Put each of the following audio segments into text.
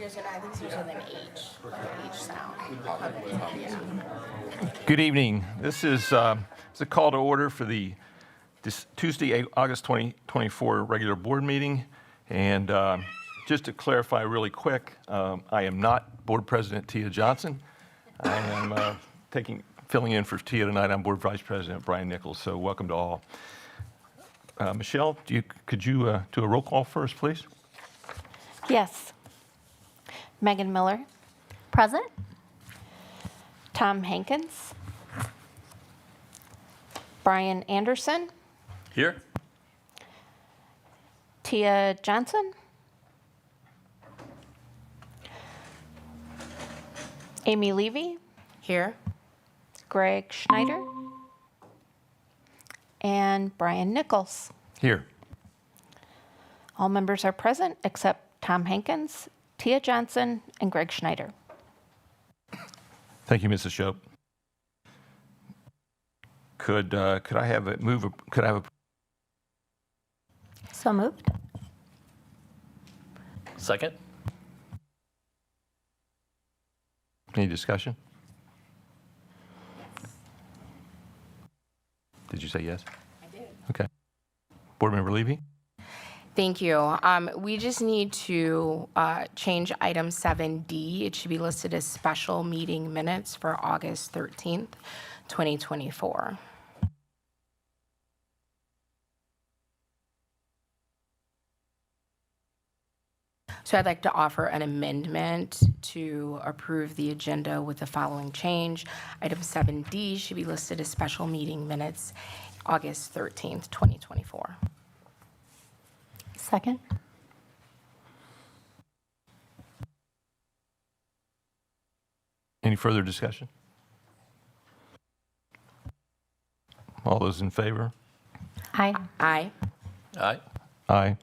just I think it's with an H, like an H sound. Yeah. Good evening. This is a call to order for this Tuesday, August 2024 regular board meeting. And just to clarify really quick, I am not Board President Tia Johnson. I am filling in for Tia tonight. I'm Board Vice President Brian Nichols. So welcome to all. Michelle, could you do a roll call first, please? Yes. Megan Miller. Present. Tom Hankins. Brian Anderson. Here. Tia Johnson. Amy Levy. Here. Greg Schneider. And Brian Nichols. Here. All members are present except Tom Hankins, Tia Johnson, and Greg Schneider. Thank you, Mrs. Shope. Could I have a move? Could I have a? So moved. Second. Any discussion? Did you say yes? I did. Okay. Board Member Levy? Thank you. We just need to change item 7D. It should be listed as special meeting minutes for August 13th, 2024. So I'd like to offer an amendment to approve the agenda with the following change. Item 7D should be listed as special meeting minutes, August 13th, 2024. Second. Any further discussion? All those in favor? Aye. Aye. Aye. Aye.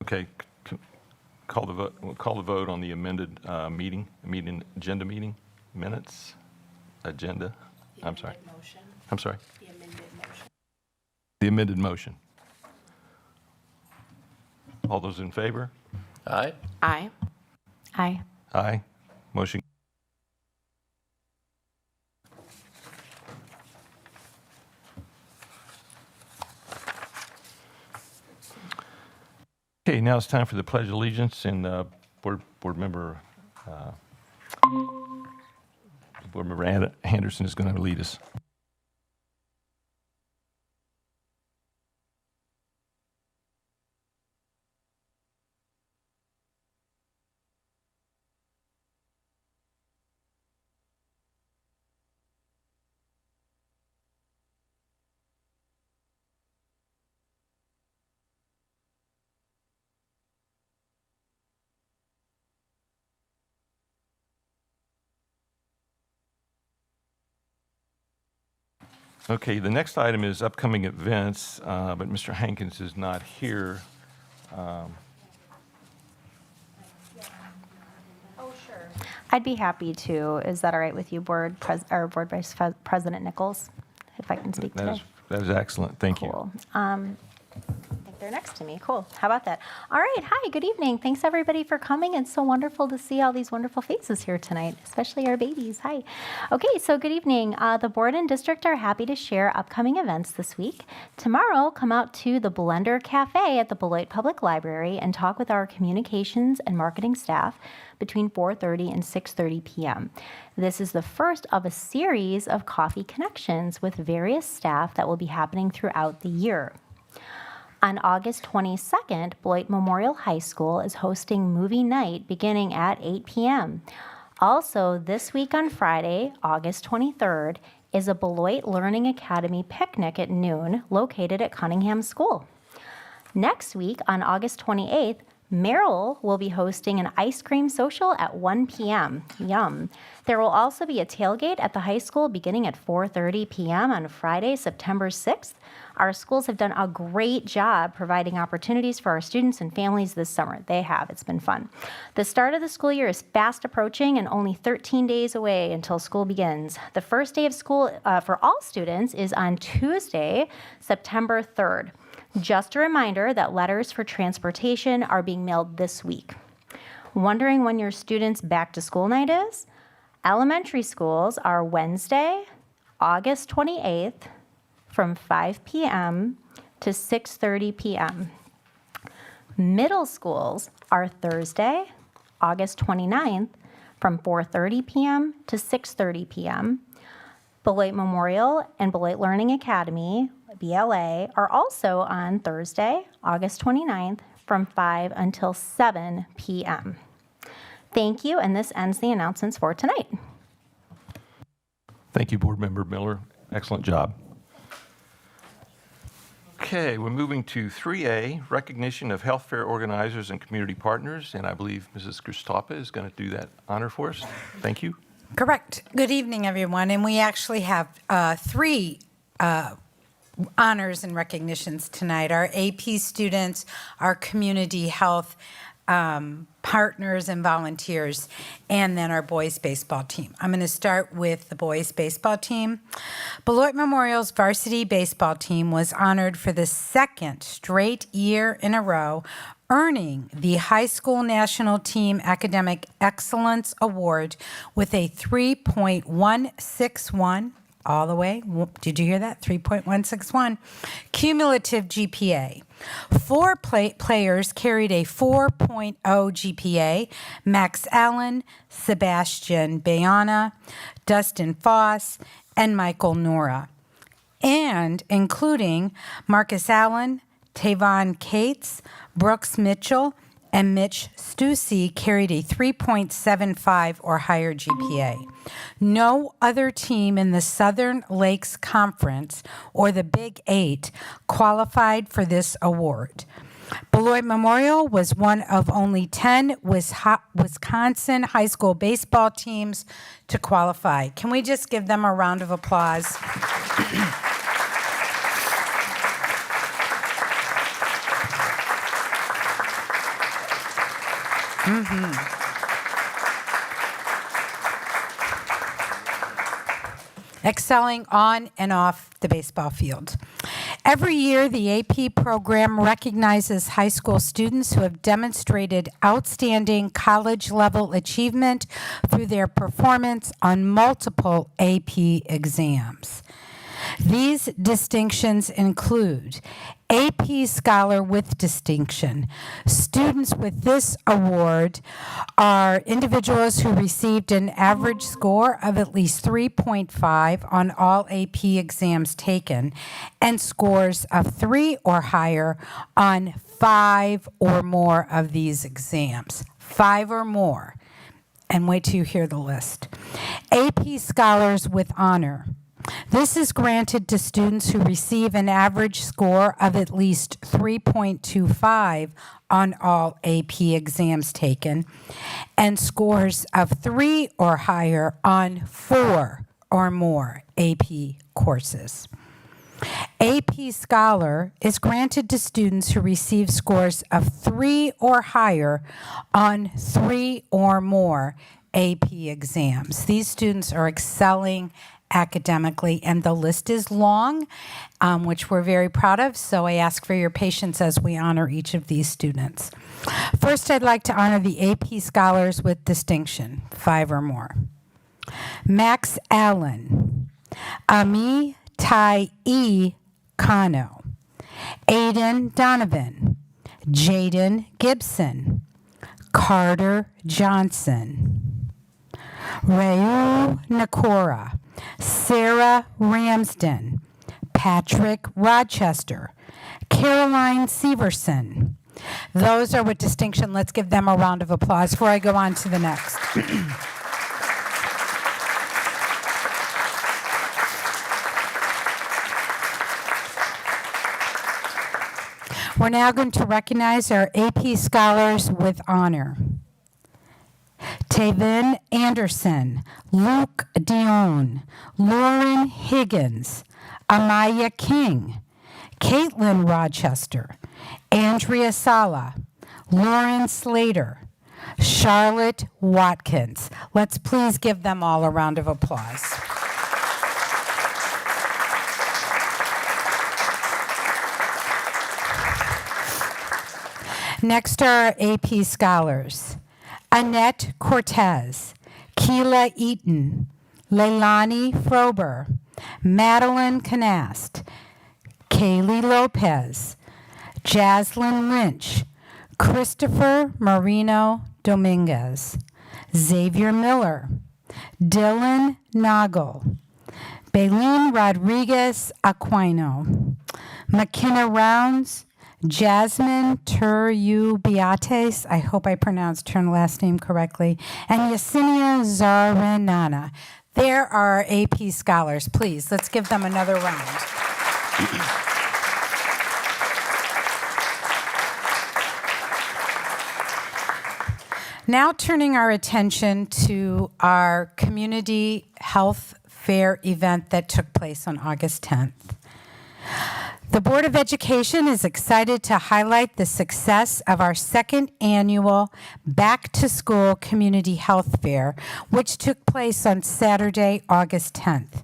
Okay, call the vote. We'll call the vote on the amended meeting agenda meeting minutes agenda. I'm sorry. Motion. I'm sorry. The amended motion. The amended motion. All those in favor? Aye. Aye. Aye. Aye. Motion. Okay, now it's time for the Pledge of Allegiance, and Board Member Anderson is going to lead us. Okay, the next item is upcoming events, but Mr. Hankins is not here. Oh, sure. I'd be happy to. Is that all right with you, Board Vice President Nichols, if I can speak today? That is excellent. Thank you. Cool. I think they're next to me. Cool. How about that? All right. Hi. Good evening. Thanks, everybody, for coming. It's so wonderful to see all these wonderful faces here tonight, especially our babies. Hi. Okay. So good evening. The board and district are happy to share upcoming events this week. Tomorrow, come out to the Blender Cafe at the Beloit Public Library and talk with our communications and marketing staff between 4:30 and 6:30 p.m. This is the first of a series of coffee connections with various staff that will be happening throughout the year. On August 22nd, Beloit Memorial High School is hosting movie night beginning at 8 p.m. Also, this week on Friday, August 23rd, is a Beloit Learning Academy picnic at noon located at Cunningham School. Next week, on August 28th, Merrill will be hosting an ice cream social at 1 p.m. Yum. There will also be a tailgate at the high school beginning at 4:30 p.m. on Friday, September 6th. Our schools have done a great job providing opportunities for our students and families this summer. They have. It's been fun. The start of the school year is fast approaching and only 13 days away until school begins. The first day of school for all students is on Tuesday, September 3rd. Just a reminder that letters for transportation are being mailed this week. Wondering when your students' back to school night is? Elementary schools are Wednesday, August 28th from 5 p.m. to 6:30 p.m. Middle schools are Thursday, August 29th from 4:30 p.m. to 6:30 p.m. Beloit Memorial and Beloit Learning Academy, BLA, are also on Thursday, August 29th from 5 until 7 p.m. Thank you, and this ends the announcements for tonight. Thank you, Board Member Miller. Excellent job. Okay, we're moving to 3A, recognition of health fair organizers and community partners, and I believe Mrs. Christophe is going to do that honor for us. Thank you. Correct. Good evening, everyone. And we actually have three honors and recognitions tonight. Our AP students, our community health partners and volunteers, and then our boys baseball team. I'm going to start with the boys baseball team. Beloit Memorial's varsity baseball team was honored for the second straight year in a row, earning the High School National Team Academic Excellence Award with a 3.161 all the way. Did you hear that? 3.161 cumulative GPA. Four players carried a 4.0 GPA: Max Allen, Sebastian Bayana, Dustin Foss, and Michael Nora. And including Marcus Allen, Tavon Cates, Brooks Mitchell, and Mitch Stussy carried a 3.75 or higher GPA. No other team in the Southern Lakes Conference or the Big Eight qualified for this award. Beloit Memorial was one of only 10 Wisconsin high school baseball teams to qualify. Can we just give them a round of applause? Excelling on and off the baseball field. Every year, the AP program recognizes high school students who have demonstrated outstanding college-level achievement through their performance on multiple AP exams. These distinctions include AP Scholar with Distinction. Students with this award are individuals who received an average score of at least 3.5 on all AP exams taken and scores of 3 or higher on 5 or more of these exams. 5 or more. And wait till you hear the list. AP Scholars with Honor. This is granted to students who receive an average score of at least 3.25 on all AP exams taken and scores of 3 or higher on 4 or more AP courses. AP Scholar is granted to students who receive scores of 3 or higher on 3 or more AP exams. These students are excelling academically, and the list is long, which we're very proud of, so I ask for your patience as we honor each of these students. First, I'd like to honor the AP Scholars with Distinction, 5 or more. Max Allen, Ami Tai E Kano, Aiden Donovan, Jaden Gibson, Carter Johnson, Reu Nakora, Sarah Ramsden, Patrick Rochester, Caroline Severson. Those are with distinction. Let's give them a round of applause before I go on to the next. We're now going to recognize our AP scholars with honor. Tavin Anderson, Luke Dion, Lauren Higgins, Amaya King, Caitlin Rochester, Andrea Sala, Lauren Slater, Charlotte Watkins. Let's please give them all a round of applause. Next are our AP scholars. Annette Cortez, Keela Eaton, Leilani Frober, Madeline Canast, Kaylee Lopez, Jaslyn Lynch, Christopher Marino Dominguez, Xavier Miller, Dylan Nagel, Baleen Rodriguez Aquino, McKenna Rounds, Jasmine Turubiotes, I hope I pronounced her last name correctly, and Yesenia Zaranana. There are our AP scholars. Please, let's give them another round. Now turning our attention to our community health fair event that took place on August 10th. The Board of Education is excited to highlight the success of our second annual Back to School Community Health Fair, which took place on Saturday, August 10th.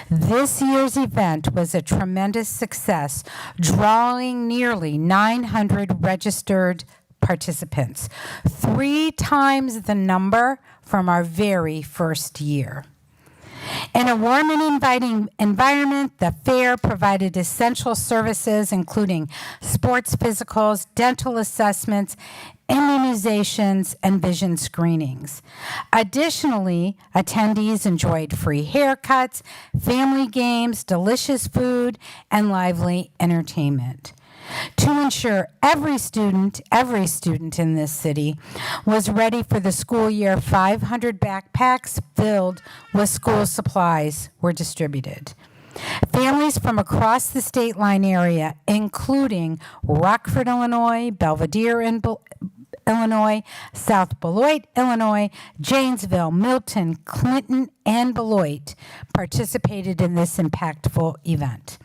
This year's event was a tremendous success, drawing nearly 900 registered participants, 3 times the number from our very first year. In a warm and inviting environment, the fair provided essential services including sports physicals, dental assessments, immunizations, and vision screenings. Additionally, attendees enjoyed free haircuts, family games, delicious food, and lively entertainment. To ensure every student in this city was ready for the school year, 500 backpacks filled with school supplies were distributed. Families from across the state line area, including Rockford, Illinois, Belvedere, Illinois, South Beloit, Illinois, Janesville, Milton, Clinton, and Beloit participated in this impactful event.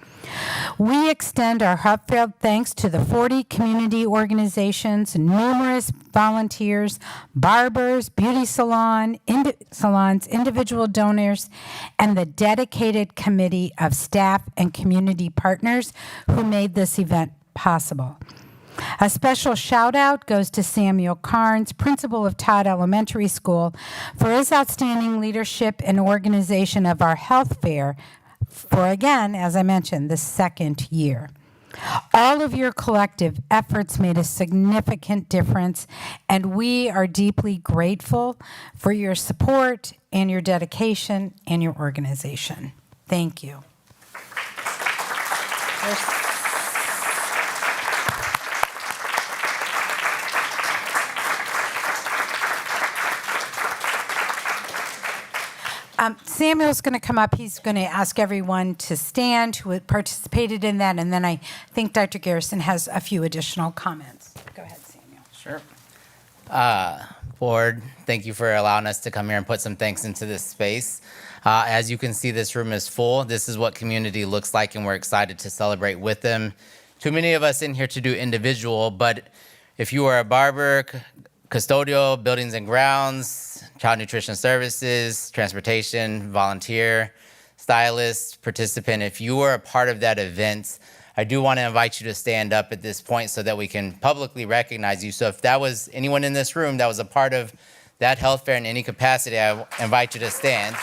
We extend our heartfelt thanks to the 40 community organizations, numerous volunteers, barbers, beauty salons, individual donors, and the dedicated committee of staff and community partners who made this event possible. A special shout out goes to Samuel Carnes, principal of Todd Elementary School, for his outstanding leadership and organization of our health fair for, again, as I mentioned, the second year. All of your collective efforts made a significant difference, and we are deeply grateful for your support and your dedication and your organization. Thank you. Samuel's going to come up. He's going to ask everyone to stand who participated in that, and then I think Dr. Garrison has a few additional comments. Go ahead, Samuel. Sure. Board, thank you for allowing us to come here and put some thanks into this space. As you can see, this room is full. This is what community looks like, and we're excited to celebrate with them. Too many of us in here to do individual, but if you are a barber, custodial, buildings and grounds, child nutrition services, transportation, volunteer, stylist, participant, if you are a part of that event, I do want to invite you to stand up at this point so that we can publicly recognize you. So if that was anyone in this room that was a part of that health fair in any capacity, I invite you to stand.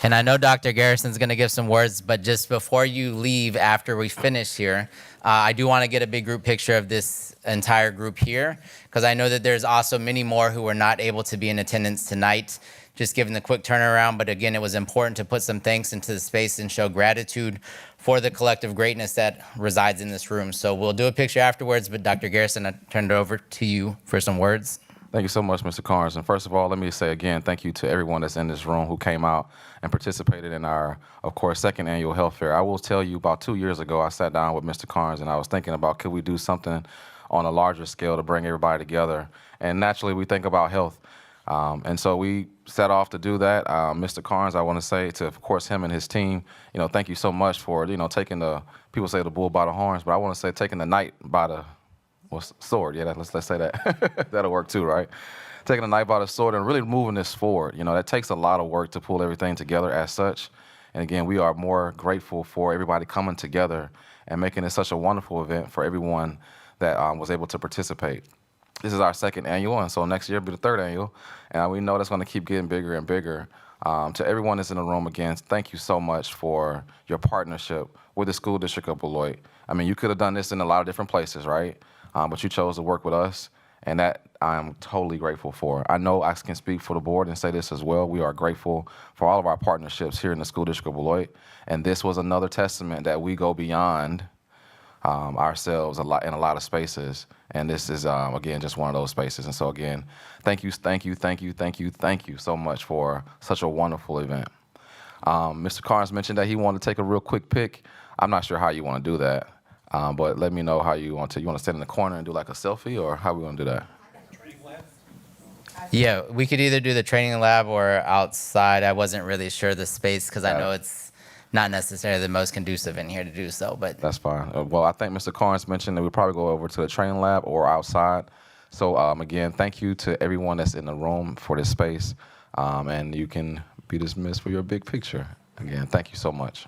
And I know Dr. Garrison's going to give some words, but just before you leave after we finish here, I do want to get a big group picture of this entire group here, because I know that there's also many more who were not able to be in attendance tonight just given the quick turnaround. But again, it was important to put some thanks into the space and show gratitude for the collective greatness that resides in this room. So we'll do a picture afterwards, but Dr. Garrison, I turn it over to you for some words. Thank you so much, Mr. Carnes. And first of all, let me say again, thank you to everyone that's in this room who came out and participated in our, of course, second annual health fair. I will tell you, about 2 years ago, I sat down with Mr. Carnes and I was thinking about, could we do something on a larger scale to bring everybody together? And naturally, we think about health. And so we set off to do that. Mr. Carnes, I want to say to, of course, him and his team, thank you so much for, taking people say the bull by the horns, but I want to say taking the knight by the sword. Yeah, let's say that. That'll work too, right? Taking the knife by the sword and really moving this forward. That takes a lot of work to pull everything together as such. And again, we are more grateful for everybody coming together and making it such a wonderful event for everyone that was able to participate. This is our second annual, and so next year will be the third annual. And we know that's going to keep getting bigger and bigger. To everyone that's in the room, again, thank you so much for your partnership with the School District of Beloit. I mean, you could have done this in a lot of different places, right? But you chose to work with us, and that I'm totally grateful for. I know I can speak for the board and say this as well. We are grateful for all of our partnerships here in the School District of Beloit, and this was another testament that we go beyond ourselves in a lot of spaces, and this is, again, just one of those spaces. And so, again, thank you so much for such a wonderful event. Mr. Carnes mentioned that he wanted to take a real quick pic. I'm not sure how you want to do that. But let me know how you want to. You want to stand in the corner and do like a selfie, or how we want to do that? Yeah, we could either do the training lab or outside. I wasn't really sure the space because I know it's not necessarily the most conducive in here to do so. But that's fine. Well, I think Mr. Carnes mentioned that we'd probably go over to the training lab or outside. So again, thank you to everyone that's in the room for this space, and you can be dismissed for your big picture. Again, thank you so much.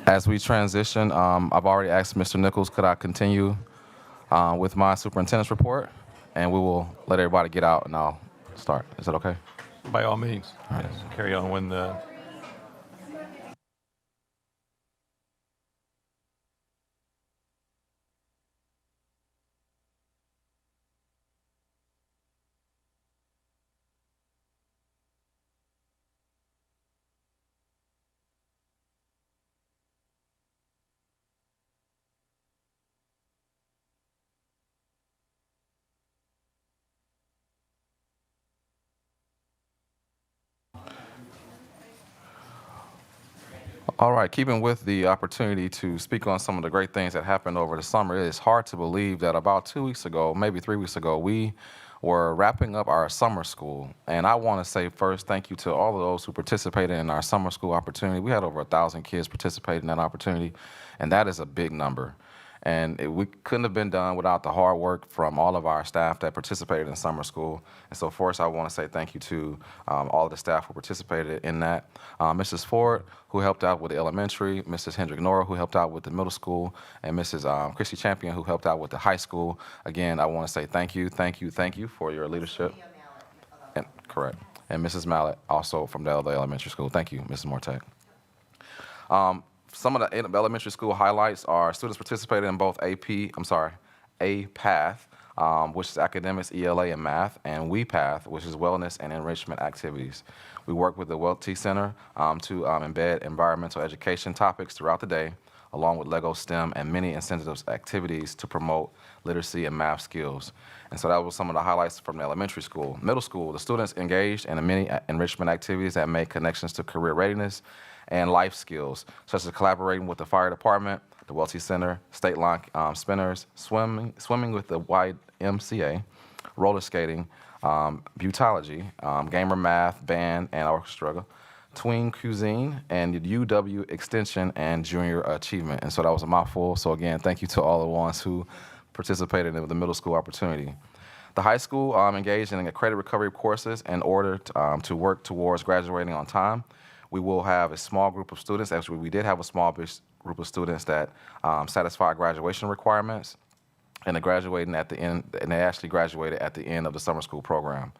As we transition, I've already asked Mr. Nichols, could I continue with my superintendent's report? And we will let everybody get out and I'll start. Is that okay? By all means, yes. Carry on when the All right, keeping with the opportunity to speak on some of the great things that happened over the summer, it is hard to believe that about 2 weeks ago, maybe 3 weeks ago, we were wrapping up our summer school. And I want to say first thank you to all of those who participated in our summer school opportunity. We had over 1,000 kids participate in that opportunity, and that is a big number. And we couldn't have been done without the hard work from all of our staff that participated in summer school. And so first, I want to say thank you to all of the staff who participated in that. Mrs. Ford, who helped out with the elementary, Mrs. Hendrick Nora, who helped out with the middle school, and Mrs. Christy Champion, who helped out with the high school. Again, I want to say thank you for your leadership. And, correct. And Mrs. Mallett, also from the elementary school. Thank you, Mrs. Mortek. Some of the elementary school highlights are students participated in both APATH, which is academics, ELA, and math, and WePath, which is wellness and enrichment activities. We work with the Welty Center to embed environmental education topics throughout the day, along with Lego STEM and many incentives activities to promote literacy and math skills. And so that was some of the highlights from the elementary school. Middle school, the students engaged in many enrichment activities that make connections to career readiness and life skills, such as collaborating with the fire department, the Welty Center, state line spinners, swimming with the YMCA, roller skating, butology, gamer math, band, and orchestra, tween cuisine, and UW extension and junior achievement. And so that was a mouthful. So again, thank you to all the ones who participated in the middle school opportunity. The high school engaged in credit recovery courses in order to work towards graduating on time. We will have a small group of students. Actually, we did have a small group of students that satisfied graduation requirements, and they actually graduated at the end of the summer school program.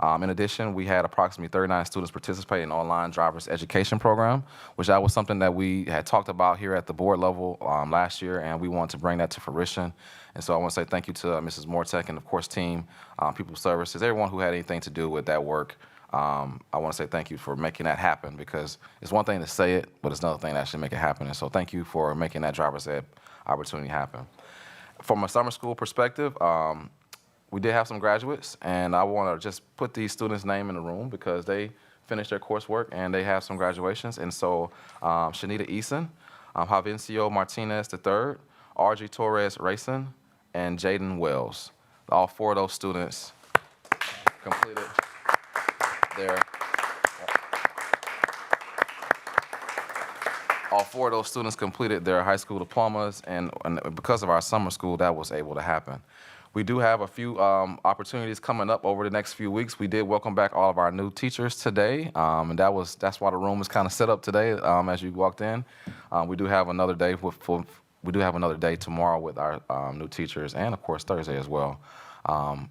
In addition, we had approximately 39 students participate in online driver's education program, which that was something that we had talked about here at the board level last year, and we want to bring that to fruition. And so I want to say thank you to Mrs. Mortek and, of course, team, People Services, everyone who had anything to do with that work. I want to say thank you for making that happen, because it's one thing to say it, but it's another thing to actually make it happen. And so thank you for making that driver's ed opportunity happen. From a summer school perspective, we did have some graduates, and I want to just put these students' name in the room because they finished their coursework and they have some graduations. And so Shanita Eason, Javencio Martinez III, RG Torres Racing, and Jaden Wells. All 4 of those students completed their high school diplomas, and because of our summer school, that was able to happen. We do have a few opportunities coming up over the next few weeks. We did welcome back all of our new teachers today, and that's why the room is kind of set up today as you walked in. We do have another day tomorrow with our new teachers, and of course Thursday as well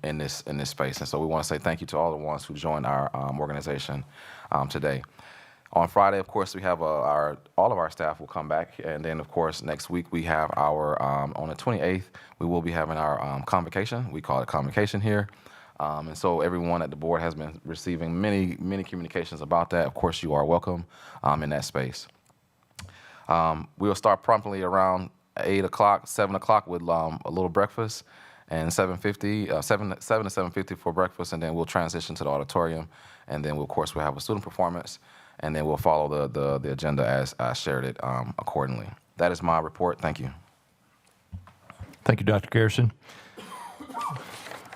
in this space. And so we want to say thank you to all the ones who joined our organization today. On Friday, of course, we have all of our staff will come back, and then, of course, next week we have our on the 28th we will be having our convocation. We call it convocation here, and so everyone at the board has been receiving many communications about that. Of course, you are welcome in that space. We will start promptly around 8 o'clock, 7 o'clock with a little breakfast, and 7 to 7:50 for breakfast, and then we'll transition to the auditorium, and then of course we'll have a student performance. And then we'll follow the agenda as I shared it accordingly. That is my report. Thank you. Thank you, Dr. Garrison.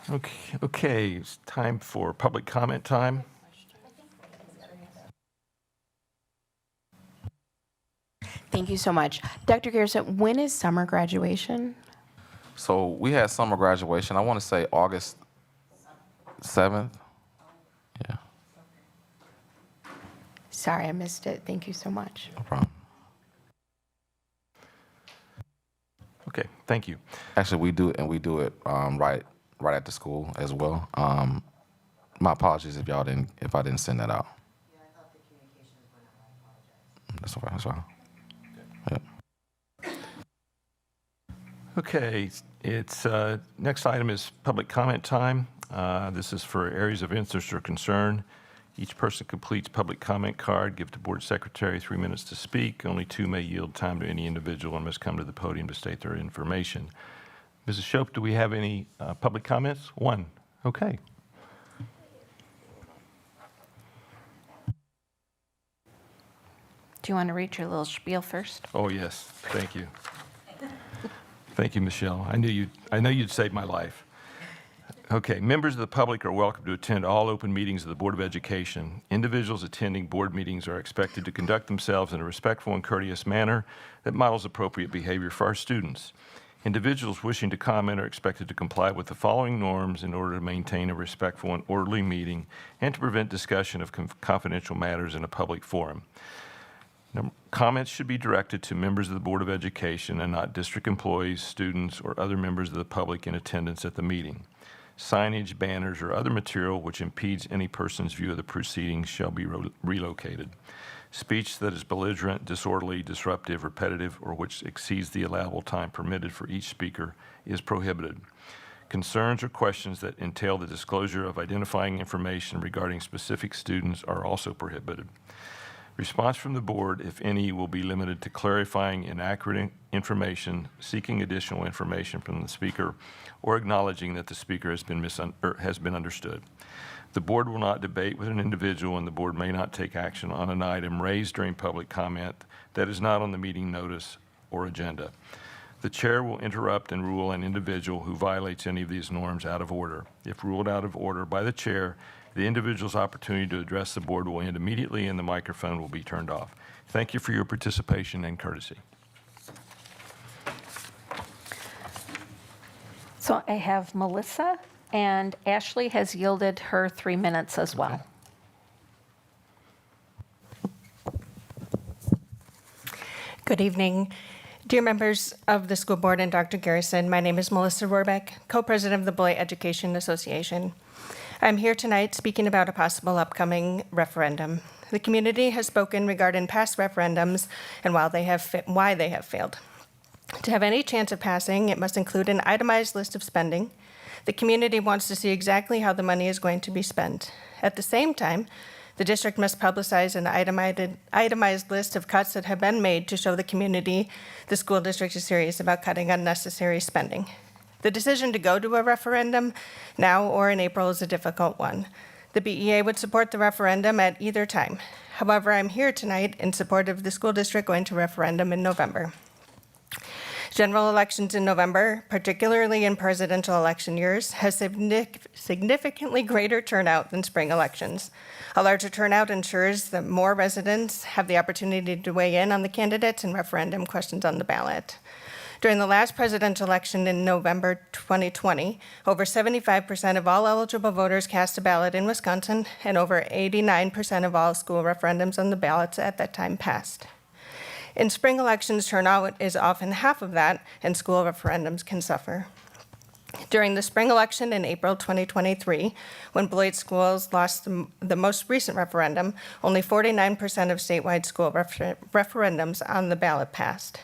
Okay, it's time for public comment time. Thank you so much. Dr. Garrison, when is summer graduation? So we had summer graduation, I want to say August 7th. Yeah, Sorry, I missed it. Thank you so much. no problem. Okay, thank you. Actually, we do it right at the school as well. My apologies if I didn't send that out. Yeah, I thought the communications went out. I apologize. That's fine. Yeah. Okay, it's next item is public comment time. This is for areas of interest or concern. Each person completes public comment card, give to board secretary 3 minutes to speak. Only 2 may yield time to any individual and must come to the podium to state their information. Mrs. Shope, do we have any public comments? 1. Okay. Do you want to read your little spiel first? Oh, yes. Thank you. Thank you, Michelle. I know you'd save my life. Okay, members of the public are welcome to attend all open meetings of the Board of Education. Individuals attending board meetings are expected to conduct themselves in a respectful and courteous manner that models appropriate behavior for our students. Individuals wishing to comment are expected to comply with the following norms in order to maintain a respectful and orderly meeting and to prevent discussion of confidential matters in a public forum. Comments should be directed to members of the Board of Education and not district employees, students, or other members of the public in attendance at the meeting. Signage, banners, or other material which impedes any person's view of the proceedings shall be relocated. Speech that is belligerent, disorderly, disruptive, repetitive, or which exceeds the allowable time permitted for each speaker is prohibited. Concerns or questions that entail the disclosure of identifying information regarding specific students are also prohibited. Response from the board, if any, will be limited to clarifying inaccurate information, seeking additional information from the speaker, or acknowledging that the speaker has been understood. The board will not debate with an individual, and the board may not take action on an item raised during public comment that is not on the meeting notice or agenda. The chair will interrupt and rule an individual who violates any of these norms out of order. If ruled out of order by the chair, the individual's opportunity to address the board will end immediately and the microphone will be turned off. Thank you for your participation and courtesy. So I have Melissa, and Ashley has yielded her 3 minutes as well. Good evening. Dear members of the school board and Dr. Garrison, my name is Melissa Rohrbeck, co-president of the Beloit Education Association. I'm here tonight speaking about a possible upcoming referendum. The community has spoken regarding past referendums and why they have failed. To have any chance of passing, it must include an itemized list of spending. The community wants to see exactly how the money is going to be spent. At the same time, the district must publicize an itemized list of cuts that have been made to show the community the school district is serious about cutting unnecessary spending. The decision to go to a referendum now or in April is a difficult one. The BEA would support the referendum at either time. However, I'm here tonight in support of the school district going to referendum in November. General elections in November, particularly in presidential election years, has significantly greater turnout than spring elections. A larger turnout ensures that more residents have the opportunity to weigh in on the candidates and referendum questions on the ballot. During the last presidential election in November 2020, over 75% of all eligible voters cast a ballot in Wisconsin, and over 89% of all school referendums on the ballots at that time passed. In spring elections, turnout is often half of that, and school referendums can suffer. During the spring election in April 2023, when Beloit schools lost the most recent referendum, only 49% of statewide school referendums on the ballot passed.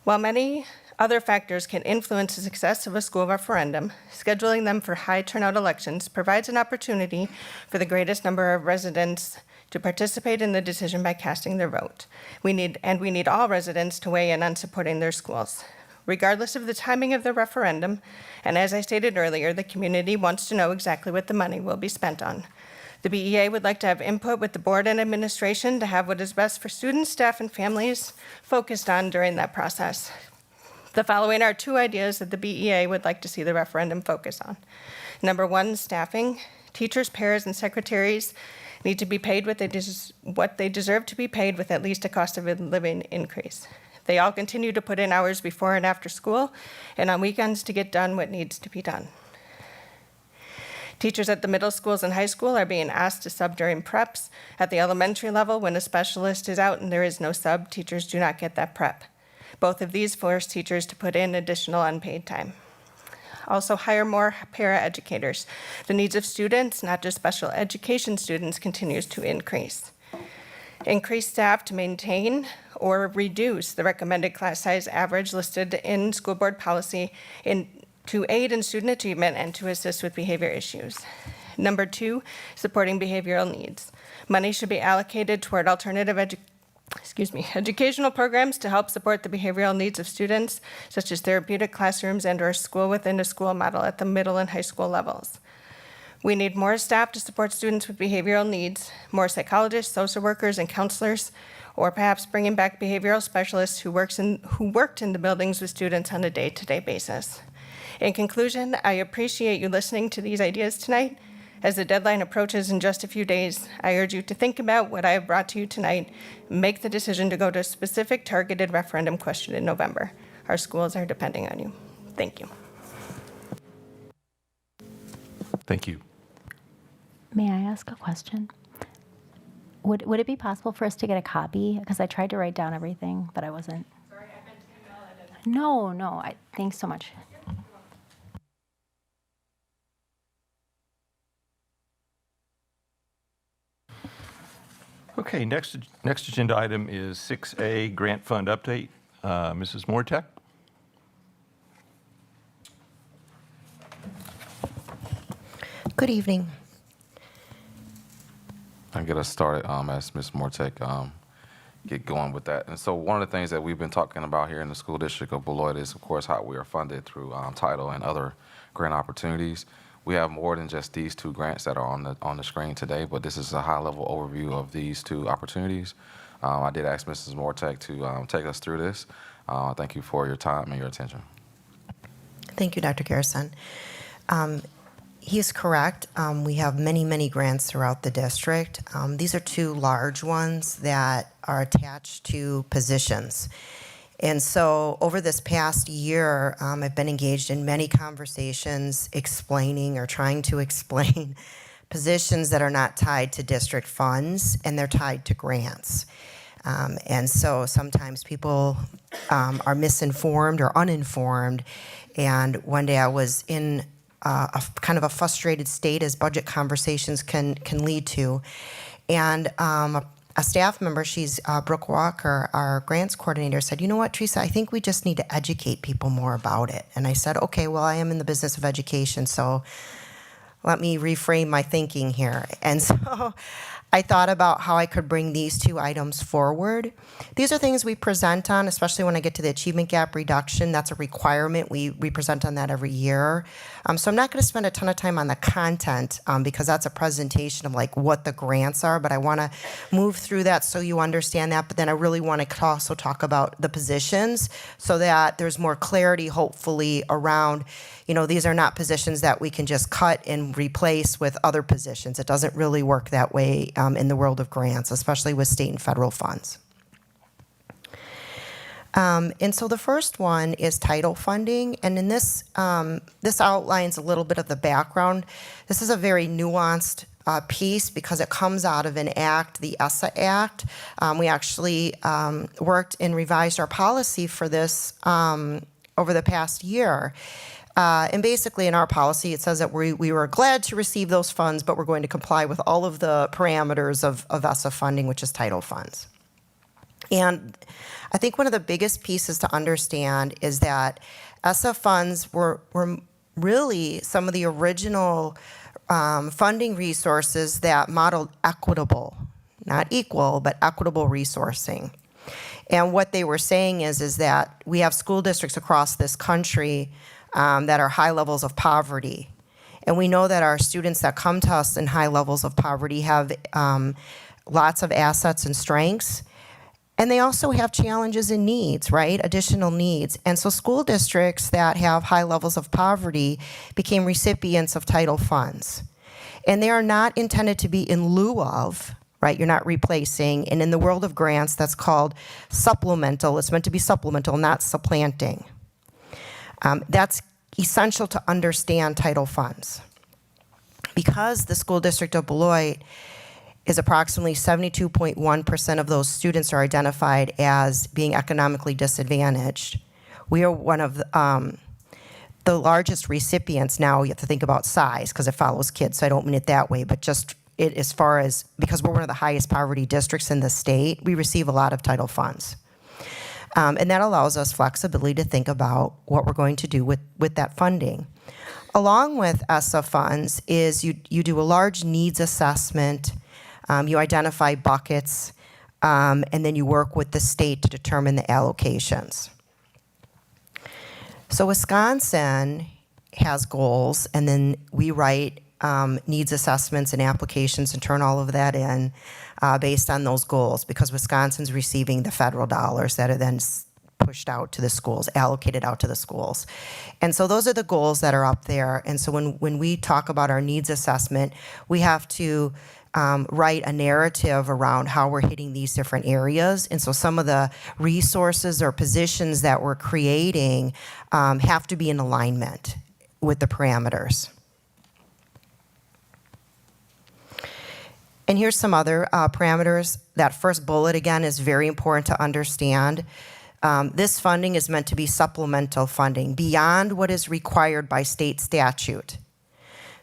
While many other factors can influence the success of a school referendum, scheduling them for high turnout elections provides an opportunity for the greatest number of residents to participate in the decision by casting their vote. We need all residents to weigh in on supporting their schools. Regardless of the timing of the referendum, and as I stated earlier, the community wants to know exactly what the money will be spent on. The BEA would like to have input with the board and administration to have what is best for students, staff, and families focused on during that process. The following are two ideas that the BEA would like to see the referendum focus on. Number one, staffing. Teachers, pairs, and secretaries need to be paid what they deserve to be paid with at least a cost of living increase. They all continue to put in hours before and after school and on weekends to get done what needs to be done. Teachers at the middle schools and high school are being asked to sub during preps. At the elementary level, when a specialist is out and there is no sub, teachers do not get that prep. Both of these force teachers to put in additional unpaid time. Also hire more paraeducators. The needs of students, not just special education students, continues to increase. Increase staff to maintain or reduce the recommended class size average listed in school board policy to aid in student achievement and to assist with behavior issues. Number two, supporting behavioral needs. Money should be allocated toward alternative educational programs to help support the behavioral needs of students, such as therapeutic classrooms and/or school within a school model at the middle and high school levels. We need more staff to support students with behavioral needs, more psychologists, social workers, and counselors, or perhaps bringing back behavioral specialists who worked in the buildings with students on a day-to-day basis. In conclusion, I appreciate you listening to these ideas tonight. As the deadline approaches in just a few days, I urge you to think about what I have brought to you tonight and make the decision to go to a specific targeted referendum question in November. Our schools are depending on you. Thank you. Thank you. May I ask a question? Would it be possible for us to get a copy? Because I tried to write down everything, but I wasn't. Sorry, I meant to email it. No. Thanks so much. Okay, next agenda item is 6A, grant fund update. Mrs. Mortek? Good evening. I'll get us started as Ms. Mortek get going with that. And so one of the things that we've been talking about here in the school district of Beloit is, of course, how we are funded through Title and other grant opportunities. We have more than just these two grants that are on the screen today, but this is a high-level overview of these two opportunities. I did ask Mrs. Mortek to take us through this. Thank you for your time and your attention. Thank you, Dr. Garrison. He is correct. We have many, many grants throughout the district. These are two large ones that are attached to positions. And so over this past year, I've been engaged in many conversations explaining or trying to explain positions that are not tied to district funds and they're tied to grants. And so sometimes people are misinformed or uninformed. And one day I was in kind of a frustrated state as budget conversations can lead to. And a staff member, she's Brooke Walker, our grants coordinator, said, you know what, Teresa, I think we just need to educate people more about it. And I said, okay, well, I am in the business of education, so let me reframe my thinking here. And so I thought about how I could bring these two items forward. These are things we present on, especially when I get to the achievement gap reduction. That's a requirement. We present on that every year. So I'm not going to spend a ton of time on the content because that's a presentation of like what the grants are, but I want to move through that so you understand that. But then I really want to also talk about the positions so that there's more clarity, hopefully, around, these are not positions that we can just cut and replace with other positions. It doesn't really work that way in the world of grants, especially with state and federal funds. And so the first one is title funding, and in this outlines a little bit of the background. This is a very nuanced piece because it comes out of an act, the ESSA Act. We actually worked and revised our policy for this over the past year. And basically in our policy, it says that we were glad to receive those funds, but we're going to comply with all of the parameters of ESSA funding, which is title funds. And I think one of the biggest pieces to understand is that ESSA funds were really some of the original funding resources that modeled equitable, not equal, but equitable resourcing. And what they were saying is that we have school districts across this country that are high levels of poverty. And we know that our students that come to us in high levels of poverty have lots of assets and strengths. And they also have challenges and needs, right? Additional needs. And so school districts that have high levels of poverty became recipients of title funds. And they are not intended to be in lieu of, right? You're not replacing. And in the world of grants, that's called supplemental. It's meant to be supplemental, not supplanting. That's essential to understand title funds. Because the school district of Beloit is approximately 72.1% of those students are identified as being economically disadvantaged. We are one of the largest recipients. Now you have to think about size because it follows kids, so I don't mean it that way, but just as far as, because we're one of the highest poverty districts in the state, we receive a lot of title funds. And that allows us flexibility to think about what we're going to do with that funding. Along with ESSA funds is you do a large needs assessment. You identify buckets, and then you work with the state to determine the allocations. So Wisconsin has goals, and then we write needs assessments and applications and turn all of that in based on those goals, because Wisconsin's receiving the federal dollars that are then pushed out to the schools, allocated out to the schools. And so those are the goals that are up there. And so when we talk about our needs assessment, we have to write a narrative around how we're hitting these different areas. And so some of the resources or positions that we're creating have to be in alignment with the parameters. And here's some other parameters. That first bullet, again, is very important to understand. This funding is meant to be supplemental funding beyond what is required by state statute.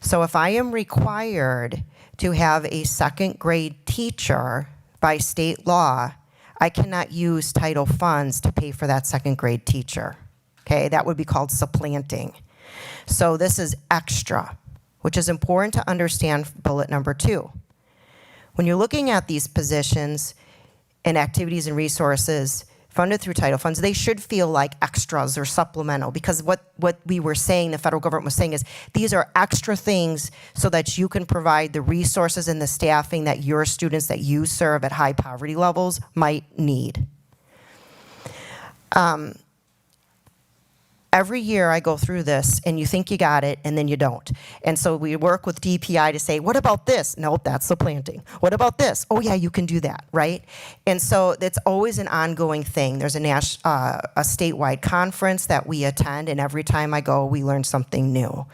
So if I am required to have a second grade teacher by state law, I cannot use title funds to pay for that second grade teacher. Okay, that would be called supplanting. So this is extra, which is important to understand bullet number 2. When you're looking at these positions and activities and resources funded through title funds, they should feel like extras or supplemental, because what we were saying, the federal government was saying, is these are extra things so that you can provide the resources and the staffing that your students that you serve at high poverty levels might need. Every year I go through this and you think you got it and then you don't. And so we work with DPI to say, what about this? No, that's supplanting. What about this? Oh yeah, you can do that, right? And so it's always an ongoing thing. There's a statewide conference that we attend, and every time I go, we learn something new.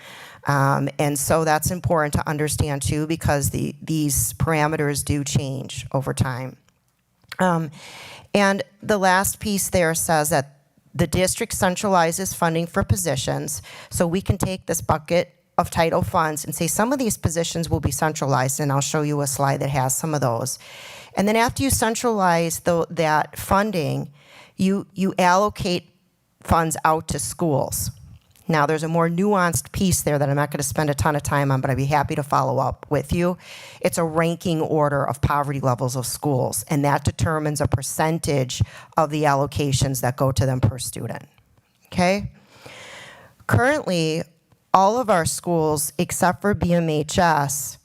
And so that's important to understand too, because these parameters do change over time. And the last piece there says that the district centralizes funding for positions, so we can take this bucket of title funds and say some of these positions will be centralized, and I'll show you a slide that has some of those. And then after you centralize that funding, you allocate funds out to schools. Now, there's a more nuanced piece there that I'm not going to spend a ton of time on, but I'd be happy to follow up with you. It's a ranking order of poverty levels of schools, and that determines a percentage of the allocations that go to them per student. Okay? Currently, all of our schools, except for BMHS,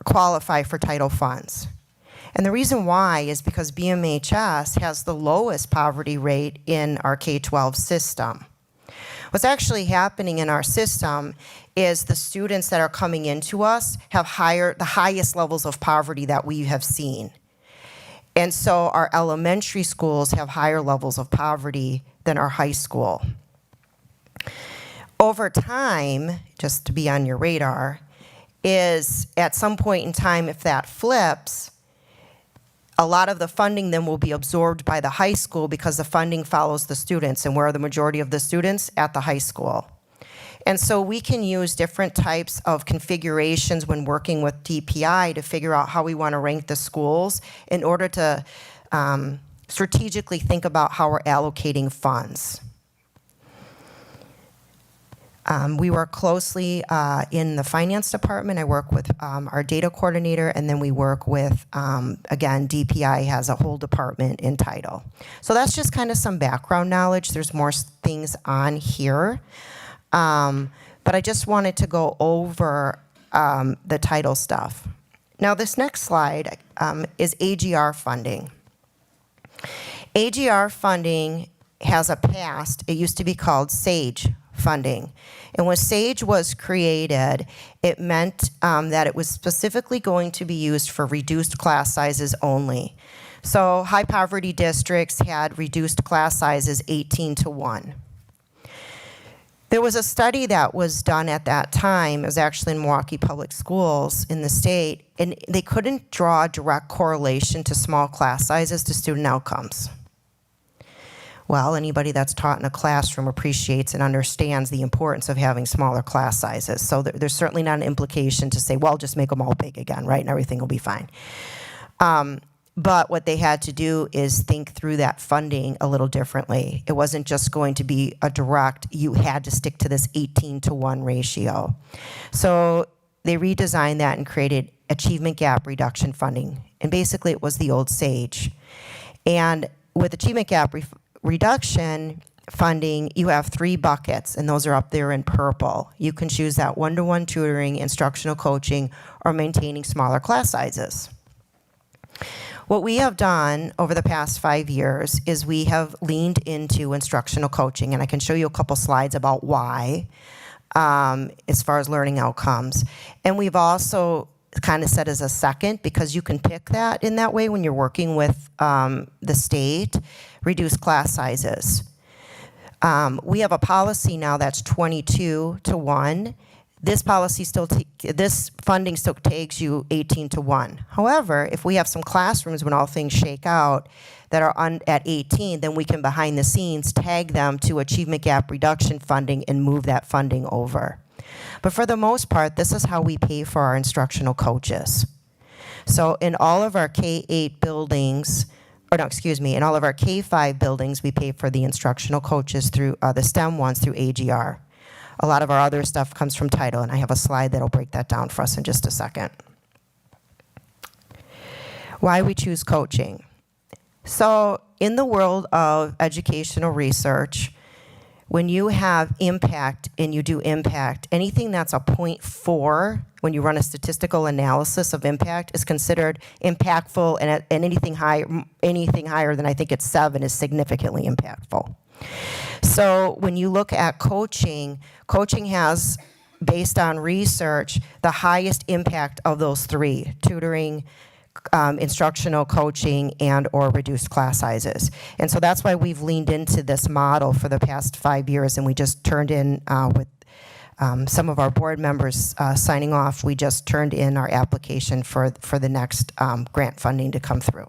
qualify for title funds. And the reason why is because BMHS has the lowest poverty rate in our K-12 system. What's actually happening in our system is the students that are coming into us have the highest levels of poverty that we have seen. And so our elementary schools have higher levels of poverty than our high school. Over time, just to be on your radar, is at some point in time, if that flips, a lot of the funding then will be absorbed by the high school because the funding follows the students. And where are the majority of the students? At the high school. And so we can use different types of configurations when working with DPI to figure out how we want to rank the schools in order to strategically think about how we're allocating funds. We work closely in the finance department. I work with our data coordinator, and then we work with, again, DPI has a whole department in title. So that's just kind of some background knowledge. There's more things on here. But I just wanted to go over the title stuff. Now, this next slide is AGR funding. AGR funding has a past. It used to be called SAGE funding. And when SAGE was created, it meant that it was specifically going to be used for reduced class sizes only. So high poverty districts had reduced class sizes 18-1. There was a study that was done at that time. It was actually in Milwaukee Public Schools in the state, and they couldn't draw a direct correlation to small class sizes to student outcomes. Well, anybody that's taught in a classroom appreciates and understands the importance of having smaller class sizes. So there's certainly not an implication to say, well, just make them all big again, right, and everything will be fine. But what they had to do is think through that funding a little differently. It wasn't just going to be a direct, you had to stick to this 18-1 ratio. So they redesigned that and created achievement gap reduction funding. And basically it was the old SAGE. And with achievement gap reduction funding, you have 3 buckets, and those are up there in purple. You can choose that one-to-one tutoring, instructional coaching, or maintaining smaller class sizes. What we have done over the past 5 years is we have leaned into instructional coaching, and I can show you a couple slides about why, as far as learning outcomes. And we've also kind of set as a second, because you can pick that in that way when you're working with the state, reduce class sizes. We have a policy now that's 22-1. This policy this funding still takes you 18-1. However, if we have some classrooms when all things shake out that are at 18, then we can behind the scenes tag them to achievement gap reduction funding and move that funding over. But for the most part, this is how we pay for our instructional coaches. So in all of our K-8 buildings, in all of our K-5 buildings, we pay for the instructional coaches through the STEM ones through AGR. A lot of our other stuff comes from title, and I have a slide that'll break that down for us in just a second. Why we choose coaching. So in the world of educational research, when you have impact and you do impact, anything that's a 0.4 when you run a statistical analysis of impact is considered impactful, and anything higher than I think it's 7 is significantly impactful. So when you look at coaching, coaching has, based on research, the highest impact of those 3, tutoring, instructional coaching, and or reduced class sizes. And so that's why we've leaned into this model for the past 5 years, and we just turned in with some of our board members signing off, we just turned in our application for the next grant funding to come through.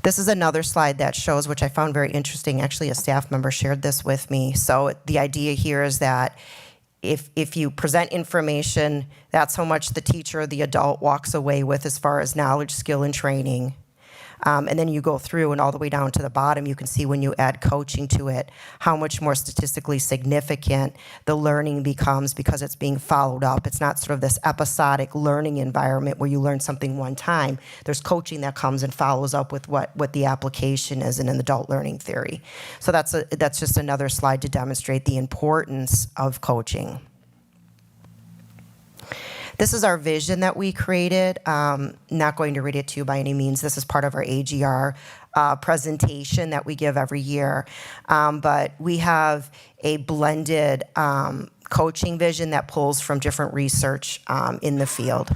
This is another slide that shows, which I found very interesting. Actually, a staff member shared this with me. So the idea here is that if you present information, that's how much the teacher or the adult walks away with as far as knowledge, skill, and training. And then you go through and all the way down to the bottom, you can see when you add coaching to it, how much more statistically significant the learning becomes because it's being followed up. It's not sort of this episodic learning environment where you learn something one time. There's coaching that comes and follows up with what the application is in an adult learning theory. So that's just another slide to demonstrate the importance of coaching. This is our vision that we created. Not going to read it to you by any means. This is part of our AGR presentation that we give every year. But we have a blended coaching vision that pulls from different research in the field.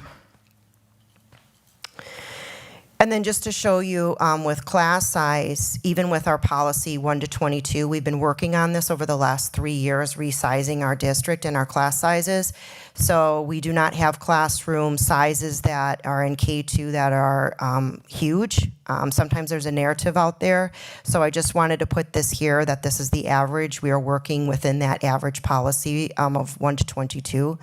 And then just to show you with class size, even with our policy 1 to 22, we've been working on this over the last 3 years, resizing our district and our class sizes. So we do not have classroom sizes that are in K2 that are huge. Sometimes there's a narrative out there. So I just wanted to put this here that this is the average. We are working within that average policy of 1 to 22.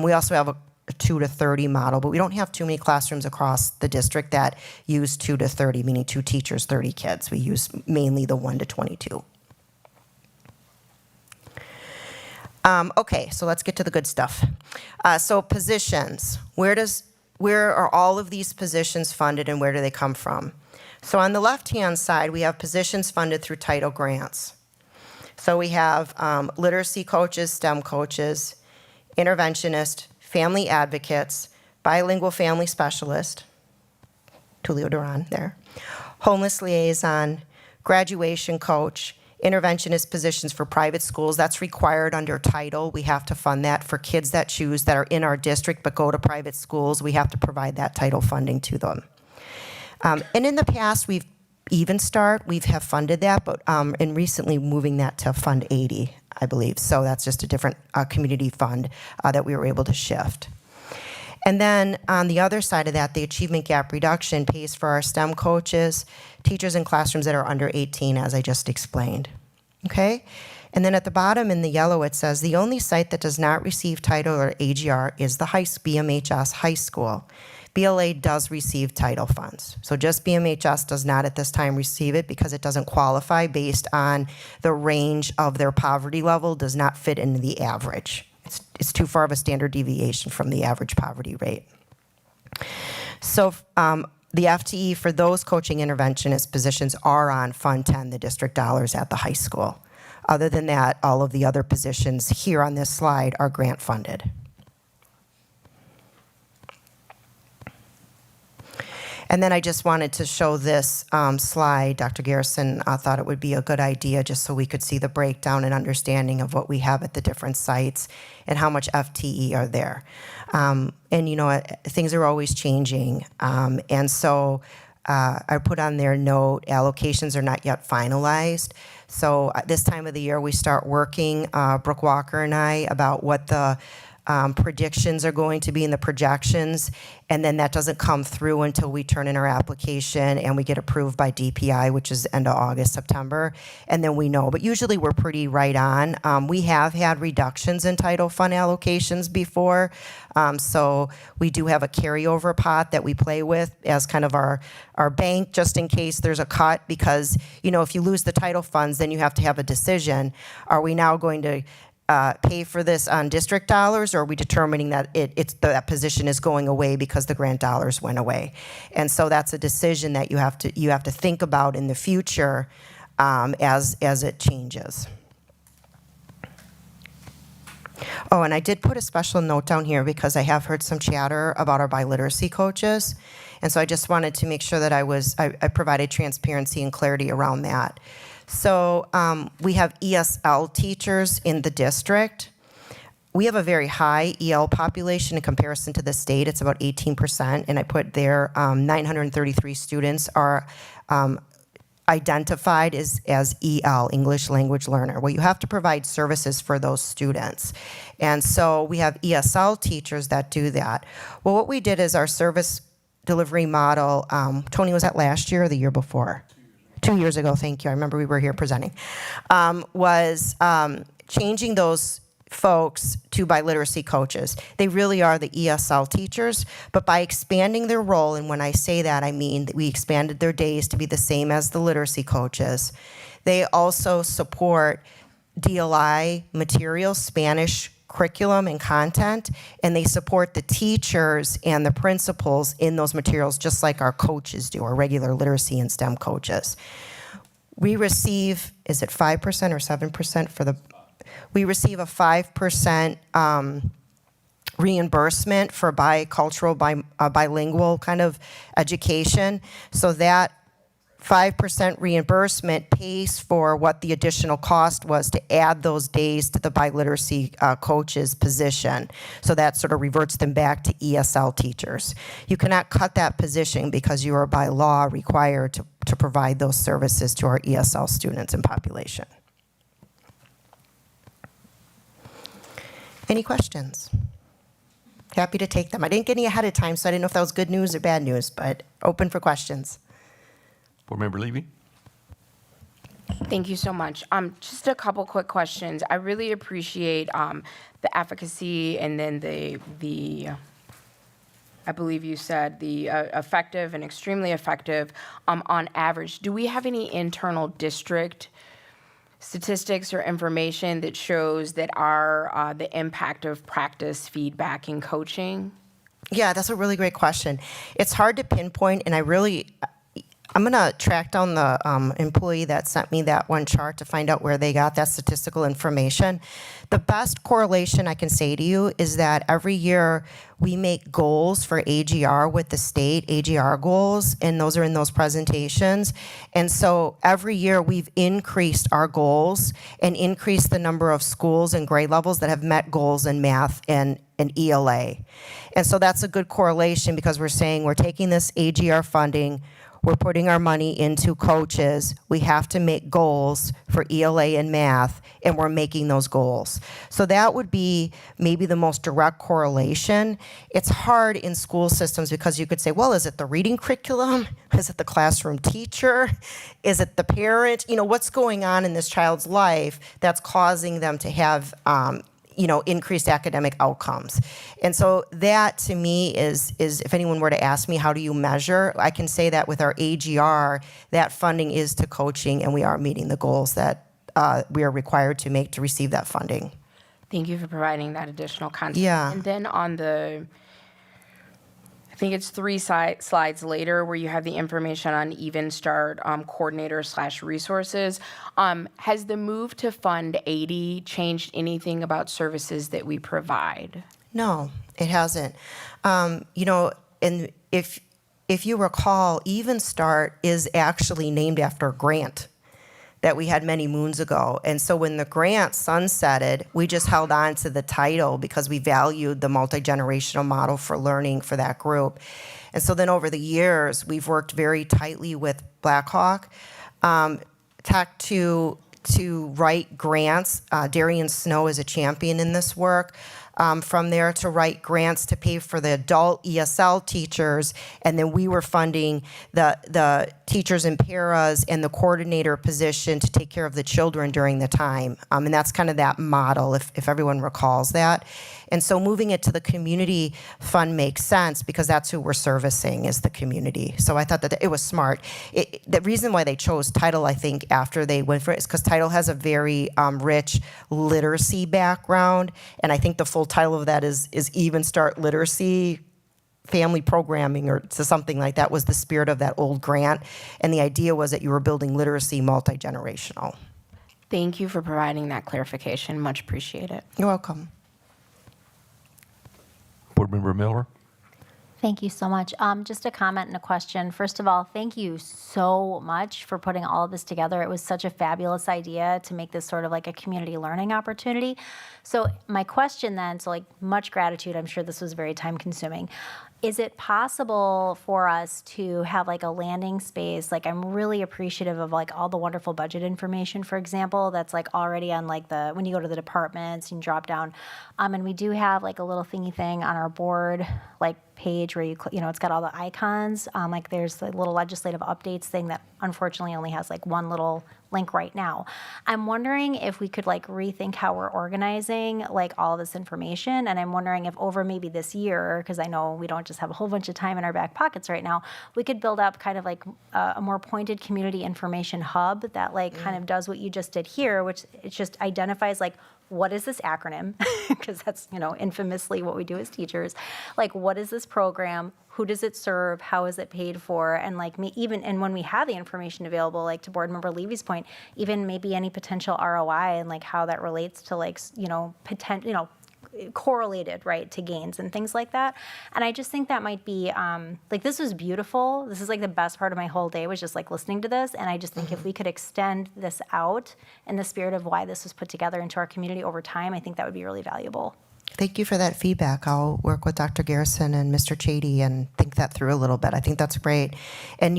We also have a 2 to 30 model, but we don't have too many classrooms across the district that use 2 to 30, meaning 2 teachers, 30 kids. We use mainly the 1 to 22. Okay, so let's get to the good stuff. So positions, where are all of these positions funded and where do they come from? So on the left-hand side, we have positions funded through title grants. So we have literacy coaches, STEM coaches, interventionist, family advocates, bilingual family specialist, Tulio Duran there, homeless liaison, graduation coach, interventionist positions for private schools. That's required under title. We have to fund that for kids that choose that are in our district but go to private schools. We have to provide that title funding to them. And in the past, we've Even Start, we have funded that, but and recently moving that to Fund 80, I believe. So that's just a different community fund that we were able to shift. And then on the other side of that, the achievement gap reduction pays for our STEM coaches, teachers in classrooms that are under 18, as I just explained. Okay? And then at the bottom in the yellow, it says the only site that does not receive title or AGR is the BMHS High School. BLA does receive title funds. So just BMHS does not at this time receive it because it doesn't qualify based on the range of their poverty level, does not fit into the average. It's too far of a standard deviation from the average poverty rate. So the FTE for those coaching interventionist positions are on Fund 10, the district dollars at the high school. Other than that, all of the other positions here on this slide are grant funded. And then I just wanted to show this slide. Dr. Garrison thought it would be a good idea just so we could see the breakdown and understanding of what we have at the different sites and how much FTE are there. And you know, things are always changing. And so I put on their note, allocations are not yet finalized. So this time of the year, we start working, Brooke Walker and I, about what the predictions are going to be in the projections, and then that doesn't come through until we turn in our application and we get approved by DPI, which is end of August, September, and then we know. But usually we're pretty right on. We have had reductions in title fund allocations before, so we do have a carryover pot that we play with as kind of our bank, just in case there's a cut, because, you know, if you lose the title funds, then you have to have a decision. Are we now going to pay for this on district dollars, or are we determining that that position is going away because the grant dollars went away? And so that's a decision that you have to think about in the future as it changes. Oh, and I did put a special note down here because I have heard some chatter about our biliteracy coaches, and so I just wanted to make sure that I provided transparency and clarity around that. So we have ESL teachers in the district. We have a very high EL population in comparison to the state. It's about 18%, and I put there 933 students are identified as EL, English Language Learner. Well, you have to provide services for those students. And so we have ESL teachers that do that. Well, what we did is our service delivery model, Tony, was that last year or the year before? 2 years ago, thank you. I remember we were here presenting. Was changing those folks to biliteracy coaches. They really are the ESL teachers, but by expanding their role, and when I say that, I mean that we expanded their days to be the same as the literacy coaches. They also support DLI materials, Spanish curriculum and content, and they support the teachers and the principals in those materials just like our coaches do, our regular literacy and STEM coaches. We receive, is it 5% or 7% for the, we receive a 5% reimbursement for bicultural, bilingual kind of education. So that 5% reimbursement pays for what the additional cost was to add those days to the biliteracy coach's position. So that sort of reverts them back to ESL teachers. You cannot cut that position because you are by law required to provide those services to our ESL students and population. Any questions? Happy to take them. I didn't get any ahead of time, so I didn't know if that was good news or bad news, but open for questions. Board Member Levy? Thank you so much. Just a couple quick questions. I really appreciate the efficacy and then the I believe you said the effective and extremely effective on average. Do we have any internal district statistics or information that shows that our the impact of practice, feedback, and coaching? Yeah, that's a really great question. It's hard to pinpoint, and I'm going to track down the employee that sent me that one chart to find out where they got that statistical information. The best correlation I can say to you is that every year we make goals for AGR with the state, AGR goals, and those are in those presentations. And so every year we've increased our goals and increased the number of schools and grade levels that have met goals in math and ELA. And so that's a good correlation because we're saying we're taking this AGR funding, we're putting our money into coaches. We have to make goals for ELA and math, and we're making those goals. So that would be maybe the most direct correlation. It's hard in school systems because you could say, well, is it the reading curriculum? Is it the classroom teacher? Is it the parent? You know, what's going on in this child's life that's causing them to have increased academic outcomes. And so that to me is if anyone were to ask me, how do you measure? I can say that with our AGR, that funding is to coaching and we are meeting the goals that we are required to make to receive that funding. Thank you for providing that additional context. Yeah. And then on I think it's 3 slides later where you have the information on Even Start coordinator/resources. Has the move to Fund 80 changed anything about services that we provide? No, it hasn't. And if you recall, Even Start is actually named after a grant that we had many moons ago. And so when the grant sunsetted, we just held on to the title because we valued the multi-generational model for learning for that group. And so then over the years, we've worked very tightly with Blackhawk Tech to write grants. Darian Snow is a champion in this work. From there to write grants to pay for the adult ESL teachers, and then we were funding the teachers and paras and the coordinator position to take care of the children during the time. And that's kind of that model, if everyone recalls that. And so moving it to the community fund makes sense because that's who we're servicing is the community. So I thought that it was smart. The reason why they chose Title, I think, after they went for it is because Title has a very rich literacy background, and I think the full title of that is Even Start Literacy Family Programming or something like that was the spirit of that old grant. And the idea was that you were building literacy multi-generational. Thank you for providing that clarification. Much appreciate it. You're welcome. Board Member Miller? Thank you so much. Just a comment and a question. First of all, thank you so much for putting all of this together. It was such a fabulous idea to make this sort of like a community learning opportunity. So my question then, so like much gratitude, I'm sure this was very time consuming. Is it possible for us to have like a landing space? Like I'm really appreciative of like all the wonderful budget information, for example, that's like already on like when you go to the departments and drop down. And we do have like a little thingy thing on our board, like page page where it's got all the icons. Like there's the little legislative updates thing that unfortunately only has like one little link right now. I'm wondering if we could like rethink how we're organizing like all this information. And I'm wondering if over maybe this year, because I know we don't just have a whole bunch of time in our back pockets right now, we could build up kind of like a more pointed community information hub that like kind of does what you just did here, which it just identifies like, what is this acronym? Because that's, infamously what we do as teachers. Like, what is this program? Who does it serve? How is it paid for? And like and when we have the information available, like to Board Member Levy's point, even maybe any potential ROI and like how that relates to like, correlated, right, to gains and things like that. And I just think that might be, like, this was beautiful. This is like the best part of my whole day was just like listening to this. And I just think if we could extend this out in the spirit of why this was put together into our community over time, I think that would be really valuable. Thank you for that feedback. I'll work with Dr. Garrison and Mr. Chady and think that through a little bit. I think that's great. And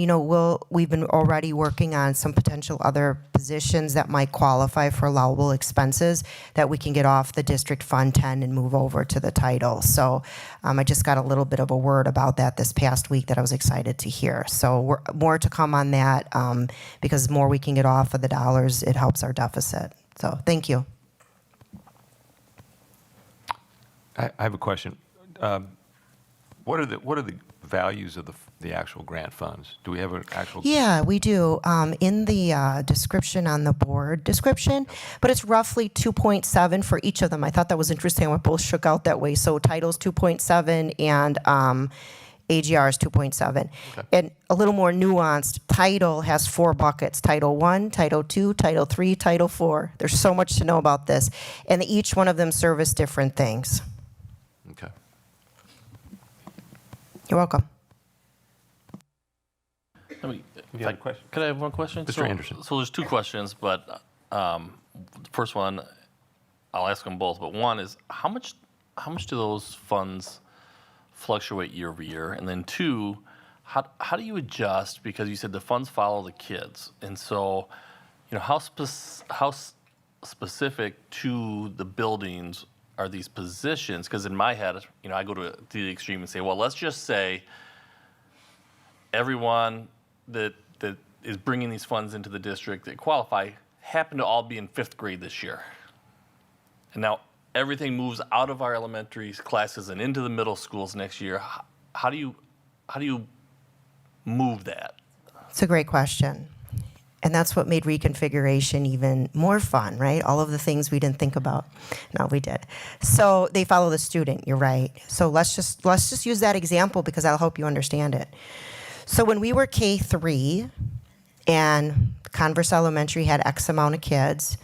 we've been already working on some potential other positions that might qualify for allowable expenses that we can get off the District Fund 10 and move over to the title. So I just got a little bit of a word about that this past week that I was excited to hear. So more to come on that because the more we can get off of the dollars, it helps our deficit. So thank you. I have a question. What are the values of the actual grant funds? Do we have an actual? Yeah, we do. In the description on the board description, but it's roughly 2.7 for each of them. I thought that was interesting. We both shook out that way. So title's 2.7 and AGR is 2.7. Okay. And a little more nuanced, title has 4 buckets: Title 1, Title 2, Title 3, Title 4. There's so much to know about this. And each one of them service different things. Okay. You're welcome. You had a question? Could I have one question? Mr. Anderson. So there's 2 questions, but the first one, I'll ask them both. But one is, how much do those funds fluctuate year over year? And then 2, how do you adjust? Because you said the funds follow the kids. And so, how specific to the buildings are these positions? Because in my head, I go to the extreme and say, well, let's just say everyone that is bringing these funds into the district that qualify happen to all be in 5th grade this year. And now everything moves out of our elementary classes and into the middle schools next year. How do you move that? It's a great question. And that's what made reconfiguration even more fun, right? All of the things we didn't think about. No, we did. So they follow the student, you're right. So let's just use that example because that'll help you understand it. So when we were K-3 and Converse Elementary had X amount of kids,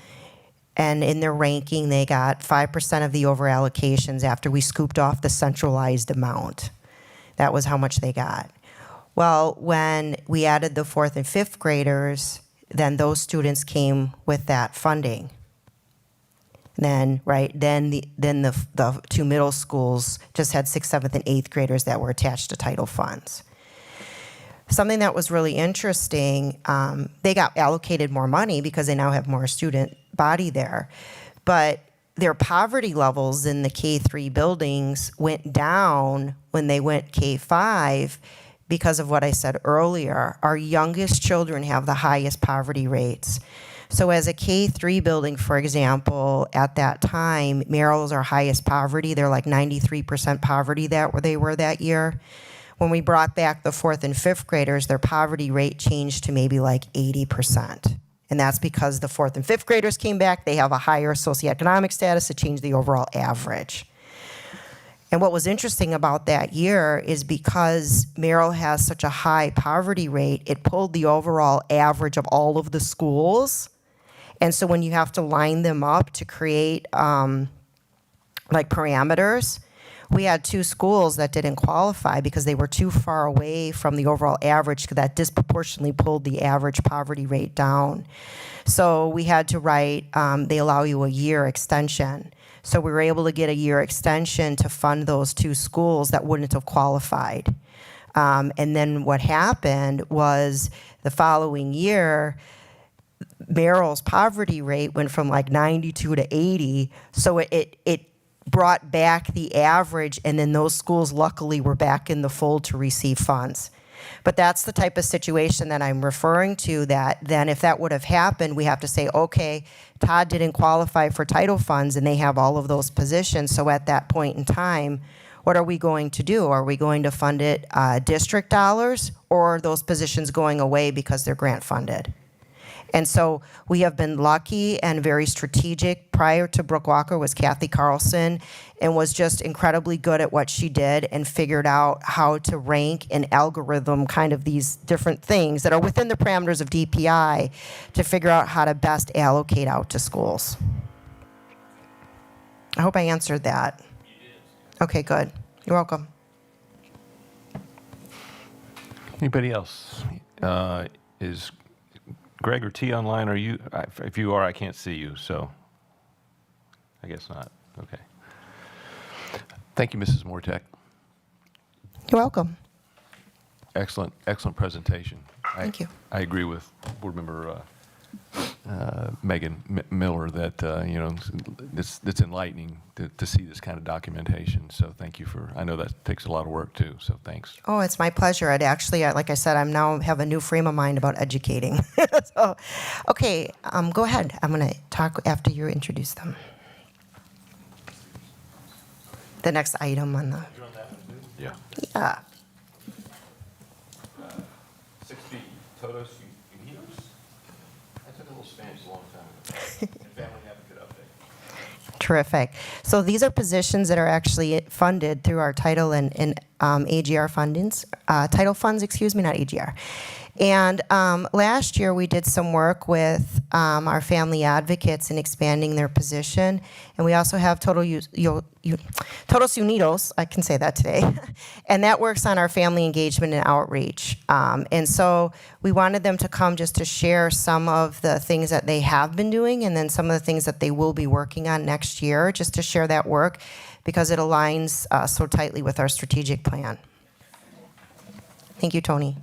and in their ranking, they got 5% of the over allocations after we scooped off the centralized amount. That was how much they got. Well, when we added the 4th and 5th graders, then those students came with that funding. Then the 2 middle schools just had 6th, 7th, and 8th graders that were attached to title funds. Something that was really interesting, they got allocated more money because they now have more student body there, but their poverty levels in the K-3 buildings went down when they went K-5 because of what I said earlier. Our youngest children have the highest poverty rates. So as a K-3 building, for example, at that time, Merrill's our highest poverty. They're like 93% poverty they were that year. When we brought back the 4th and 5th graders, their poverty rate changed to maybe like 80%. And that's because the 4th and 5th graders came back. They have a higher socioeconomic status to change the overall average. And what was interesting about that year is because Merrill has such a high poverty rate, it pulled the overall average of all of the schools. And so when you have to line them up to create like parameters, we had 2 schools that didn't qualify because they were too far away from the overall average, that disproportionately pulled the average poverty rate down. So we had to write, they allow you a year extension. So we were able to get a year extension to fund those 2 schools that wouldn't have qualified. And then what happened was the following year, Merrill's poverty rate went from like 92 to 80. So it brought back the average, and then those schools luckily were back in the fold to receive funds. But that's the type of situation that I'm referring to, that then if that would have happened, we have to say, okay, Todd didn't qualify for title funds and they have all of those positions. So at that point in time, what are we going to do? Are we going to fund it district dollars, or are those positions going away because they're grant funded? And so we have been lucky and very strategic. Prior to Brooke Walker was Kathy Carlson, and was just incredibly good at what she did and figured out how to rank and algorithm kind of these different things that are within the parameters of DPI to figure out how to best allocate out to schools. I hope I answered that. Okay, good. You're welcome. Anybody else? Is Greg or T online? Are you? If you are, I can't see you, so I guess not. Okay. Thank you, Mrs. Mortek. You're welcome. Excellent presentation. Thank you. I agree with Board Member Megan Miller that it's enlightening to see this kind of documentation. So thank you I know that takes a lot of work too. So thanks. Oh, it's my pleasure. I'd actually, like I said, I'm now have a new frame of mind about educating. So, okay, go ahead. I'm going to talk after you introduce them. The next item on the. Yeah. Yeah. 60 Todos Unidos. I took a little Spanish a long time ago. And Family Advocate update. Terrific. So these are positions that are actually funded through our title and AGR fundings, title funds, excuse me, not AGR. And last year we did some work with our family advocates in expanding their position, and we also have Todos Unidos, I can say that today, and that works on our family engagement and outreach. And so we wanted them to come just to share some of the things that they have been doing, and then some of the things that they will be working on next year, just to share that work, because it aligns so tightly with our strategic plan. Thank you, Tony.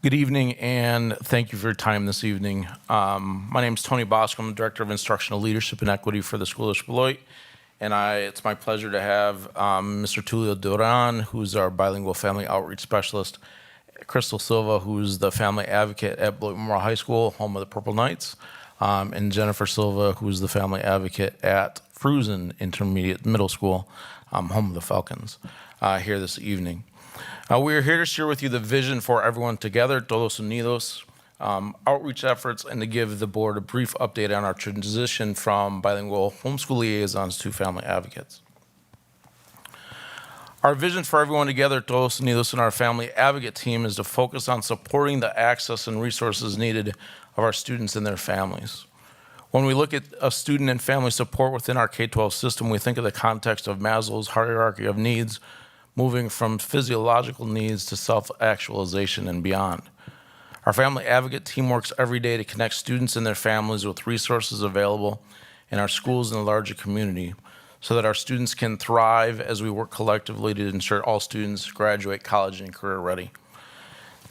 Good evening, and thank you for your time this evening. My name is Tony Bosco. I'm the Director of Instructional Leadership and Equity for the School District Beloit, and it's my pleasure to have Mr. Tulio Duran, who's our bilingual family outreach specialist, Crystal Silva, who's the family advocate at Beloit Memorial High School, home of the Purple Knights, and Jennifer Silva, who's the family advocate at Fruzen Intermediate Middle School, home of the Falcons, here this evening. We are here to share with you the vision for Everyone Together, Todos Unidos, outreach efforts, and to give the board a brief update on our transition from bilingual homeschool liaisons to family advocates. Our vision for Everyone Together, Todos Unidos, and our family advocate team is to focus on supporting the access and resources needed of our students and their families. When we look at a student and family support within our K-12 system, we think of the context of Maslow's hierarchy of needs, moving from physiological needs to self-actualization and beyond. Our family advocate team works every day to connect students and their families with resources available in our schools and the larger community so that our students can thrive as we work collectively to ensure all students graduate college and career ready.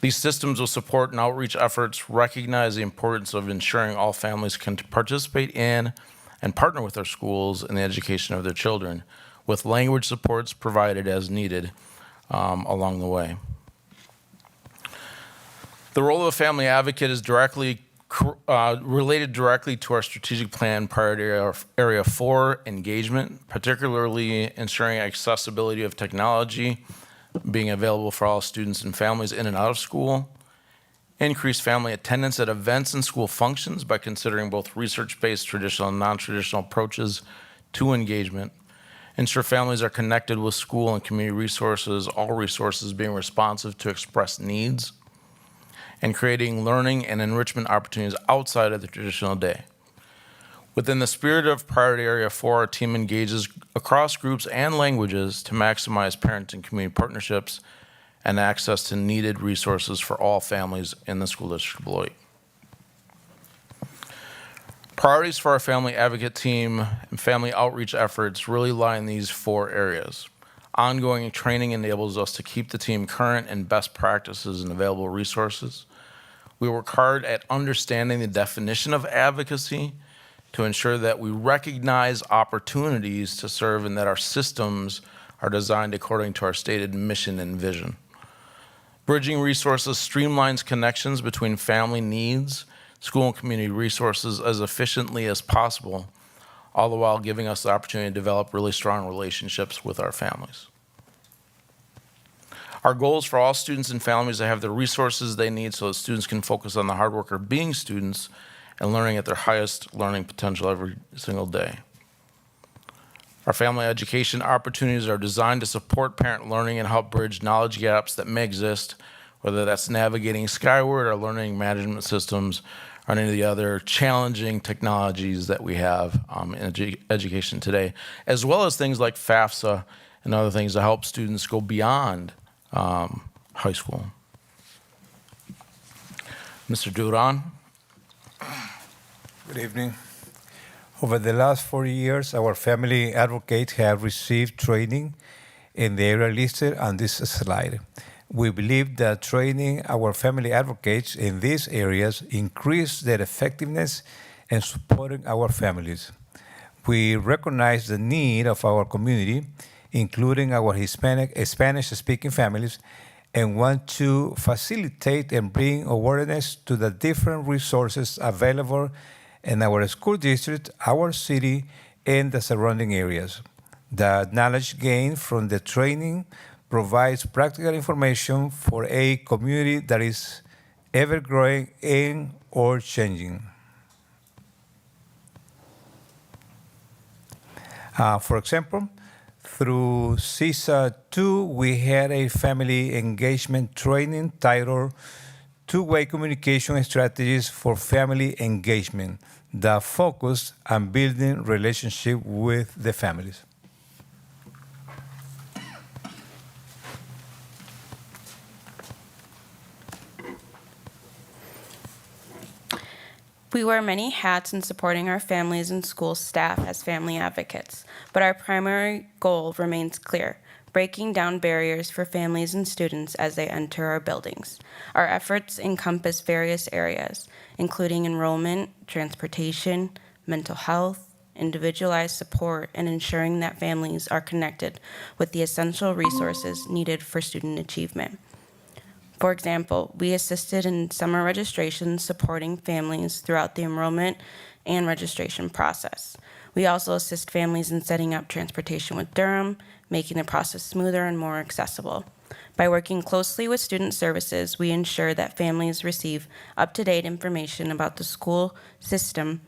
These systems will support and outreach efforts recognize the importance of ensuring all families can participate in and partner with our schools in the education of their children, with language supports provided as needed along the way. The role of a family advocate is directly related directly to our strategic plan priority area 4, engagement, particularly ensuring accessibility of technology, being available for all students and families in and out of school, increase family attendance at events and school functions by considering both research-based traditional and non-traditional approaches to engagement, ensure families are connected with school and community resources, all resources being responsive to expressed needs, and creating learning and enrichment opportunities outside of the traditional day. Within the spirit of Priority Area 4, our team engages across groups and languages to maximize parent and community partnerships and access to needed resources for all families in the School District of Beloit. Priorities for our family advocate team and family outreach efforts really lie in these 4 areas. Ongoing training enables us to keep the team current in best practices and available resources. We work hard at understanding the definition of advocacy to ensure that we recognize opportunities to serve and that our systems are designed according to our stated mission and vision. Bridging Resources streamlines connections between family needs, school and community resources as efficiently as possible, all the while giving us the opportunity to develop really strong relationships with our families. Our goal is for all students and families to have the resources they need so that students can focus on the hard work of being students and learning at their highest learning potential every single day. Our family education opportunities are designed to support parent learning and help bridge knowledge gaps that may exist, whether that's navigating Skyward or learning management systems or any of the other challenging technologies that we have in education today, as well as things like FAFSA and other things to help students go beyond high school. Mr. Duran. Good evening. Over the last 4 years, our family advocates have received training in the area listed on this slide. We believe that training our family advocates in these areas increase their effectiveness in supporting our families. We recognize the need of our community, including our Spanish-speaking families, and want to facilitate and bring awareness to the different resources available in our school district, our city, and the surrounding areas. The knowledge gained from the training provides practical information for a community that is ever growing and or changing. For example, through CISA 2, we had a family engagement training titled Two-Way Communication Strategies for Family Engagement that focused on building relationship with the families. We wear many hats in supporting our families and school staff as family advocates, but our primary goal remains clear: breaking down barriers for families and students as they enter our buildings. Our efforts encompass various areas, including enrollment, transportation, mental health, individualized support, and ensuring that families are connected with the essential resources needed for student achievement. For example, we assisted in summer registration, supporting families throughout the enrollment and registration process. We also assist families in setting up transportation with Durham, making the process smoother and more accessible. By working closely with student services, we ensure that families receive up-to-date information about the school system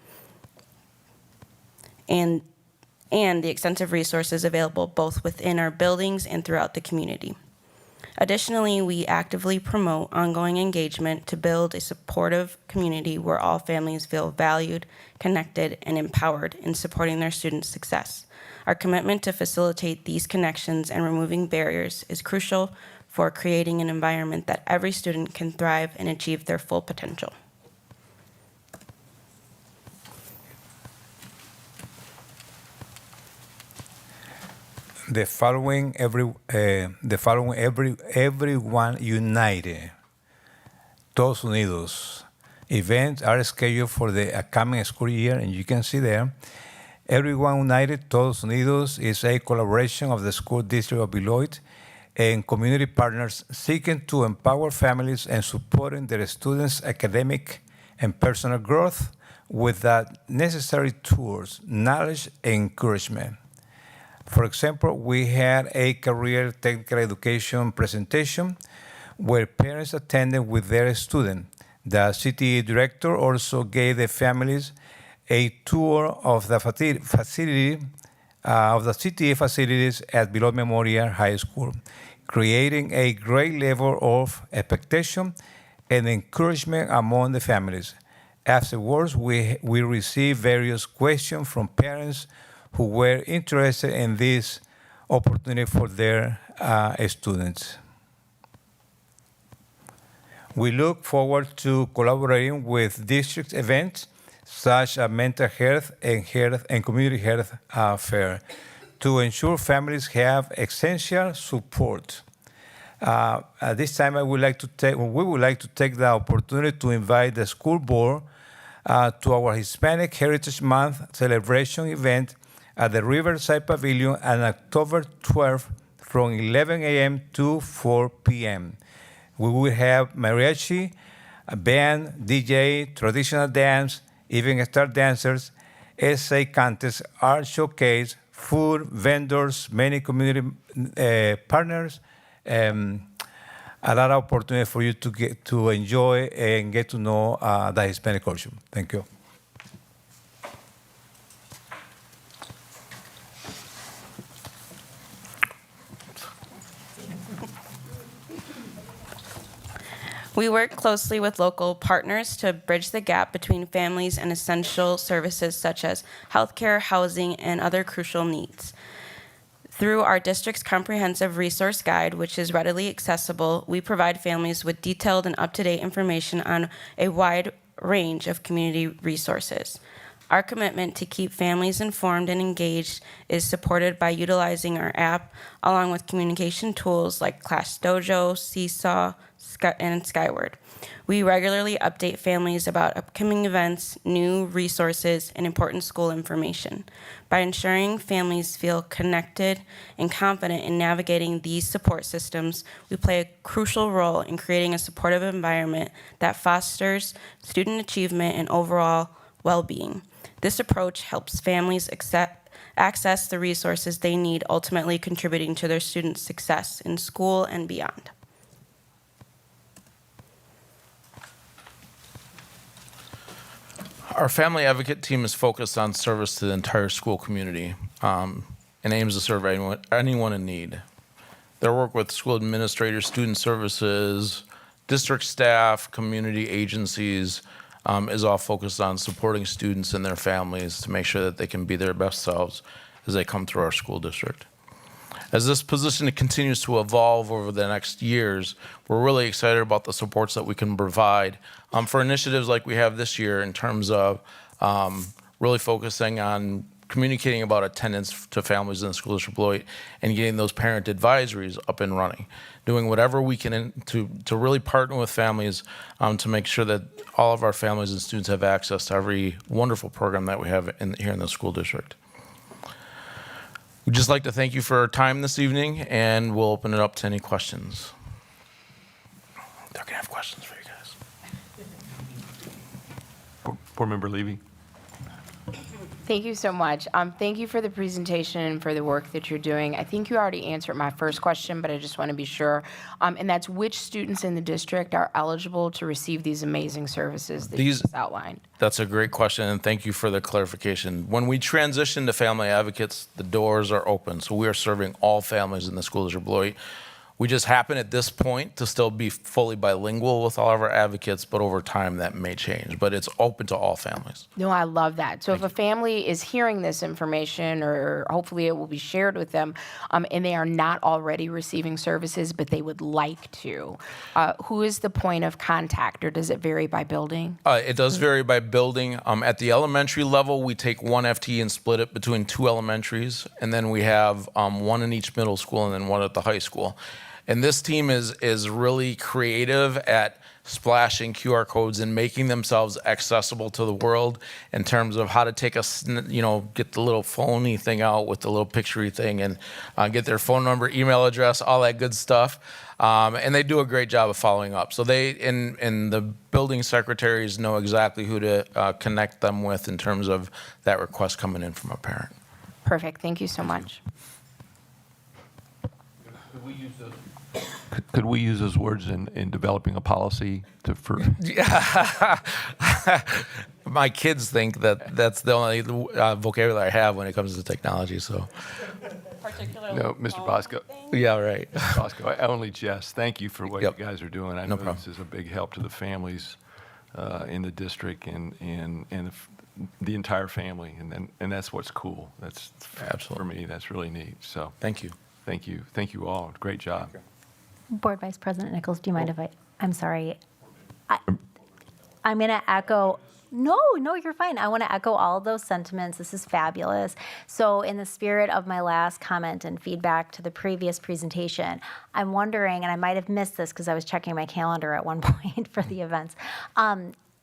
and the extensive resources available both within our buildings and throughout the community. Additionally, we actively promote ongoing engagement to build a supportive community where all families feel valued, connected, and empowered in supporting their students' success. Our commitment to facilitate these connections and removing barriers is crucial for creating an environment that every student can thrive and achieve their full potential. The following everyone united, Todos Unidos events are scheduled for the upcoming school year, and you can see there, Everyone United, Todos Unidos is a collaboration of the School District of Beloit and community partners seeking to empower families and supporting their students' academic and personal growth with the necessary tools, knowledge, and encouragement. For example, we had a career technical education presentation where parents attended with their student. The CTE director also gave the families a tour of the facility of the CTE facilities at Beloit Memorial High School, creating a great level of expectation and encouragement among the families. Afterwards, we received various questions from parents who were interested in this opportunity for their students. We look forward to collaborating with district events such as mental health and community health fair to ensure families have essential support. At this time, we would like to take the opportunity to invite the school board to our Hispanic Heritage Month celebration event at the Riverside Pavilion on October 12th from 11 a.m. to 4 p.m. We will have mariachi, a band, DJ, traditional dance, even star dancers, essay contest, art showcase, food, vendors, many community partners, a lot of opportunity for you to get to enjoy and get to know the Hispanic culture. Thank you. We work closely with local partners to bridge the gap between families and essential services such as healthcare, housing, and other crucial needs. Through our district's comprehensive resource guide, which is readily accessible, we provide families with detailed and up-to-date information on a wide range of community resources. Our commitment to keep families informed and engaged is supported by utilizing our app along with communication tools like Class Dojo, Seesaw, and Skyward. We regularly update families about upcoming events, new resources, and important school information. By ensuring families feel connected and confident in navigating these support systems, we play a crucial role in creating a supportive environment that fosters student achievement and overall well-being. This approach helps families access the resources they need, ultimately contributing to their students' success in school and beyond. Our family advocate team is focused on service to the entire school community and aims to serve anyone in need. Their work with school administrators, student services, district staff, community agencies is all focused on supporting students and their families to make sure that they can be their best selves as they come through our school district. As this position continues to evolve over the next years, we're really excited about the supports that we can provide for initiatives like we have this year in terms of really focusing on communicating about attendance to families in the school district Beloit and getting those parent advisories up and running, doing whatever we can to really partner with families to make sure that all of our families and students have access to every wonderful program that we have here in the school district. We'd just like to thank you for our time this evening, and we'll open it up to any questions. They're gonna have questions for you guys. Board Member Levy. Thank you so much. Thank you for the presentation and for the work that you're doing. I think you already answered my first question, but I just want to be sure. And that's which students in the district are eligible to receive these amazing services that you just outlined? That's a great question, and thank you for the clarification. When we transition to family advocates, the doors are open. So we are serving all families in the school district Beloit. We just happen at this point to still be fully bilingual with all of our advocates, but over time that may change. But it's open to all families. No, I love that. So if a family is hearing this information, or hopefully it will be shared with them, and they are not already receiving services, but they would like to, who is the point of contact, or does it vary by building? It does vary by building. At the elementary level, we take one FTE and split it between two elementaries, and then we have one in each middle school and then one at the high school. And this team is really creative at splashing QR codes and making themselves accessible to the world in terms of how to take get the little phony thing out with the little picturey thing and get their phone number, email address, all that good stuff. And they do a great job of following up. So they, and the building secretaries know exactly who to connect them with in terms of that request coming in from a parent. Perfect. Thank you so much. Could we use those words in developing a policy for? My kids think that that's the only vocabulary I have when it comes to technology. So, No, Mr. Bosco. Yeah, right. Bosco, I only jest. Thank you for what you guys are doing. I know problem. this is a big help to the families in the district and the entire family, and that's what's cool. That's Absolutely. For me. That's really neat. So Thank you. thank you all. Great job. Board Vice President Nichols, do you mind if I'm sorry. I'm going to echo No, you're fine. I want to echo all of those sentiments. This is fabulous. So in the spirit of my last comment and feedback to the previous presentation, I'm wondering, and I might have missed this because I was checking my calendar at one point for the events,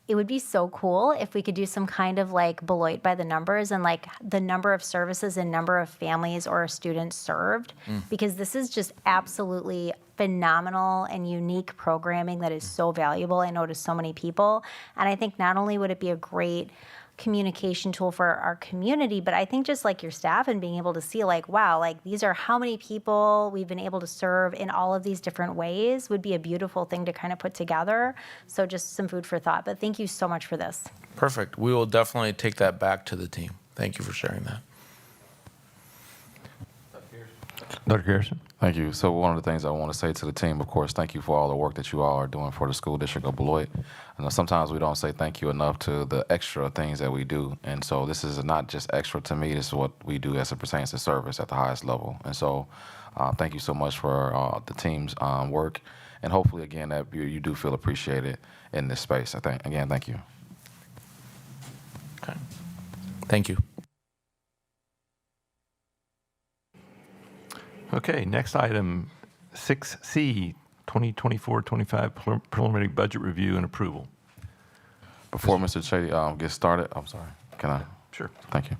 it would be so cool if we could do some kind of like Beloit by the numbers and like the number of services and number of families or students served, because this is just absolutely phenomenal and unique programming that is so valuable, I know, to so many people. And I think not only would it be a great communication tool for our community, but I think just like your staff and being able to see like, wow, like these are how many people we've been able to serve in all of these different ways would be a beautiful thing to kind of put together. So just some food for thought, but thank you so much for this. Perfect. We will definitely take that back to the team. Thank you for sharing that. Dr. Garrison? Thank you. So one of the things I want to say to the team, of course, thank you for all the work that you all are doing for the school district of Beloit. And sometimes we don't say thank you enough to the extra things that we do. And so this is not just extra to me, this is what we do as it pertains to service at the highest level. And so thank you so much for the team's work. And hopefully, again, that you do feel appreciated in this space. Again, thank you. Okay. Thank you. Okay, next item, 6C, 2024-25 preliminary budget review and approval. Before Mr. Chady gets started, I'm sorry, can I? Sure. Thank you.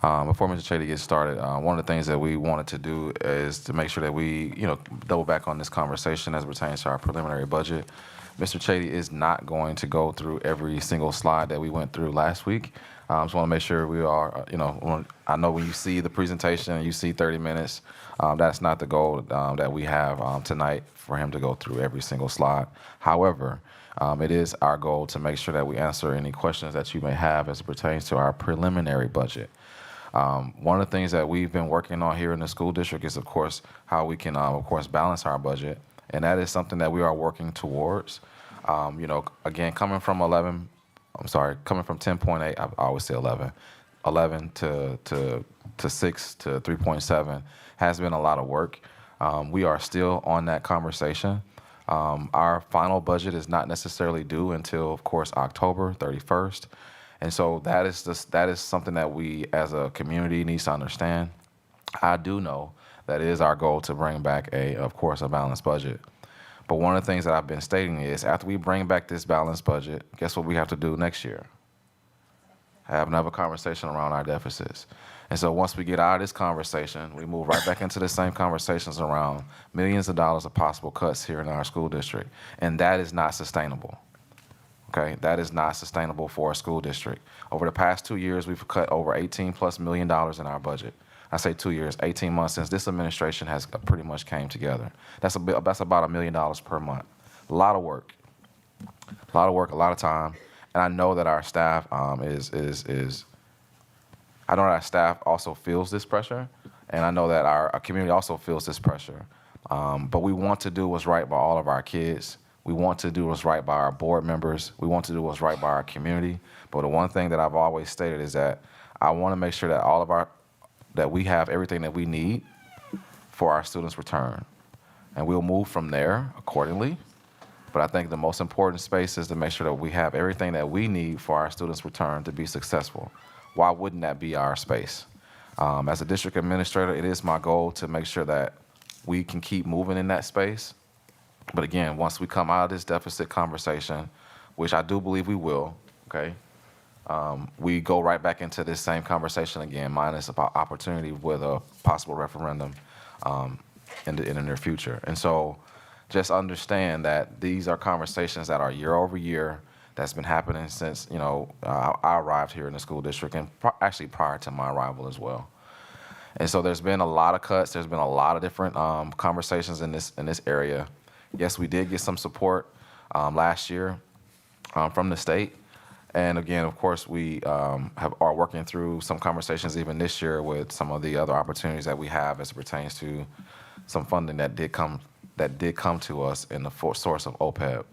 Before Mr. Chady gets started, one of the things that we wanted to do is to make sure that we, double back on this conversation as it pertains to our preliminary budget. Mr. Chady is not going to go through every single slide that we went through last week. I just want to make sure we are, I know when you see the presentation and you see 30 minutes, that's not the goal that we have tonight for him to go through every single slide. However, it is our goal to make sure that we answer any questions that you may have as it pertains to our preliminary budget. One of the things that we've been working on here in the school district is, of course, how we can, balance our budget. And that is something that we are working towards. Again, coming from 10.8, I always say 11 to 6 to 3.7 has been a lot of work. We are still on that conversation. Our final budget is not necessarily due until, of course, October 31st. And so that is something that we as a community needs to understand. I do know that it is our goal to bring back a balanced budget. But one of the things that I've been stating is after we bring back this balanced budget, guess what we have to do next year? Have another conversation around our deficits. And so once we get out of this conversation, we move right back into the same conversations around millions of dollars of possible cuts here in our school district. And that is not sustainable. Okay, that is not sustainable for a school district. Over the past 2 years, we've cut over $18+ million in our budget. I say 2 years, 18 months since this administration has pretty much came together. That's about $1 million per month. A lot of work, a lot of time. And I know that our staff I know that our staff also feels this pressure, and I know that our community also feels this pressure. But we want to do what's right by all of our kids. We want to do what's right by our board members. We want to do what's right by our community. But the one thing that I've always stated is that I want to make sure that that we have everything that we need for our students' return. And we'll move from there accordingly. But I think the most important space is to make sure that we have everything that we need for our students' return to be successful. Why wouldn't that be our space? As a district administrator, it is my goal to make sure that we can keep moving in that space. But again, once we come out of this deficit conversation, which I do believe we will, okay, we go right back into this same conversation again, minus about opportunity with a possible referendum in the near future. And so just understand that these are conversations that are year over year that's been happening since, I arrived here in the school district and actually prior to my arrival as well. And so there's been a lot of cuts. There's been a lot of different conversations in this area. Yes, we did get some support last year from the state. And again, of course, we are working through some conversations even this year with some of the other opportunities that we have as it pertains to some funding that did come to us in the source of OPEB.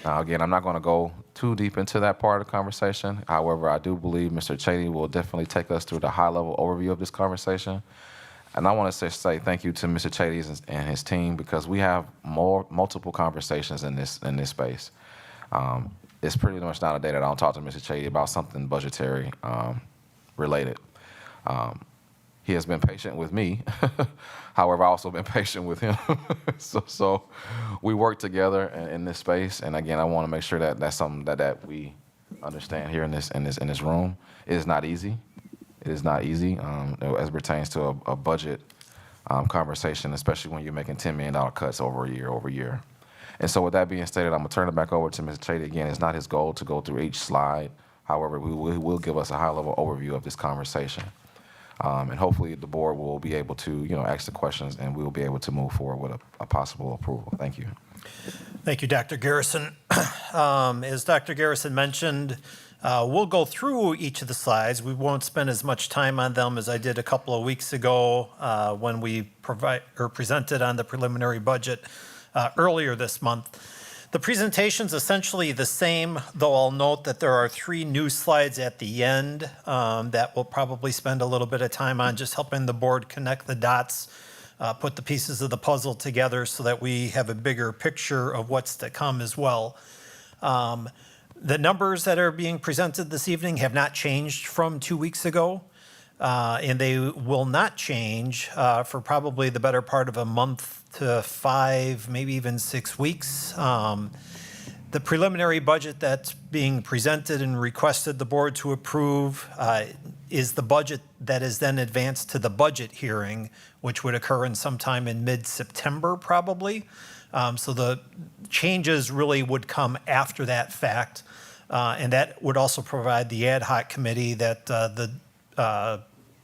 Now, again, I'm not going to go too deep into that part of the conversation. However, I do believe Mr. Chady will definitely take us through the high-level overview of this conversation. And I want to say thank you to Mr. Chady and his team because we have multiple conversations in this space. it's pretty much not a day that I don't talk to Mr. Chady about something budgetary related. He has been patient with me. However, I've also been patient with him. so we work together in this space. And again, I want to make sure that that's something that we understand here in this room. It is not easy. It is not easy as it pertains to a budget conversation, especially when you're making $10 million cuts over year. And so with that being stated, I'm going to turn it back over to Mr. Chady. Again, it's not his goal to go through each slide. However, he will give us a high-level overview of this conversation. And hopefully the board will be able to, ask the questions, and we will be able to move forward with a possible approval. Thank you. Thank you, Dr. Garrison. As Dr. Garrison mentioned, we'll go through each of the slides. We won't spend as much time on them as I did a couple of weeks ago when we presented on the preliminary budget earlier this month. The presentation's essentially the same, though I'll note that there are 3 new slides at the end that we'll probably spend a little bit of time on, just helping the board connect the dots, put the pieces of the puzzle together so that we have a bigger picture of what's to come as well. The numbers that are being presented this evening have not changed from 2 weeks ago, and they will not change for probably the better part of a month to 5, maybe even 6 weeks. The preliminary budget that's being presented and requested the board to approve is the budget that is then advanced to the budget hearing, which would occur in sometime in mid-September probably. So the changes really would come after that fact. And that would also provide the ad hoc committee that the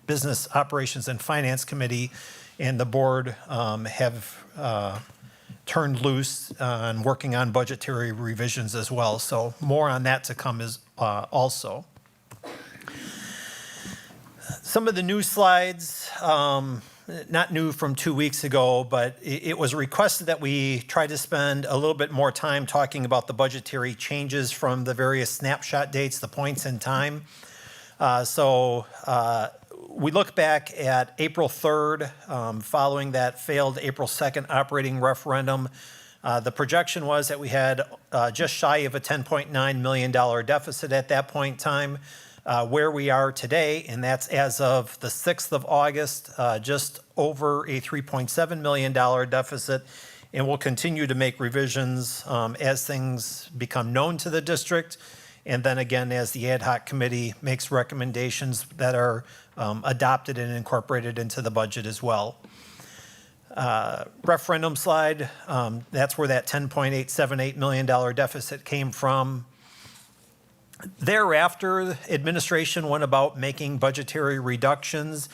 Business Operations and Finance Committee and the board have turned loose on working on budgetary revisions as well. So more on that to come is also. Some of the new slides, not new from 2 weeks ago, but it was requested that we try to spend a little bit more time talking about the budgetary changes from the various snapshot dates, the points in time. We look back at April 3rd, following that failed April 2nd operating referendum. The projection was that we had just shy of a $10.9 million deficit at that point in time. Where we are today, and that's as of the 6th of August, just over a $3.7 million deficit, and we'll continue to make revisions as things become known to the district, and then again as the ad hoc committee makes recommendations that are adopted and incorporated into the budget as well. Referendum slide, that's where that $10.878 million deficit came from. Thereafter, administration went about making budgetary reductions.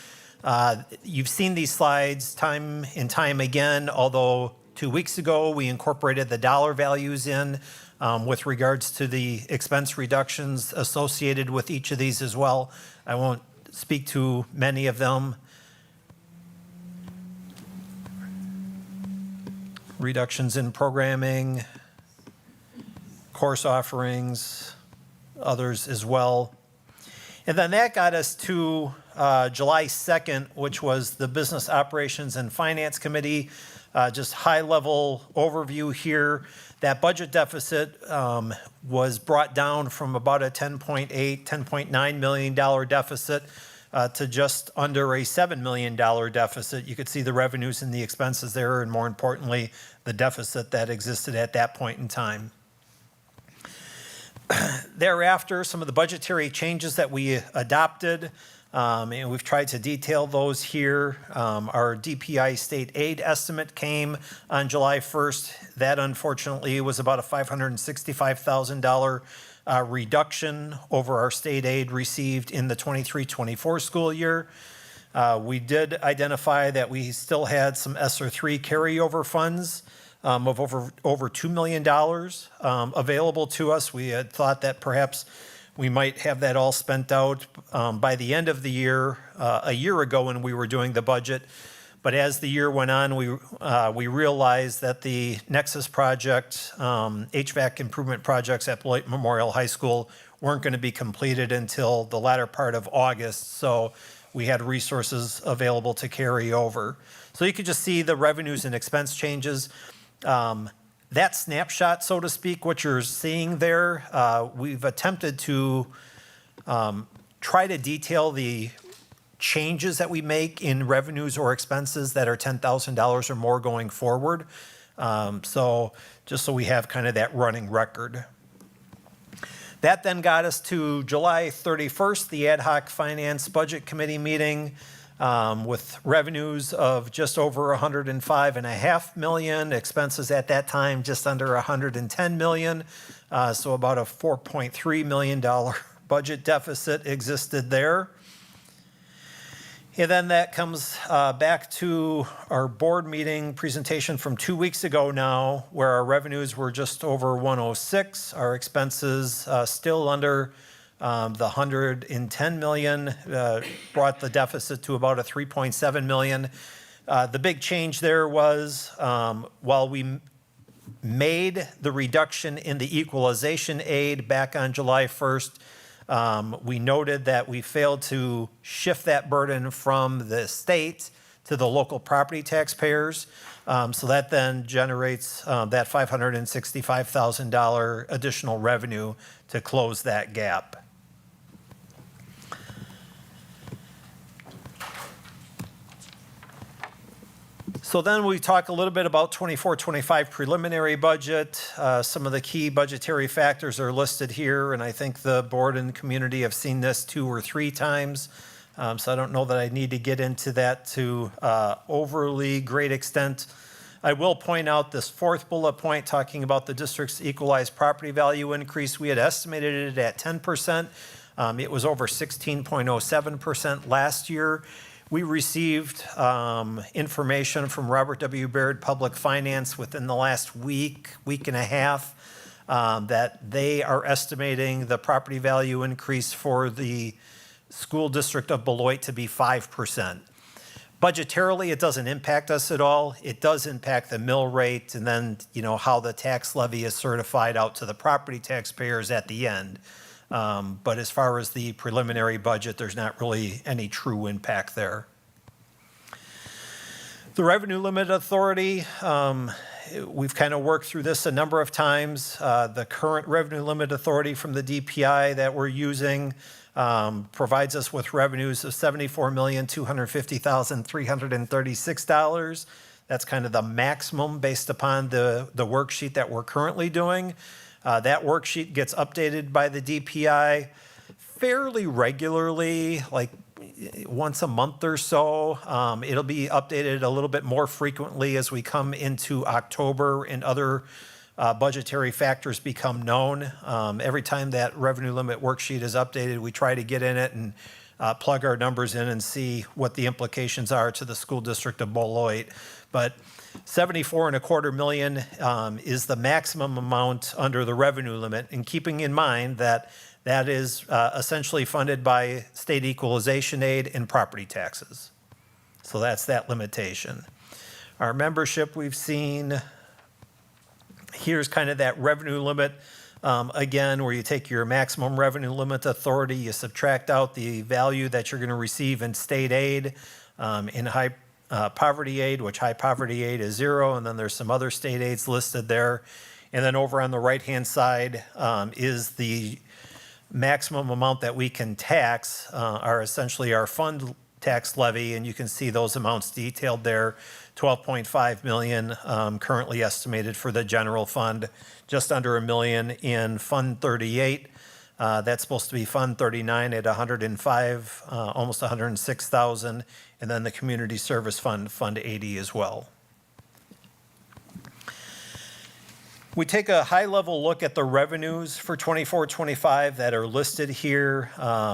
You've seen these slides time and time again, although 2 weeks ago we incorporated the dollar values in with regards to the expense reductions associated with each of these as well. I won't speak to many of them. Reductions in programming, course offerings, others as well. And then that got us to July 2nd, which was the Business Operations and Finance Committee. Just high-level overview here. That budget deficit was brought down from about a $10.9 million deficit to just under a $7 million deficit. You could see the revenues and the expenses there, and more importantly, the deficit that existed at that point in time. Thereafter, some of the budgetary changes that we adopted, and we've tried to detail those here. Our DPI state aid estimate came on July 1st. That unfortunately was about a $565,000 reduction over our state aid received in the 23-24 school year. We did identify that we still had some ESSER 3 carryover funds of over $2 million available to us. We had thought that perhaps we might have that all spent out by the end of the year, a year ago when we were doing the budget. But as the year went on, we realized that the Nexus project, HVAC improvement projects at Beloit Memorial High School weren't going to be completed until the latter part of August. So we had resources available to carry over. So you could just see the revenues and expense changes. That snapshot, so to speak, what you're seeing there, we've attempted to try to detail the changes that we make in revenues or expenses that are $10,000 or more going forward. So just so we have kind of that running record. That then got us to July 31st, the Ad Hoc Finance Budget Committee meeting with revenues of just over $105.5 million, expenses at that time just under $110 million, so about a $4.3 million budget deficit existed there. And then that comes back to our board meeting presentation from 2 weeks ago now, where our revenues were just over 106, our expenses still under the 110 million, brought the deficit to about a 3.7 million. The big change there was while we made the reduction in the equalization aid back on July 1st, we noted that we failed to shift that burden from the state to the local property taxpayers. So that then generates that $565,000 additional revenue to close that gap. So then we talk a little bit about 24-25 preliminary budget. Some of the key budgetary factors are listed here, and I think the board and community have seen this 2 or 3 times. So I don't know that I need to get into that to overly great extent. I will point out this 4th bullet point talking about the district's equalized property value increase. We had estimated it at 10%. It was over 16.07% last year. We received information from Robert W. Baird Public Finance within the last week and a half, that they are estimating the property value increase for the school district of Beloit to be 5%. Budgetarily, it doesn't impact us at all. It does impact the mill rate and then, how the tax levy is certified out to the property taxpayers at the end. But as far as the preliminary budget, there's not really any true impact there. The Revenue Limit Authority, we've kind of worked through this a number of times. The current Revenue Limit Authority from the DPI that we're using provides us with revenues of $74,250,336. That's kind of the maximum based upon the worksheet that we're currently doing. That worksheet gets updated by the DPI fairly regularly, like once a month or so. It'll be updated a little bit more frequently as we come into October and other budgetary factors become known. Every time that revenue limit worksheet is updated, we try to get in it and plug our numbers in and see what the implications are to the school district of Beloit. But $74.25 million is the maximum amount under the revenue limit, and keeping in mind that that is essentially funded by state equalization aid and property taxes. So that's that limitation. Our membership, we've seen, here's kind of that revenue limit, again, where you take your maximum revenue limit authority, you subtract out the value that you're going to receive in state aid, in high poverty aid, which high poverty aid is 0, and then there's some other state aids listed there. And then over on the right-hand side is the maximum amount that we can tax, are essentially our fund tax levy, and you can see those amounts detailed there. 12.5 million currently estimated for the general fund, just under $1 million in Fund 38. That's supposed to be Fund 39 at 105, almost 106,000, and then the Community Service Fund, Fund 80 as well. We take a high-level look at the revenues for 24-25 that are listed here.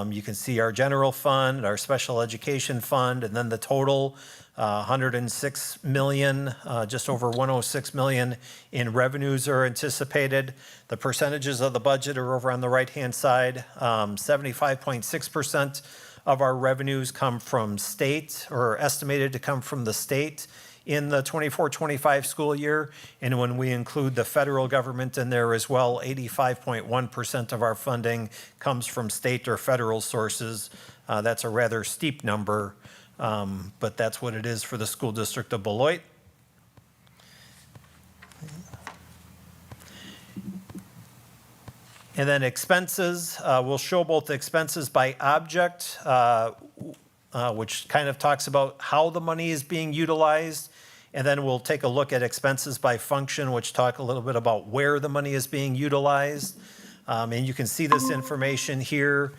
You can see our general fund, our special education fund, and then the total, 106 million, just over 106 million in revenues are anticipated. The percentages of the budget are over on the right-hand side. 75.6% of our revenues come from state, or are estimated to come from the state in the 24-25 school year. And when we include the federal government in there as well, 85.1% of our funding comes from state or federal sources. That's a rather steep number, but that's what it is for the school district of Beloit. And then expenses, we'll show both expenses by object, which kind of talks about how the money is being utilized. And then we'll take a look at expenses by function, which talk a little bit about where the money is being utilized. And you can see this information here.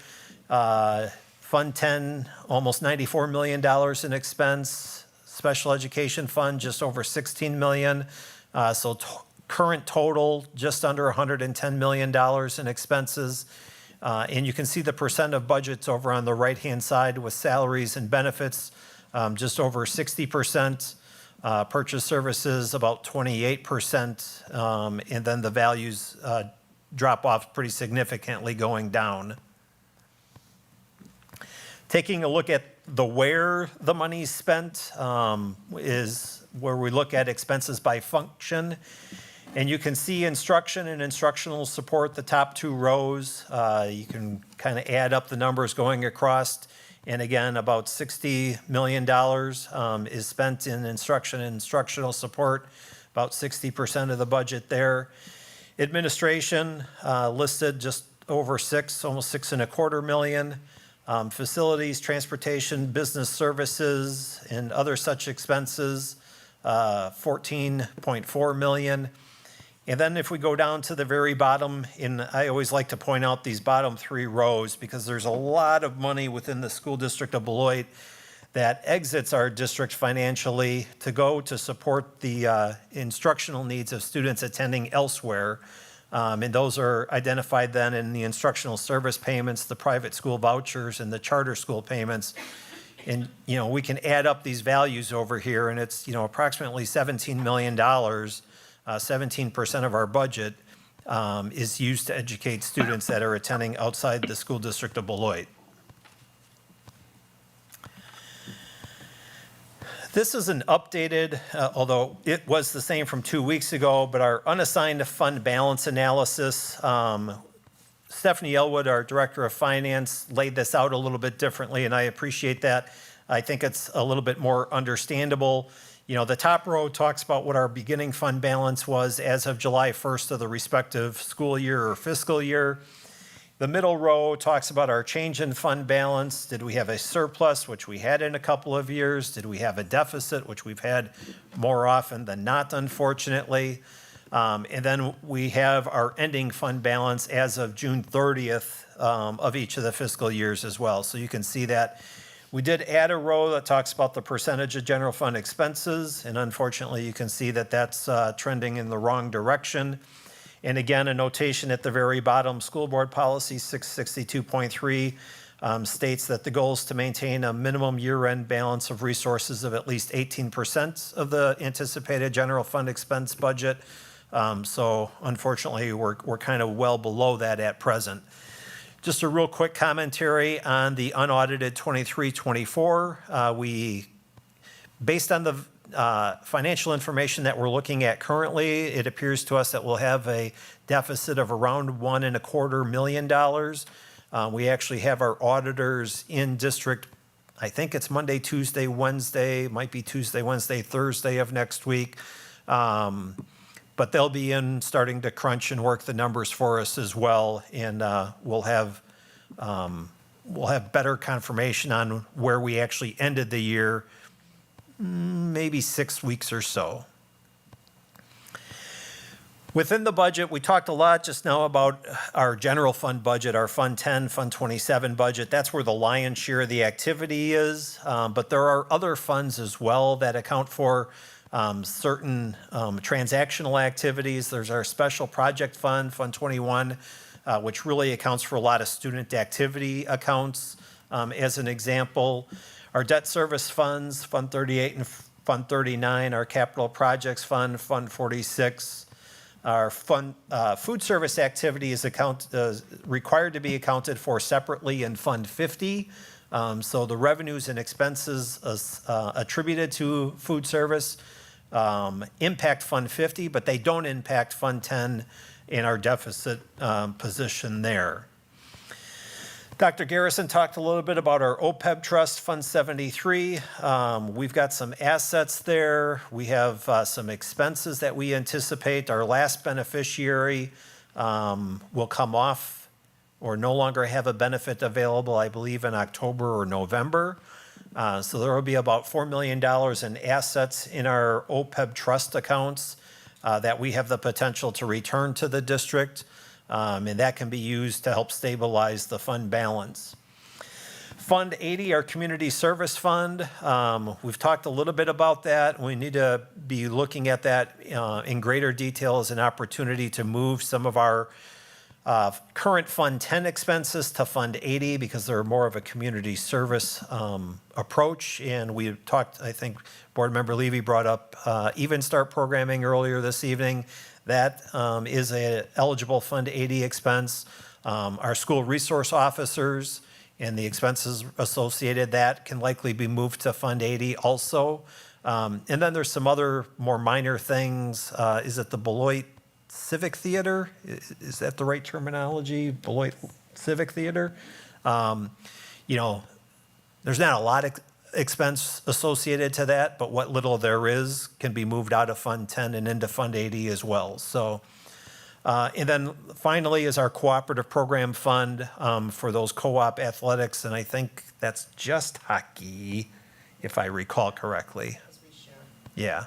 Fund 10, almost $94 million in expense. Special Education Fund, just over $16 million. So current total, just under $110 million in expenses. And you can see the percent of budgets over on the right-hand side with salaries and benefits, just over 60%. Purchase services, about 28%. And then the values drop off pretty significantly going down. Taking a look at where the money's spent is where we look at expenses by function. And you can see instruction and instructional support, the top two rows. You can kind of add up the numbers going across. And again, about $60 million is spent in instruction and instructional support, about 60% of the budget there. Administration listed just over almost $6.25 million. Facilities, transportation, business services, and other such expenses, $14.4 million. And then if we go down to the very bottom, and I always like to point out these bottom three rows because there's a lot of money within the school district of Beloit that exits our district financially to go to support the instructional needs of students attending elsewhere. And those are identified then in the instructional service payments, the private school vouchers, and the charter school payments. And, we can add up these values over here, and it's, approximately $17 million. 17% of our budget is used to educate students that are attending outside the school district of Beloit. This is an updated, although it was the same from 2 weeks ago, but our unassigned fund balance analysis. Stephanie Elwood, our Director of Finance, laid this out a little bit differently, and I appreciate that. I think it's a little bit more understandable. The top row talks about what our beginning fund balance was as of July 1st of the respective school year or fiscal year. The middle row talks about our change in fund balance. Did we have a surplus, which we had in a couple of years? Did we have a deficit, which we've had more often than not, unfortunately? And then we have our ending fund balance as of June 30th of each of the fiscal years as well. So you can see that. We did add a row that talks about the percentage of general fund expenses, and unfortunately you can see that that's trending in the wrong direction. And again, a notation at the very bottom, School Board Policy 662.3 states that the goal is to maintain a minimum year-end balance of resources of at least 18% of the anticipated general fund expense budget. So unfortunately, we're kind of well below that at present. Just a real quick commentary on the unaudited 23-24. Based on the financial information that we're looking at currently, it appears to us that we'll have a deficit of around $1.25 million. We actually have our auditors in district, I think it's Monday, Tuesday, Wednesday, might be Tuesday, Wednesday, Thursday of next week. But they'll be in starting to crunch and work the numbers for us as well. And we'll have better confirmation on where we actually ended the year, maybe 6 weeks or so. Within the budget, we talked a lot just now about our general fund budget, our Fund 10, Fund 27 budget. That's where the lion's share of the activity is. But there are other funds as well that account for certain transactional activities. There's our Special Project Fund, Fund 21, which really accounts for a lot of student activity accounts, as an example. Our debt service funds, Fund 38 and Fund 39, our Capital Projects Fund, Fund 46. Our food service activity is required to be accounted for separately in Fund 50. So the revenues and expenses attributed to food service impact Fund 50, but they don't impact Fund 10 in our deficit position there. Dr. Garrison talked a little bit about our OPEB trust, Fund 73. We've got some assets there. We have some expenses that we anticipate. Our last beneficiary will come off or no longer have a benefit available, I believe, in October or November. So there will be about $4 million in assets in our OPEB trust accounts that we have the potential to return to the district, and that can be used to help stabilize the fund balance. Fund 80, our community service fund, we've talked a little bit about that. We need to be looking at that in greater detail as an opportunity to move some of our current Fund 10 expenses to Fund 80 because they're more of a community service approach. And we talked, I think Board Member Levy brought up Even Start programming earlier this evening. That is a eligible Fund 80 expense. Our school resource officers and the expenses associated, that can likely be moved to Fund 80 also. And then there's some other more minor things. Is it the Beloit Civic Theater? Is that the right terminology? Beloit Civic Theater? You know, there's not a lot of expense associated to that, but what little there is can be moved out of Fund 10 and into Fund 80 as well. So, and then finally is our cooperative program fund for those co-op athletics, and I think that's just hockey, if I recall correctly. Yeah.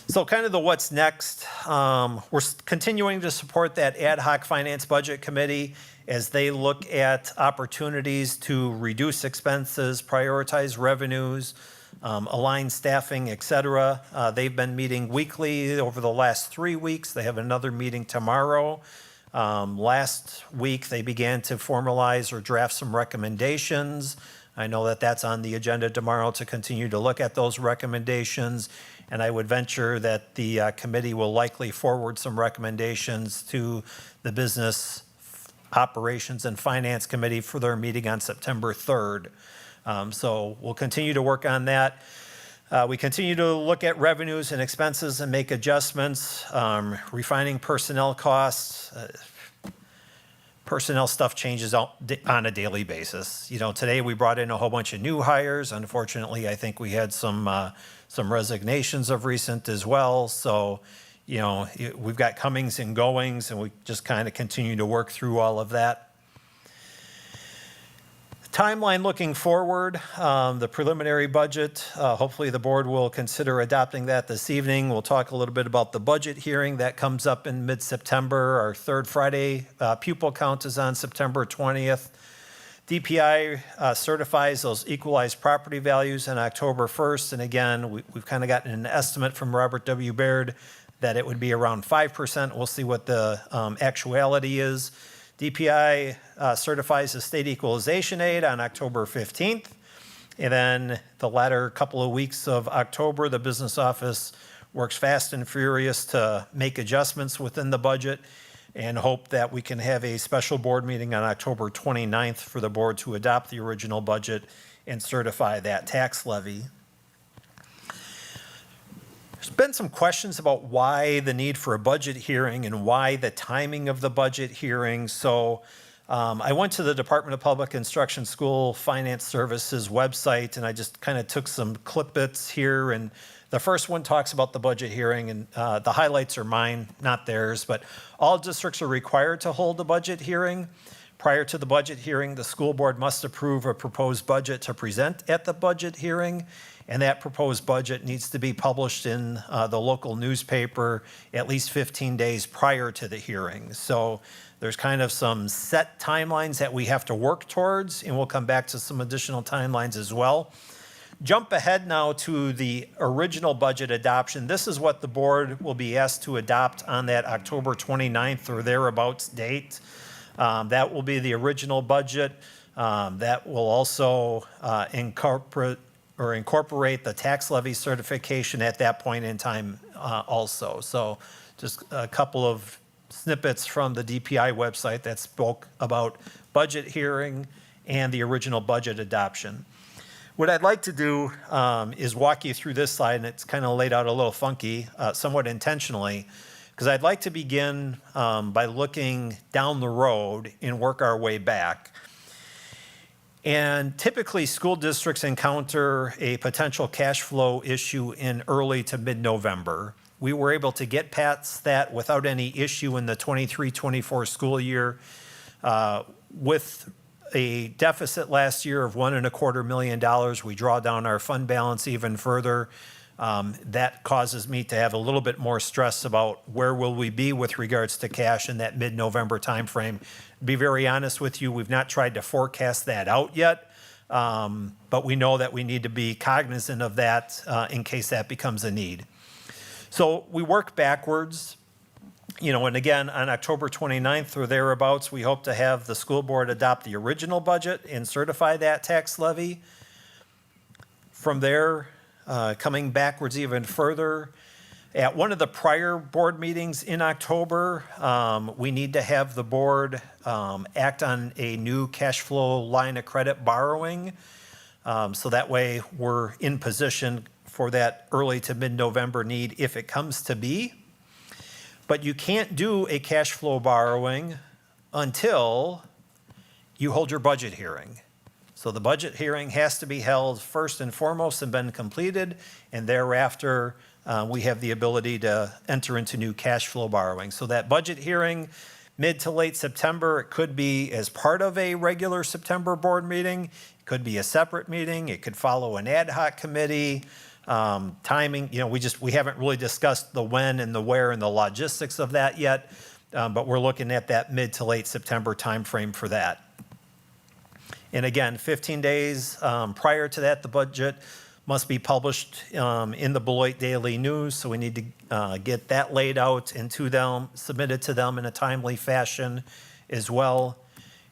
So kind of the what's next, we're continuing to support that ad hoc finance budget committee as they look at opportunities to reduce expenses, prioritize revenues, align staffing, et cetera. They've been meeting weekly over the last 3 weeks. They have another meeting tomorrow. Last week, they began to formalize or draft some recommendations. I know that that's on the agenda tomorrow to continue to look at those recommendations. And I would venture that the committee will likely forward some recommendations to the Business Operations and Finance Committee for their meeting on September 3rd. So we'll continue to work on that. We continue to look at revenues and expenses and make adjustments, refining personnel costs. Personnel stuff changes on a daily basis. You know, today we brought in a whole bunch of new hires. Unfortunately, I think we had some resignations of recent as well. So, you know, we've got comings and goings, and we just kind of continue to work through all of that. Timeline looking forward, the preliminary budget, hopefully the board will consider adopting that this evening. We'll talk a little bit about the budget hearing that comes up in mid-September. Our third Friday pupil count is on September 20th. DPI certifies those equalized property values on October 1st. And again, we've kind of gotten an estimate from Robert W. Baird that it would be around 5%. We'll see what the actuality is. DPI certifies the state equalization aid on October 15th. And then the latter couple of weeks of October, the business office works fast and furious to make adjustments within the budget and hope that we can have a special board meeting on October 29th for the board to adopt the original budget and certify that tax levy. There's been some questions about why the need for a budget hearing and why the timing of the budget hearing. So I went to the Department of Public Instruction School Finance Services website, and I just kind of took some clip bits here. And the first one talks about the budget hearing, and the highlights are mine, not theirs. But all districts are required to hold a budget hearing. Prior to the budget hearing, the school board must approve a proposed budget to present at the budget hearing. And that proposed budget needs to be published in the local newspaper at least 15 days prior to the hearing. So there's kind of some set timelines that we have to work towards, and we'll come back to some additional timelines as well. Jump ahead now to the original budget adoption. This is what the board will be asked to adopt on that October 29th or thereabouts date. That will be the original budget. That will also incorporate the tax levy certification at that point in time also. So just a couple of snippets from the DPI website that spoke about budget hearing and the original budget adoption. What I'd like to do is walk you through this slide, and it's kind of laid out a little funky, somewhat intentionally, because I'd like to begin by looking down the road and work our way back. And typically, school districts encounter a potential cash flow issue in early to mid-November. We were able to get past that without any issue in the 23-24 school year. With a deficit last year of $1.25 million, we draw down our fund balance even further. That causes me to have a little bit more stress about where will we be with regards to cash in that mid-November timeframe. To be very honest with you, we've not tried to forecast that out yet, but we know that we need to be cognizant of that in case that becomes a need. So we work backwards, and again, on October 29th or thereabouts, we hope to have the school board adopt the original budget and certify that tax levy. From there, coming backwards even further, at one of the prior board meetings in October, we need to have the board act on a new cash flow line of credit borrowing. So that way we're in position for that early to mid-November need if it comes to be. But you can't do a cash flow borrowing until you hold your budget hearing. So the budget hearing has to be held first and foremost and been completed, and thereafter we have the ability to enter into new cash flow borrowing. So that budget hearing, mid to late September, it could be as part of a regular September board meeting, it could be a separate meeting, it could follow an ad hoc committee. Timing, we haven't really discussed the when and the where and the logistics of that yet, but we're looking at that mid to late September timeframe for that. And again, 15 days prior to that, the budget must be published in the Beloit Daily News, so we need to get that laid out and to them, submitted to them in a timely fashion as well.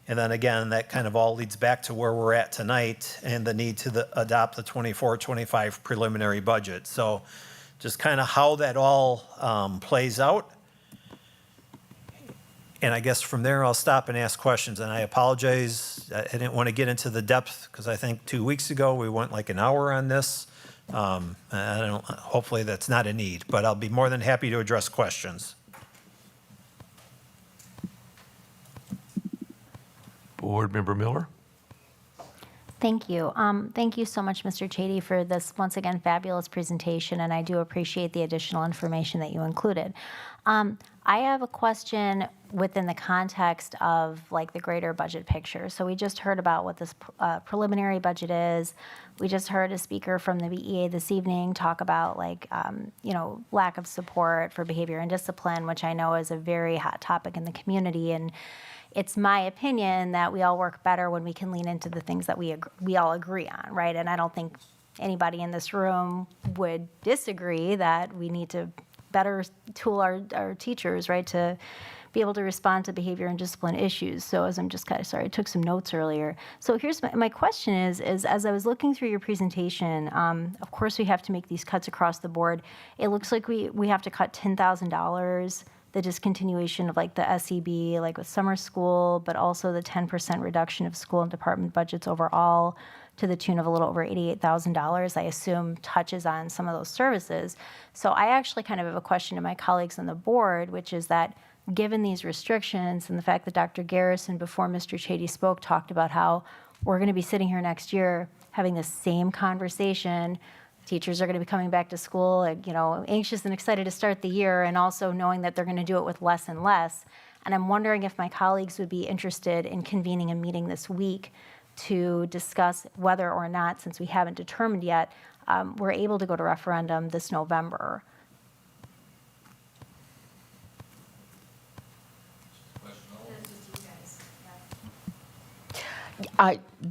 And then again, that kind of all leads back to where we're at tonight and the need to adopt the 24-25 preliminary budget. So just kind of how that all plays out. And I guess from there, I'll stop and ask questions. And I apologize, I didn't want to get into the depth because I think 2 weeks ago we went like an hour on this. Hopefully that's not a need, but I'll be more than happy to address questions. Board Member Miller? Thank you. Thank you so much, Mr. Chady, for this, once again, fabulous presentation, and I do appreciate the additional information that you included. I have a question within the context of like the greater budget picture. So we just heard about what this preliminary budget is. We just heard a speaker from the BEA this evening talk about lack of support for behavior and discipline, which I know is a very hot topic in the community. And it's my opinion that we all work better when we can lean into the things that we all agree on, right? And I don't think anybody in this room would disagree that we need to better tool our teachers, right, to be able to respond to behavior and discipline issues. So as I'm just I took some notes earlier. So here's my question is as I was looking through your presentation, of course we have to make these cuts across the board. It looks like we have to cut $10,000, the discontinuation of like the SEB, like with summer school, but also the 10% reduction of school and department budgets overall to the tune of a little over $88,000, I assume touches on some of those services. So I actually kind of have a question to my colleagues on the board, which is that given these restrictions and the fact that Dr. Garrison, before Mr. Chady spoke, talked about how we're going to be sitting here next year having the same conversation. Teachers are going to be coming back to school, anxious and excited to start the year, and also knowing that they're going to do it with less and less. And I'm wondering if my colleagues would be interested in convening a meeting this week to discuss whether or not, since we haven't determined yet, we're able to go to referendum this November.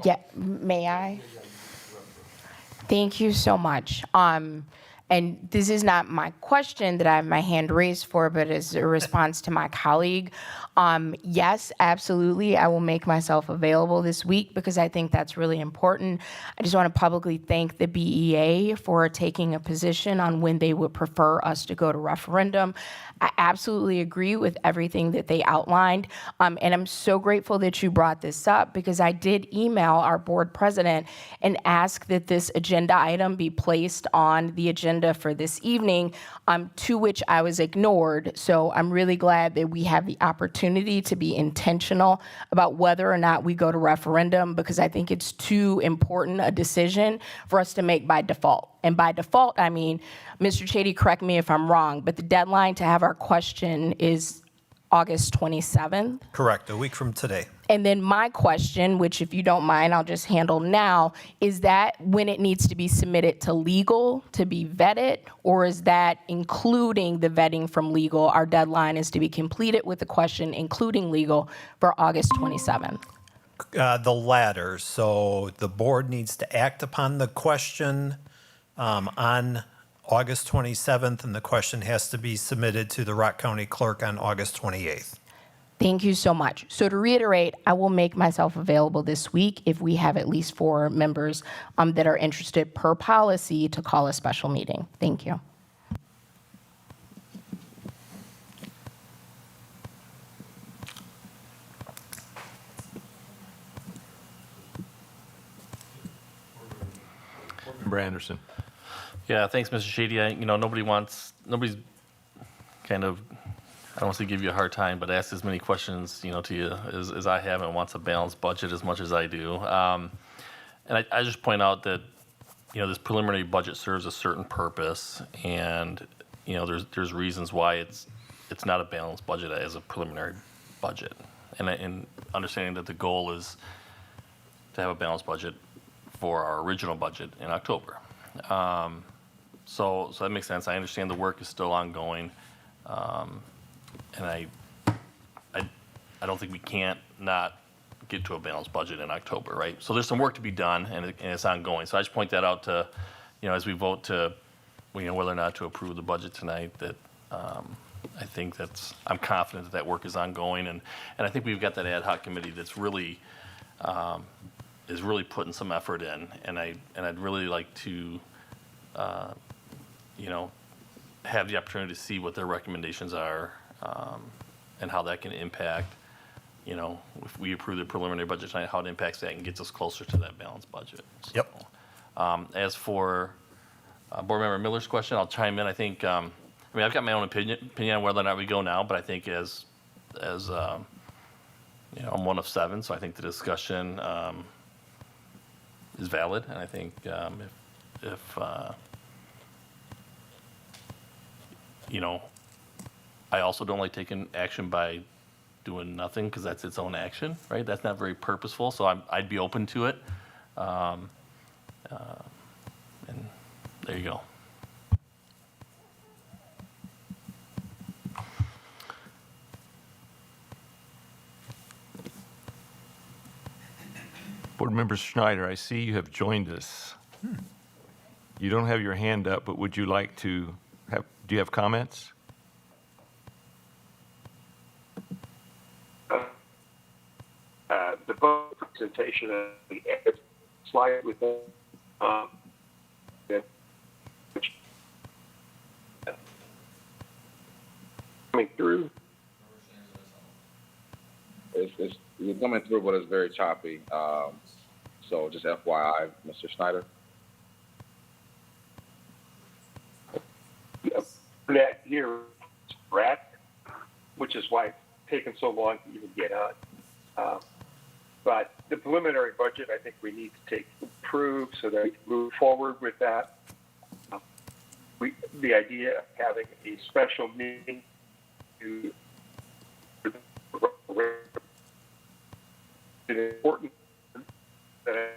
Yeah, may I? Thank you so much. And this is not my question that I have my hand raised for, but as a response to my colleague. Yes, absolutely, I will make myself available this week because I think that's really important. I just want to publicly thank the BEA for taking a position on when they would prefer us to go to referendum. I absolutely agree with everything that they outlined, and I'm so grateful that you brought this up because I did email our board president and ask that this agenda item be placed on the agenda agenda for this evening, to which I was ignored. So I'm really glad that we have the opportunity to be intentional about whether or not we go to referendum, because I think it's too important a decision for us to make by default. And by default, I mean, Mr. Chady, correct me if I'm wrong, but the deadline to have our question is August 27th. Correct, a week from today. And then my question, which if you don't mind, I'll just handle now, is that when it needs to be submitted to legal to be vetted, or is that including the vetting from legal? Our deadline is to be completed with the question, including legal, for August 27th. The latter. So the board needs to act upon the question on August 27th, and the question has to be submitted to the Rock County Clerk on August 28th. Thank you so much. So to reiterate, I will make myself available this week if we have at least 4 members that are interested per policy to call a special meeting. Thank you. Member Anderson. Yeah, thanks, Mr. Shady. Nobody's kind of, I don't want to give you a hard time, but ask as many questions, to you as I have, and wants a balanced budget as much as I do. And I just point out that, this preliminary budget serves a certain purpose, and, there's reasons why it's not a balanced budget as a preliminary budget. And understanding that the goal is to have a balanced budget for our original budget in October. So that makes sense. I understand the work is still ongoing. And I don't think we can't not get to a balanced budget in October, right? So there's some work to be done, and it's ongoing. So I just point that out to, as we vote to, whether or not to approve the budget tonight, that I think I'm confident that work is ongoing, and I think we've got that ad hoc committee that's really is really putting some effort in, and I'd really like to, have the opportunity to see what their recommendations are, and how that can impact, if we approve the preliminary budget tonight, how it impacts that and gets us closer to that balanced budget. So, Yep. As for Board Member Miller's question, I'll chime in. I think, I've got my own opinion on whether or not we go now, but I think as I'm one of 7, so I think the discussion is valid, and I think if I also don't like taking action by doing nothing, because that's its own action, right? That's not very purposeful, so I'd be open to it. And there you go. Board Member Schneider, I see you have joined us. You don't have your hand up, but would you like to do you have comments? The vote presentation of the slide with which coming through. It's coming through, but it's very choppy. So just FYI, Mr. Schneider. That here, rat, which is why it's taken so long to even get on. But the preliminary budget, I think we need to approve so that we can move forward with that. The idea of having a special meeting to it's important that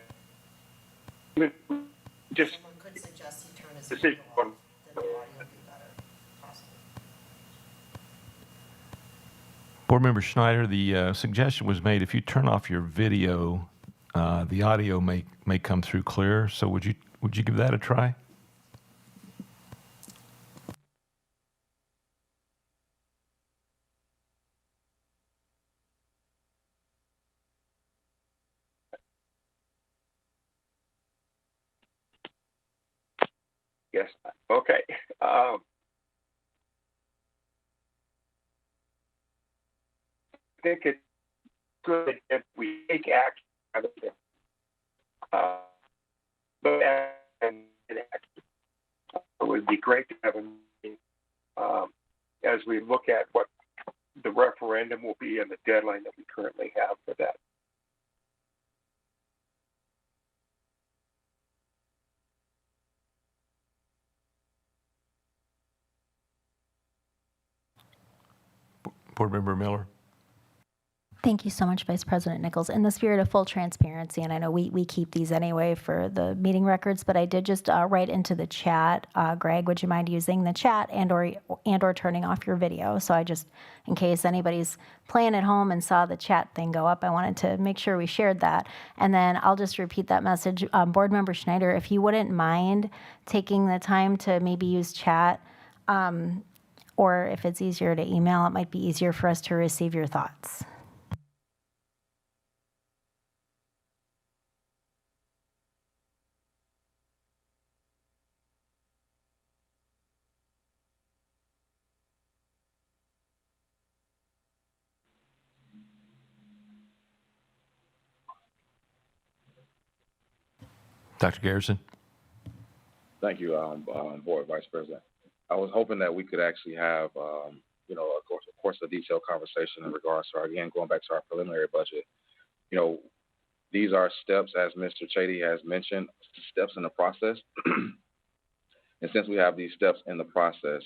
just Someone could suggest he turn his decision on. then the audio would be better, possibly. Board Member Schneider, the suggestion was made if you turn off your video, the audio may come through clearer. So would you give that a try? Yes. Okay. I think it's good if we take action rather than but and action. it would be great to have a meeting as we look at what the referendum will be and the deadline that we currently have for that. Board Member Miller? Thank you so much, Vice President Nichols. In the spirit of full transparency, and I know we keep these anyway for the meeting records, but I did just write into the chat, Greg, would you mind using the chat and or turning off your video? So I just, in case anybody's playing at home and saw the chat thing go up, I wanted to make sure we shared that. And then I'll just repeat that message. Board Member Schneider, if you wouldn't mind taking the time to maybe use chat, or if it's easier to email, it might be easier for us to receive your thoughts. Dr. Garrison? Thank you, Board Vice President. I was hoping that we could actually have, of course, a detailed conversation in regards to, again, going back to our preliminary budget. These are steps, as Mr. Chady has mentioned, steps in the process. And since we have these steps in the process,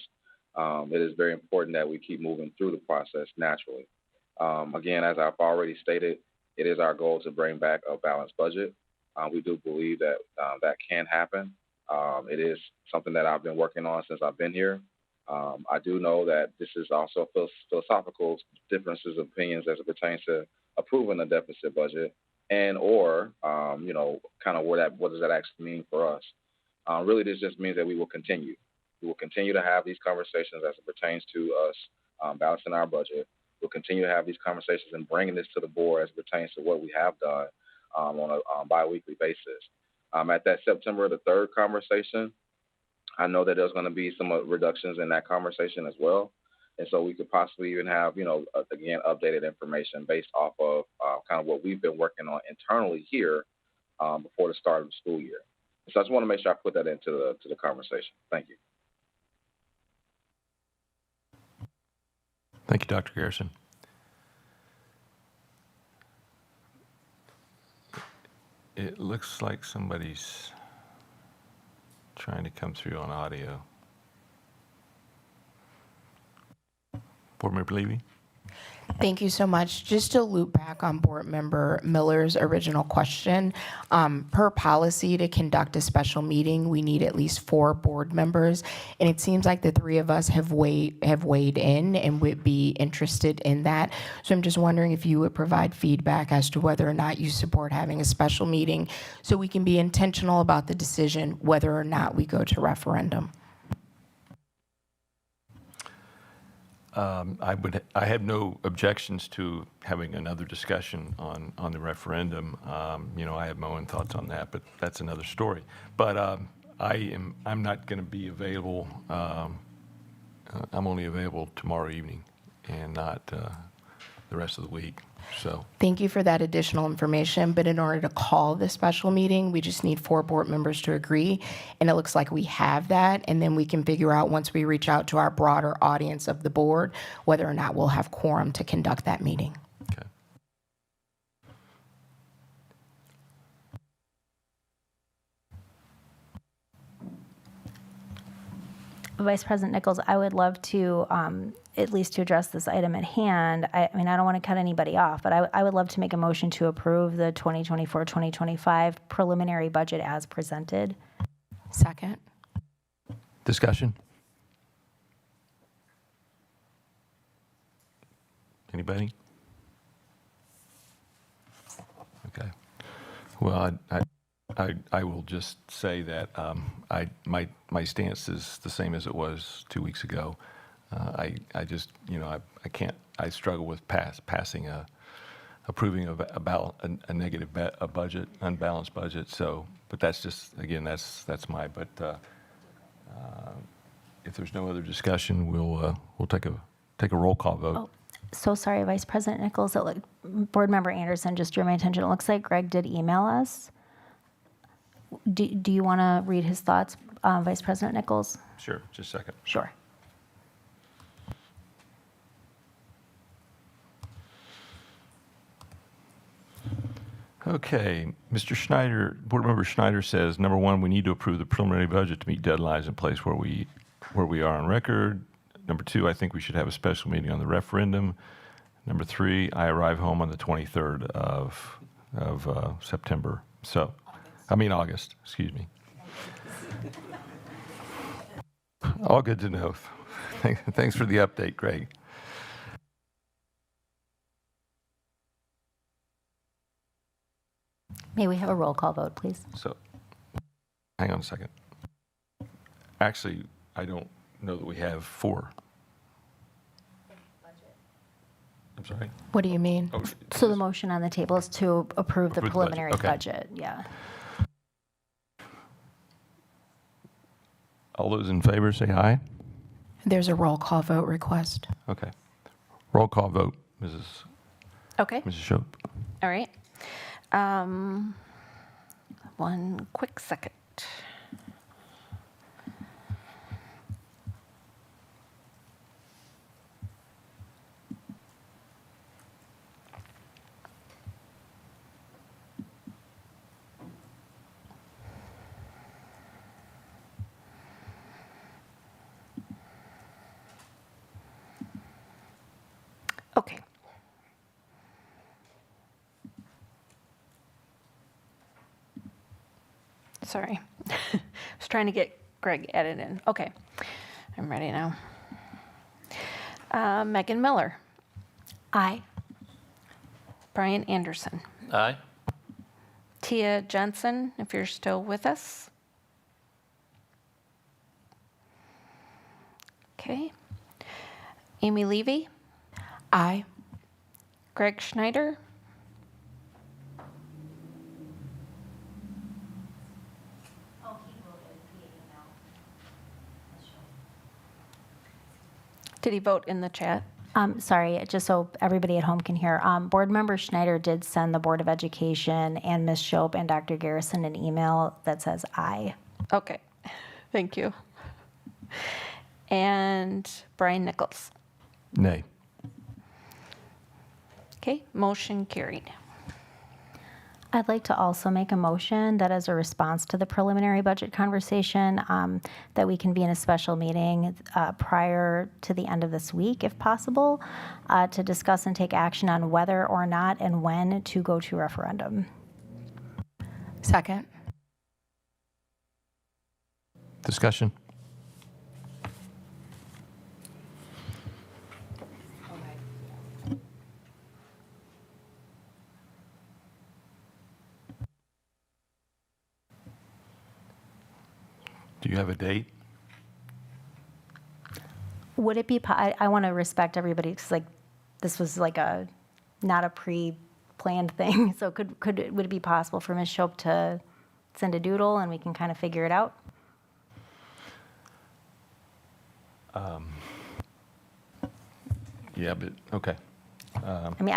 it is very important that we keep moving through the process naturally. Again, as I've already stated, it is our goal to bring back a balanced budget. We do believe that that can happen. It is something that I've been working on since I've been here. I do know that this is also philosophical differences of opinions as it pertains to approving a deficit budget and or, kind of what does that actually mean for us. Really, this just means that we will continue. We will continue to have these conversations as it pertains to us balancing our budget. We'll continue to have these conversations and bringing this to the board as it pertains to what we have done on a bi-weekly basis. At that September the 3rd conversation, I know that there's going to be some reductions in that conversation as well. And so we could possibly even have, again, updated information based off of kind of what we've been working on internally here before the start of the school year. So I just want to make sure I put that into the conversation. Thank you. Thank you, Dr. Garrison. It looks like somebody's trying to come through on audio. Board Member Levy? Thank you so much. Just to loop back on Board Member Miller's original question, per policy to conduct a special meeting, we need at least 4 board members. And it seems like the 3 of us have weighed in and would be interested in that. So I'm just wondering if you would provide feedback as to whether or not you support having a special meeting so we can be intentional about the decision whether or not we go to referendum. I have no objections to having another discussion on the referendum. I have my own thoughts on that, but that's another story. But I'm not going to be available. I'm only available tomorrow evening and not the rest of the week. So Thank you for that additional information, but in order to call the special meeting, we just need 4 board members to agree, and it looks like we have that, and then we can figure out once we reach out to our broader audience of the board whether or not we'll have quorum to conduct that meeting. okay. Vice President Nichols, I would love to, at least to address this item at hand. I mean, I don't want to cut anybody off, but I would love to make a motion to approve the 2024-2025 preliminary budget as presented. Second. Discussion? Anybody? Okay. Well, I will just say that my stance is the same as it was 2 weeks ago. I just, I can't, I struggle with passing approving of a negative a budget, unbalanced budget. So, but that's just, again, that's but if there's no other discussion, we'll take a roll call vote. Oh, so sorry, Vice President Nichols. Board Member Anderson just drew my attention. It looks like Greg did email us. Do you want to read his thoughts? Vice President Nichols? Sure, just a second. Sure. Okay, Mr. Schneider, Board Member Schneider says, number one, we need to approve the preliminary budget to meet deadlines in place where we are on record. Number two, I think we should have a special meeting on the referendum. Number three, I arrive home on the 23rd of September. August, excuse me. All good to know. Thanks for the update, Greg. May we have a roll call vote, please? So, hang on a second. Actually, I don't know that we have four. I'm sorry? What do you mean? Oh, So the motion on the table is to approve the Approve the budget, preliminary okay. budget, yeah. All those in favor say aye. There's a roll call vote request. Okay. Roll call vote, Mrs. Okay, Shope. all right. One quick second. Okay. Sorry. I was trying to get Greg added in. Okay. I'm ready now. Megan Miller. Aye. Brian Anderson. Aye. Tia Jensen, if you're still with us. Okay. Amy Levy. Aye. Greg Schneider. Did he vote in the chat? Sorry, just so everybody at home can hear. Board Member Schneider did send the Board of Education and Ms. Shope and Dr. Garrison an email that says aye. Okay, thank you. And Brian Nichols. Nay. Okay, motion carried. I'd like to also make a motion that as a response to the preliminary budget conversation, that we convene a special meeting prior to the end of this week, if possible, to discuss and take action on whether or not and when to go to referendum. Second. Discussion? Do you have a date? Would it be, I want to respect everybody, because like, this was like not a pre-planned thing. So would it be possible for Ms. Shope to send a doodle and we can kind of figure it out? Yeah, but, okay. I mean,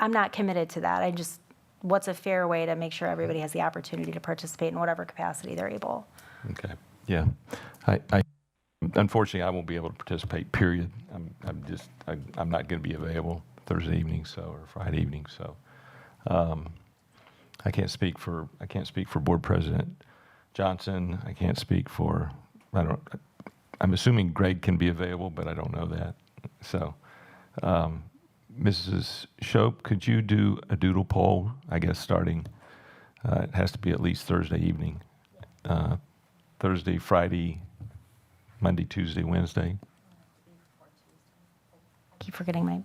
I'm not committed to that. What's a fair way to make sure everybody has the opportunity to participate in whatever capacity they're able? Okay, yeah. Unfortunately, I won't be able to participate, period. I'm not going to be available Thursday evening, or Friday evening, so. I can't speak for Board President Johnson. I can't speak for, I'm assuming Greg can be available, but I don't know that. So, Mrs. Shope, could you do a doodle poll, I guess, starting, it has to be at least Thursday evening. Thursday, Friday, Monday, Tuesday, Wednesday. Keep forgetting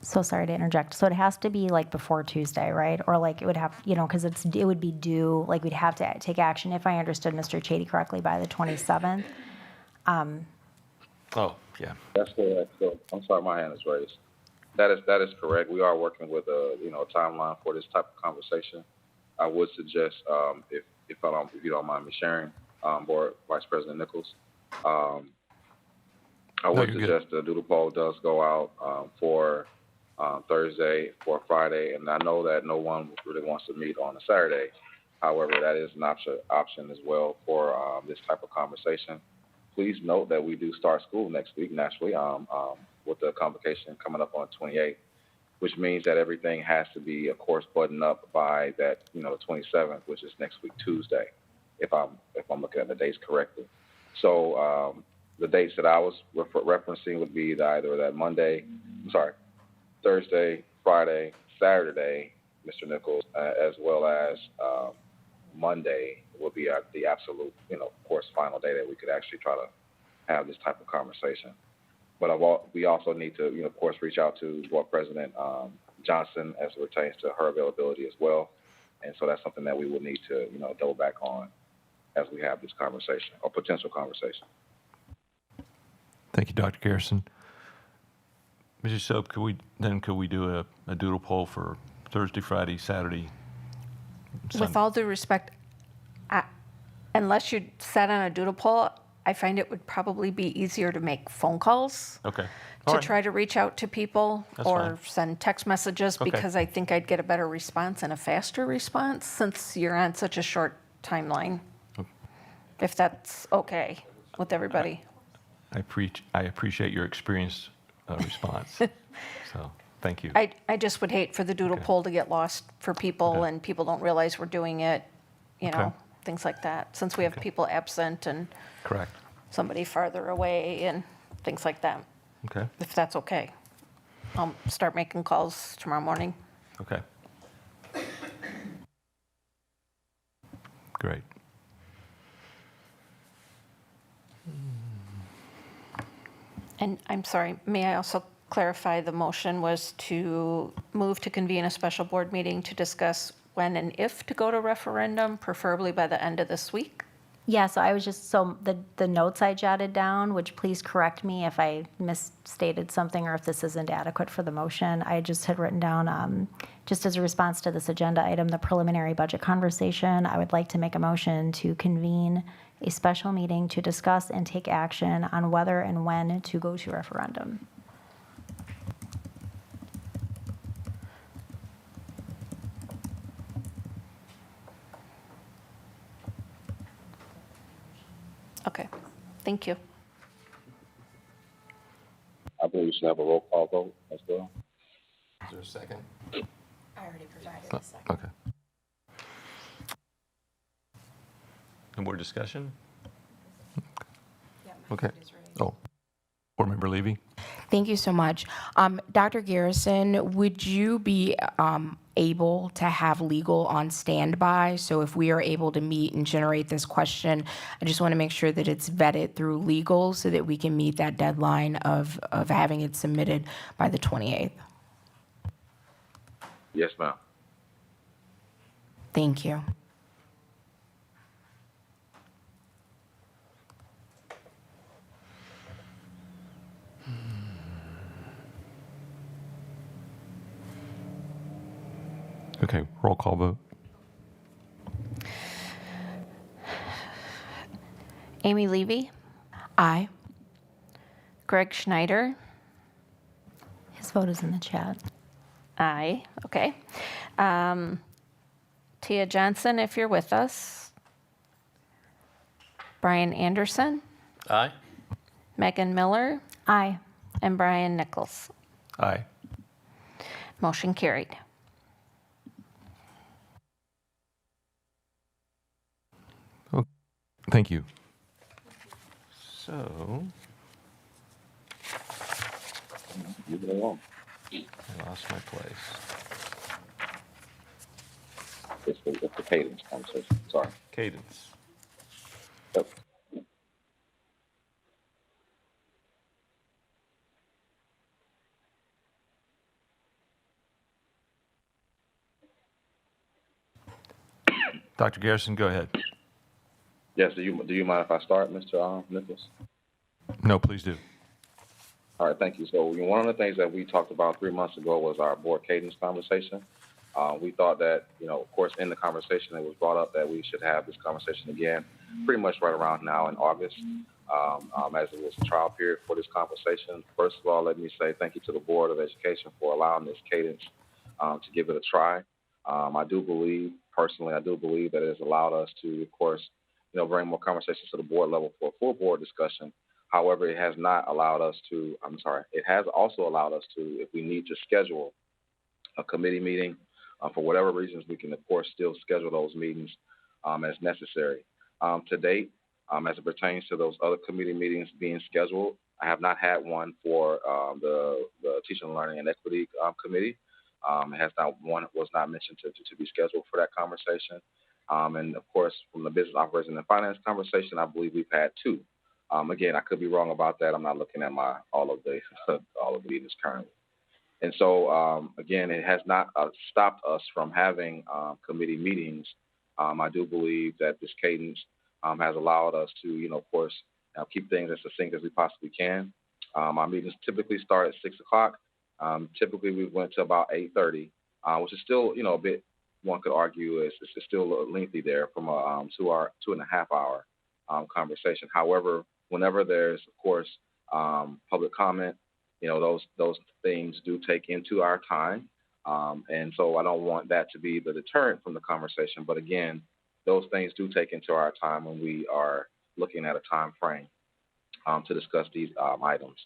so sorry to interject. So it has to be like before Tuesday, right? Or like it would have, because it would be due, like we'd have to take action, if I understood Mr. Chady correctly, by the 27th. Oh, yeah. That's correct. So, I'm sorry, my hand is raised. That is correct. We are working with a timeline for this type of conversation. I would suggest, if you don't mind me sharing, Board Vice President Nichols, I would suggest the doodle poll does go out for Thursday, for Friday, and I know that no one really wants to meet on a Saturday, However, that is an option as well for this type of conversation. Please note that we do start school next week, naturally, with the convocation coming up on the 28th, which means that everything has to be, of course, buttoned up by that, the 27th, which is next week, Tuesday, if I'm looking at the dates correctly. So the dates that I was referencing would be either that Thursday, Friday, Saturday, Mr. Nichols, as well as Monday will be the absolute, of course, final day that we could actually try to have this type of conversation. But we also need to, of course, reach out to Board President Johnson as it pertains to her availability as well. And so that's something that we will need to, double back on as we have this conversation or potential conversation. Thank you, Dr. Garrison. Mrs. Soap, could we do a doodle poll for Thursday, Friday, Saturday, Sunday? With all due respect, unless you sat on a doodle poll, I find it would probably be easier to make phone calls Okay. to All right. try to reach out to people That's or fine. send text messages Okay. because I think I'd get a better response and a faster response since you're on such a short timeline. If that's okay with everybody. I appreciate your experienced response. So, thank you. I just would hate for the doodle poll to get lost for people Okay. and people don't realize we're doing it, Okay. things like that. Since we have people absent and Correct. somebody farther away and things like that, Okay. if that's okay. I'll start making calls tomorrow morning. Okay. Great. And I'm sorry, may I also clarify, the motion was to move to convene a special board meeting to discuss when and if to go to referendum, preferably by the end of this week? Yeah, so I was just, the notes I jotted down, which please correct me if I misstated something or if this isn't adequate for the motion. I just had written down, just as a response to this agenda item, the preliminary budget conversation, I would like to make a motion to convene a special meeting to discuss and take action on whether and when to go to referendum. Okay, thank you. I believe we should have a roll call vote as well. Is there a second? I already provided a second. Okay. Any more discussion? Okay. Oh, Board Member Levy? Thank you so much. Dr. Garrison, would you be able to have legal on standby? So if we are able to meet and generate this question, I just want to make sure that it's vetted through legal so that we can meet that deadline of having it submitted by the 28th. Yes, ma'am. Thank you. Okay, roll call vote. Amy Levy, Aye. Greg Schneider, His vote is in the chat. aye, okay. Tia Johnson, if you're with us. Brian Anderson, Aye. Megan Miller, Aye. and Brian Nichols. Aye. Motion carried. Thank you. So, Leave it alone. I lost my place. It's the cadence conversation. Sorry. Cadence. Yep. Dr. Garrison, go ahead. Yes. Do you mind if I start, Mr. Nichols? No, please do. All right, thank you. So one of the things that we talked about 3 months ago was our board cadence conversation. We thought that, of course, in the conversation, it was brought up that we should have this conversation again pretty much right around now in August, as it was a trial period for this conversation. First of all, let me say thank you to the Board of Education for allowing this cadence to give it a try. I do believe personally, I do believe that it has allowed us to, of course, bring more conversations to the board level for a full board discussion. However, it has not allowed us to, it has also allowed us to, if we need to schedule a committee meeting, for whatever reasons, we can, of course, still schedule those meetings as necessary. To date, as it pertains to those other committee meetings being scheduled, I have not had one for the Teaching and Learning and Equity Committee. Was not mentioned to be scheduled for that conversation. And of course, from the Business Operations and Finance conversation, I believe we've had 2. Again, I could be wrong about that. I'm not looking at all of the meetings currently. And so, again, it has not stopped us from having committee meetings. I do believe that this cadence has allowed us to, of course, keep things as succinct as we possibly can. Our meetings typically start at 6 o'clock. Typically, we went to about 8:30, which is still, a bit, one could argue, is still a little lengthy there from a 2.5 hour conversation. However, whenever there's, of course, public comment, those things do take into our time. And so I don't want that to be the deterrent from the conversation. But again, those things do take into our time when we are looking at a time frame to discuss these items.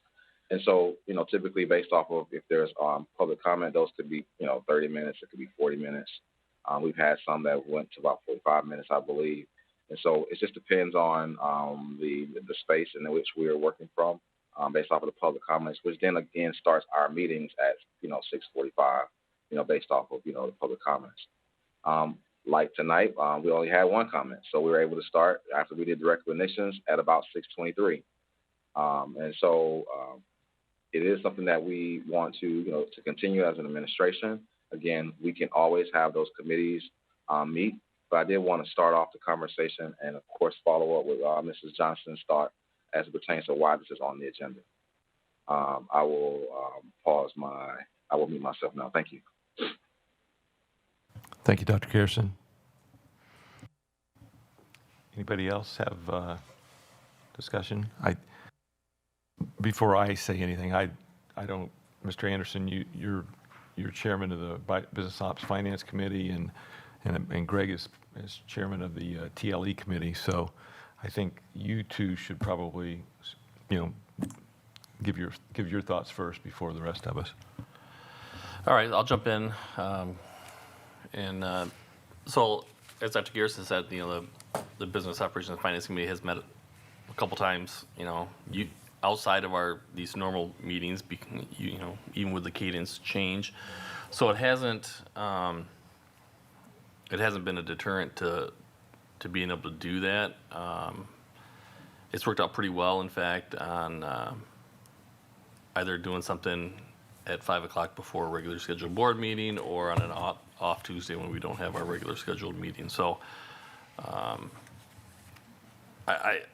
And so, typically based off of if there's public comment, those could be, 30 minutes, it could be 40 minutes. We've had some that went to about 45 minutes, I believe. And so it just depends on the space in which we are working from based off of the public comments, which then again starts our meetings at, 6:45, based off of, the public comments. Like tonight, we only had 1 comment. So we were able to start after we did the recognitions at about 6:23. And so it is something that we want to, to continue as an administration. Again, we can always have those committees meet, but I did want to start off the conversation and, of course, follow up with Mrs. Johnson's thought as it pertains to why this is on the agenda. I will I will mute myself now. Thank you. Thank you, Dr. Garrison. Anybody else have discussion? Before I say anything, I don't, Mr. Anderson, you're chairman of the Business Ops Finance Committee, and Greg is chairman of the TLE committee. So I think you two should probably, give your thoughts first before the rest of us. All right, I'll jump in. So as Dr. Garrison said, the Business Operations and Finance Committee has met a couple times, outside of these normal meetings, even with the cadence change. So it hasn't been a deterrent to being able to do that. It's worked out pretty well, in fact, on either doing something at 5 o'clock before a regular scheduled board meeting or on an off Tuesday when we don't have our regular scheduled meeting. So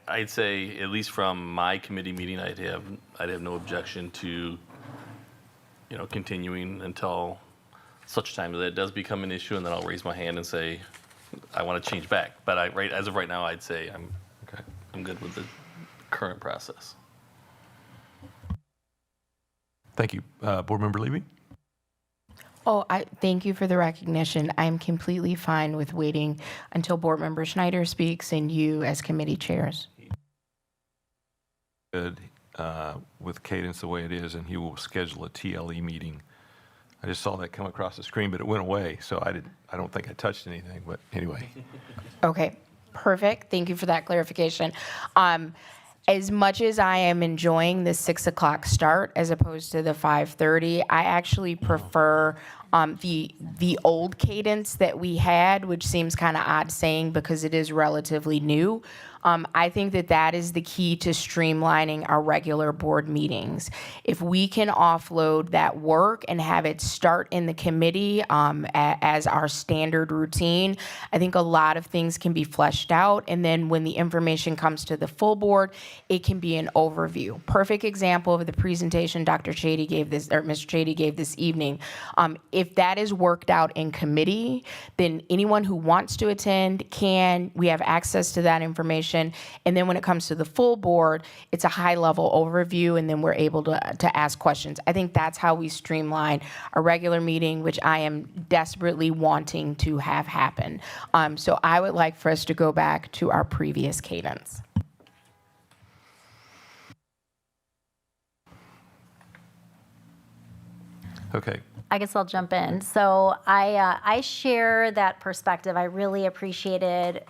I'd say, at least from my committee meeting, I'd have no objection to, continuing until such time that it does become an issue, and then I'll raise my hand and say, I want to change back. But as of right now, I'd say I'm good with the current process. Thank you. Board Member Levy? Oh, I thank you for the recognition. I'm completely fine with waiting until Board Member Schneider speaks and you as committee chairs. Good with cadence the way it is, and he will schedule a TLE meeting. I just saw that come across the screen, but it went away, so I don't think I touched anything. But anyway. Okay, perfect. Thank you for that clarification. As much as I am enjoying the 6 o'clock start as opposed to the 5:30, I actually prefer the old cadence that we had, which seems kind of odd saying because it is relatively new. I think that is the key to streamlining our regular board meetings. If we can offload that work and have it start in the committee as our standard routine, I think a lot of things can be fleshed out. And then when the information comes to the full board, it can be an overview. Perfect example of the presentation Dr. Chady gave this, or Mr. Chady gave this evening. If that is worked out in committee, then anyone who wants to attend can. We have access to that information information. And then when it comes to the full board, it's a high-level overview, and then we're able to ask questions. I think that's how we streamline a regular meeting, which I am desperately wanting to have happen. So I would like for us to go back to our previous cadence. Okay. I guess I'll jump in. So I share that perspective. I really appreciated.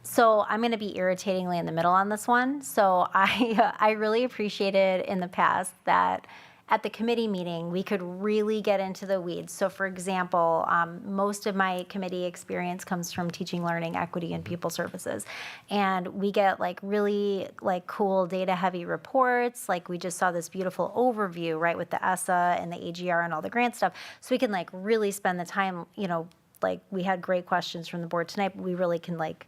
So I'm going to be irritatingly in the middle on this one. So I really appreciated in the past that at the committee meeting, we could really get into the weeds. So for example, most of my committee experience comes from teaching, learning, equity, and people services. And we get like really like cool data heavy reports. Like we just saw this beautiful overview, right, with the ESSA and the AGR and all the grant stuff. So we can like really spend the time, you know, like we had great questions from the board tonight, but we really can like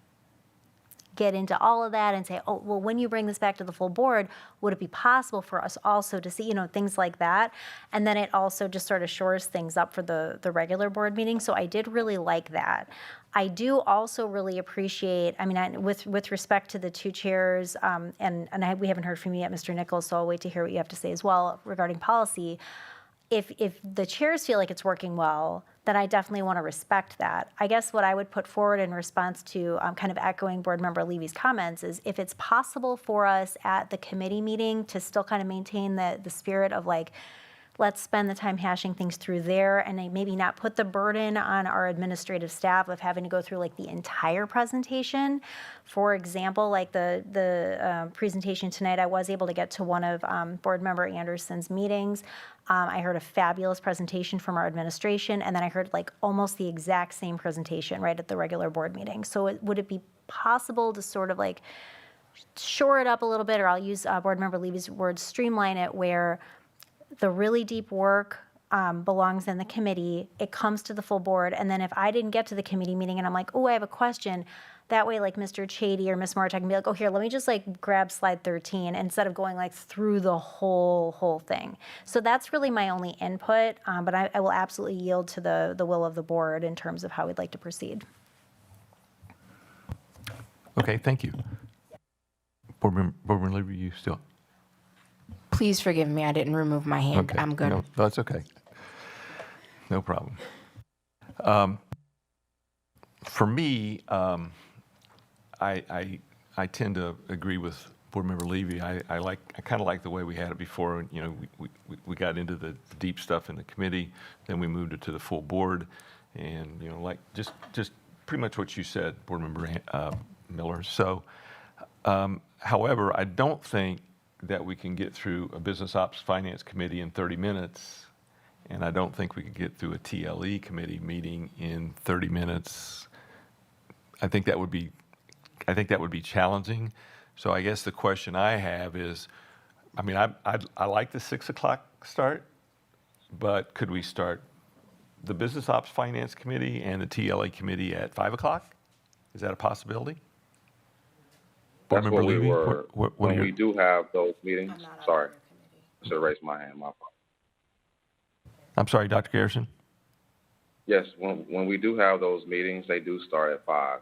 get into all of that and say, oh, well, when you bring this back to the full board, would it be possible for us also to see, you know, things like that? And then it also just sort of shores things up for the regular board meeting. So I did really like that. I do also really appreciate, I mean, with respect to the two chairs, we haven't heard from you yet, Mr. Nichols, so I'll wait to hear what you have to say as well regarding policy. If the chairs feel like it's working well, then I definitely want to respect that. I guess what I would put forward in response to kind of echoing Board Member Levy's comments is if it's possible for us at the committee meeting to still kind of maintain the spirit of like, let's spend the time hashing things through there and maybe not put the burden on our administrative staff of having to go through like the entire presentation. For example, like the presentation tonight, I was able to get to one of Board Member Anderson's meetings. I heard a fabulous presentation from our administration, and then I heard like almost the exact same presentation right at the regular board meeting. So would it be possible to sort of like shore it up a little bit, or I'll use Board Member Levy's words, streamline it, where the really deep work belongs in the committee, it comes to the full board, and then if I didn't get to the committee meeting and I'm like, oh, I have a question, that way like Mr. Chady or Ms. Martek can be like, oh, here, let me just like grab slide 13 instead of going like through the whole thing. So that's really my only input, but I will absolutely yield to the will of the board in terms of how we'd like to proceed. Okay, thank you. Board Member Levy, you still? Please forgive me, I didn't remove my hand. Okay. I'm good. No, that's okay. No problem. For me, I tend to agree with Board Member Levy. I kind of like the way we had it before. You know, we got into the deep stuff in the committee, then we moved it to the full board, and you know, like just pretty much what you said, Board Member Miller. So, however, I don't think that we can get through a Business Ops Finance Committee in 30 minutes, and I don't think we could get through a TLE committee meeting in 30 minutes. I think that would be challenging. So I guess the question I have is, I mean, I like the 6 o'clock start, but could we start the Business Ops Finance Committee and the TLA committee at 5 o'clock? Is that a possibility? That's where we Levy, were, what when are we your, do have those meetings. Sorry, I should have raised my hand, my fault. I'm sorry, Dr. Garrison? Yes, when we do have those meetings, they do start at 5.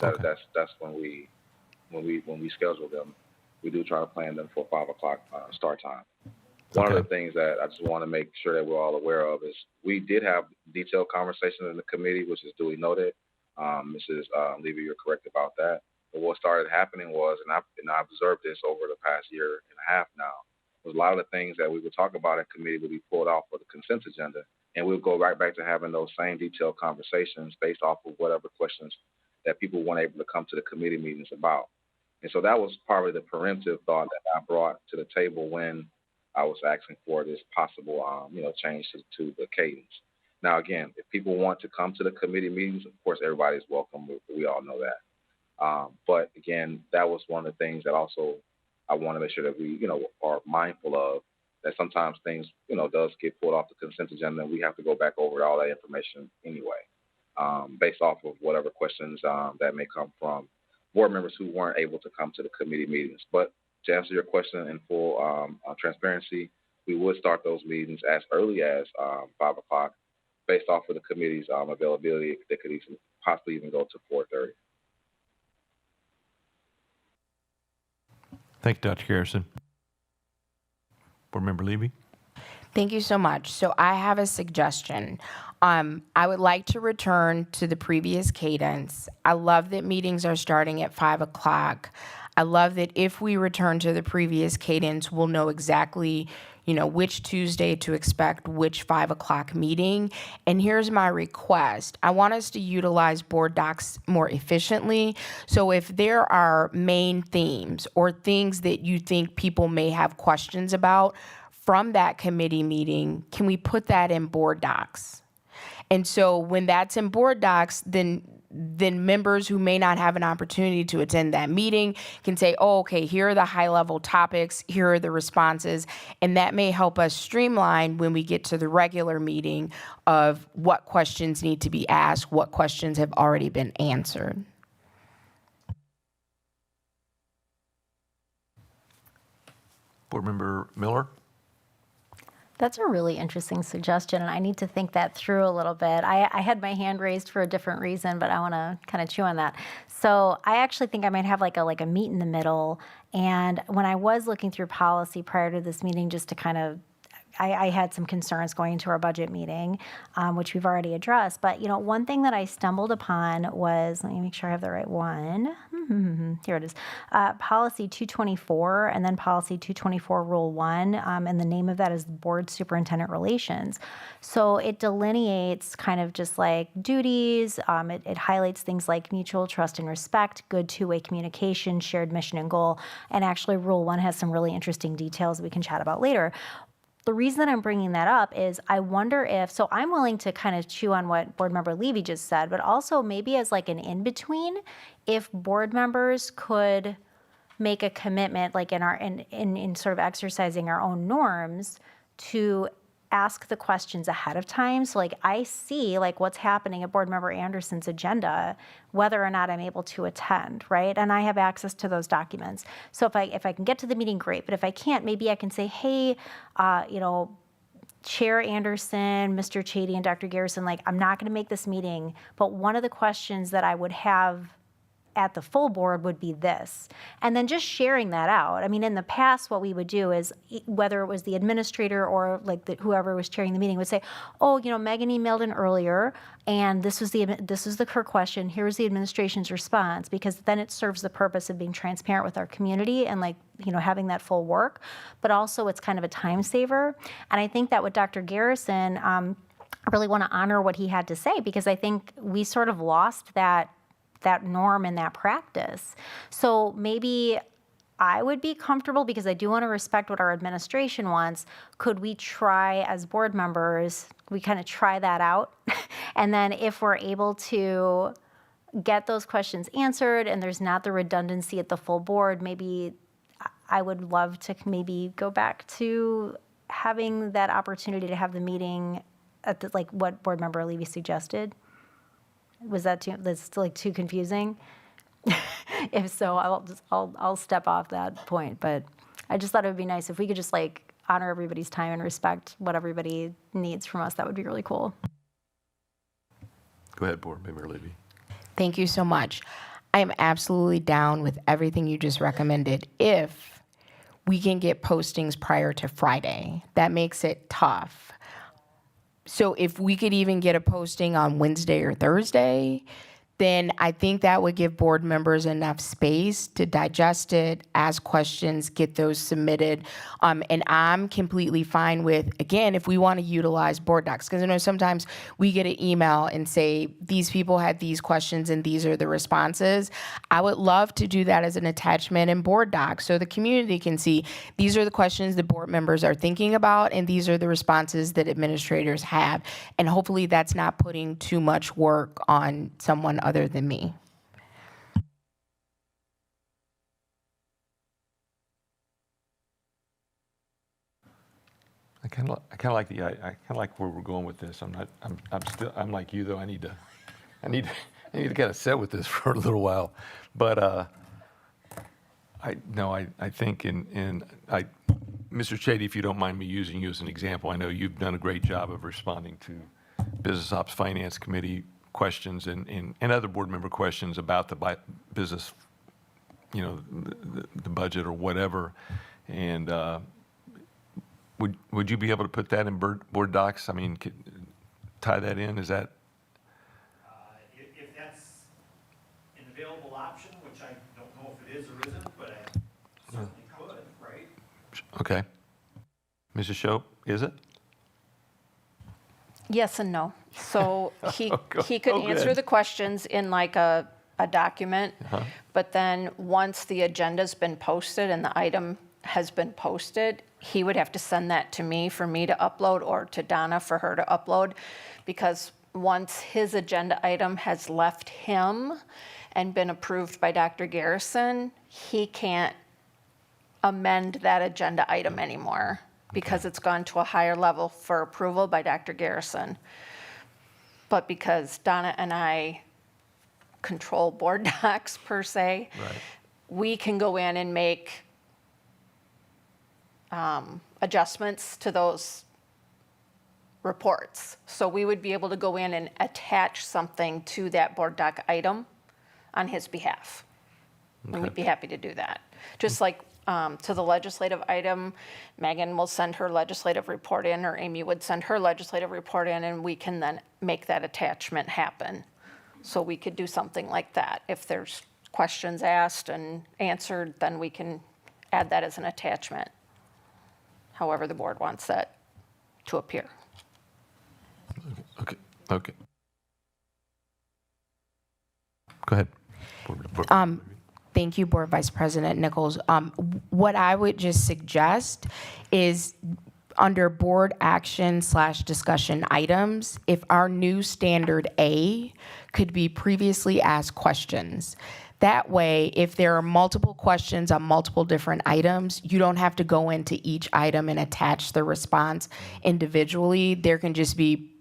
Okay. That's when we schedule them. We do try to plan them for 5 o'clock start time. One of the things that I just want to make sure that we're all aware of is we did have detailed conversations in the committee, which is duly noted. Mrs. Levy, you're correct about that. But what started happening was, and I've observed this over the past year and a half now, was a lot of the things that we would talk about in committee would be pulled off for the consent agenda, and we'll go right back to having those same detailed conversations based off of whatever questions that people weren't able to come to the committee meetings about. And so that was part of the preemptive thought that I brought to the table when I was asking for this possible, change to the cadence. Now, again, if people want to come to the committee meetings, of course, everybody's welcome. We all know that. But again, that was one of the things that also I want to make sure that we, are mindful of, that sometimes things, does get pulled off the consent agenda, and we have to go back over all that information anyway, based off of whatever questions that may come from board members who weren't able to come to the committee meetings. But to answer your question in full transparency, we would start those meetings as early as 5 o'clock, based off of the committee's availability. They could possibly even go to 4:30. Thank you, Dr. Garrison. Board Member Levy? Thank you so much. So I have a suggestion. I would like to return to the previous cadence. I love that meetings are starting at 5 o'clock. I love that if we return to the previous cadence, we'll know exactly, which Tuesday to expect which 5 o'clock meeting. And here's my request. I want us to utilize board docs more efficiently. So if there are main themes or things that you think people may have questions about from that committee meeting, can we put that in board docs? And so when that's in board docs, then members who may not have an opportunity to attend that meeting can say, oh, okay, here are the high-level topics, here are the responses, and that may help us streamline when we get to the regular meeting of what questions need to be asked, what questions have already been answered. Board Member Miller? That's a really interesting suggestion, and I need to think that through a little bit. I had my hand raised for a different reason, but I want to kind of chew on that. So I actually think I might have like a meet in the middle. And when I was looking through policy prior to this meeting, just to kind of, I had some concerns going into our budget meeting, which we've already addressed. But, one thing that I stumbled upon was, let me make sure I have the right one. Here it is. Policy 224 and then Policy 224 Rule 1. And the name of that is Board Superintendent Relations. So it delineates kind of just like duties. It highlights things like mutual trust and respect, good two-way communication, shared mission and goal. And actually Rule 1 has some really interesting details that we can chat about later. The reason that I'm bringing that up is I wonder if, so I'm willing to kind of chew on what Board Member Levy just said, but also maybe as like an in-between, if board members could make a commitment, like in sort of exercising our own norms, to ask the questions ahead of time. So like I see like what's happening at Board Member Anderson's agenda, whether or not I'm able to attend, right? And I have access to those documents. So if I can get to the meeting, great. But if I can't, maybe I can say, hey, Chair Anderson, Mr. Chady, and Dr. Garrison, like I'm not going to make this meeting, but one of the questions that I would have at the full board would be this. And then just sharing that out. I mean, in the past, what we would do is, whether it was the administrator or like whoever was chairing the meeting would say, oh, Megan emailed in earlier, and this was her question. Here's the administration's response, because then it serves the purpose of being transparent with our community and like, having that full work. But also it's kind of a time saver. And I think that with Dr. Garrison, I really want to honor what he had to say, because I think we sort of lost that norm and that practice. So maybe I would be comfortable, because I do want to respect what our administration wants. Could we try as board members, we kind of try that out? And then if we're able to get those questions answered and there's not the redundancy at the full board, maybe I would love to maybe go back to having that opportunity to have the meeting at like what Board Member Levy suggested. Was that's like too confusing? If so, I'll step off that point. But I just thought it would be nice if we could just like honor everybody's time and respect what everybody needs from us. That would be really cool. Go ahead, Board Member Levy. Thank you so much. I am absolutely down with everything you just recommended if we can get postings prior to Friday. That makes it tough. So if we could even get a posting on Wednesday or Thursday, then I think that would give board members enough space to digest it, ask questions, get those submitted. And I'm completely fine with, again, if we want to utilize board docs, because I know sometimes we get an email and say, these people had these questions and these are the responses. I would love to do that as an attachment in board docs so the community can see these are the questions the board members are thinking about and these are the responses that administrators have. And hopefully that's not putting too much work on someone other than me. I kind of like where we're going with this. I'm like you though. I need to kind of sit with this for a little while. But I think Mr. Chady, if you don't mind me using you as an example, I know you've done a great job of responding to Business Ops Finance Committee questions and other board member questions about the business the budget or whatever. And would you be able to put that in board docs? I mean, tie that in? Is that? If that's an available option, which I don't know if it is or isn't, but I certainly could, right? Okay. Mrs. Shope, is it? Yes and no. So he could Oh, answer good. the questions in like a document, but then once the agenda's been posted and the item has been posted, he would have to send that to me for me to upload or to Donna for her to upload, because once his agenda item has left him and been approved by Dr. Garrison, he can't amend that agenda item anymore because it's gone to a higher level for approval by Dr. Garrison. But because Donna and I control board docs per se, we can go in and make adjustments to those reports. So we would be able to go in and attach something to that board doc item on his behalf. And we'd be happy to do that. Just like to the legislative item, Megan will send her legislative report in, or Amy would send her legislative report in, and we can then make that attachment happen. So we could do something like that. If there's questions asked and answered, then we can add that as an attachment, however the board wants that to appear. Okay. Go ahead. Thank you, Board Vice President Nichols. What I would just suggest is under board action / discussion items, if our new standard A could be previously asked questions. That way, if there are multiple questions on multiple different items, you don't have to go into each item and attach the response individually. There can just be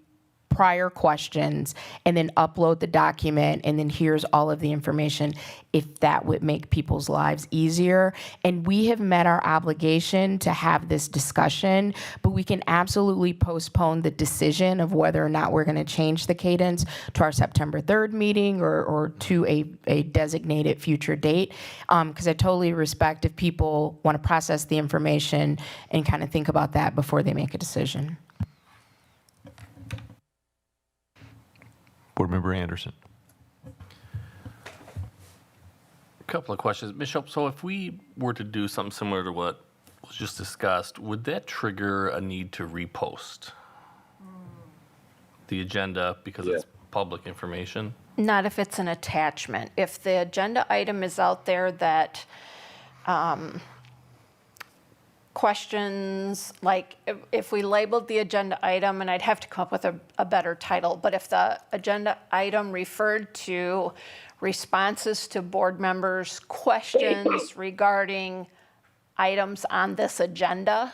prior questions and then upload the document, and then here's all of the information, if that would make people's lives easier. And we have met our obligation to have this discussion, but we can absolutely postpone the decision of whether or not we're going to change the cadence to our September 3rd meeting or to a designated future date, because I totally respect if people want to process the information and kind of think about that before they make a decision. Board Member Anderson. A couple of questions. Bishop, so if we were to do something similar to what was just discussed, would that trigger a need to repost the agenda because it's public information? Not if it's an attachment. If the agenda item is out there that questions, like if we labeled the agenda item, and I'd have to come up with a better title, but if the agenda item referred to responses to board members' questions regarding items on this agenda,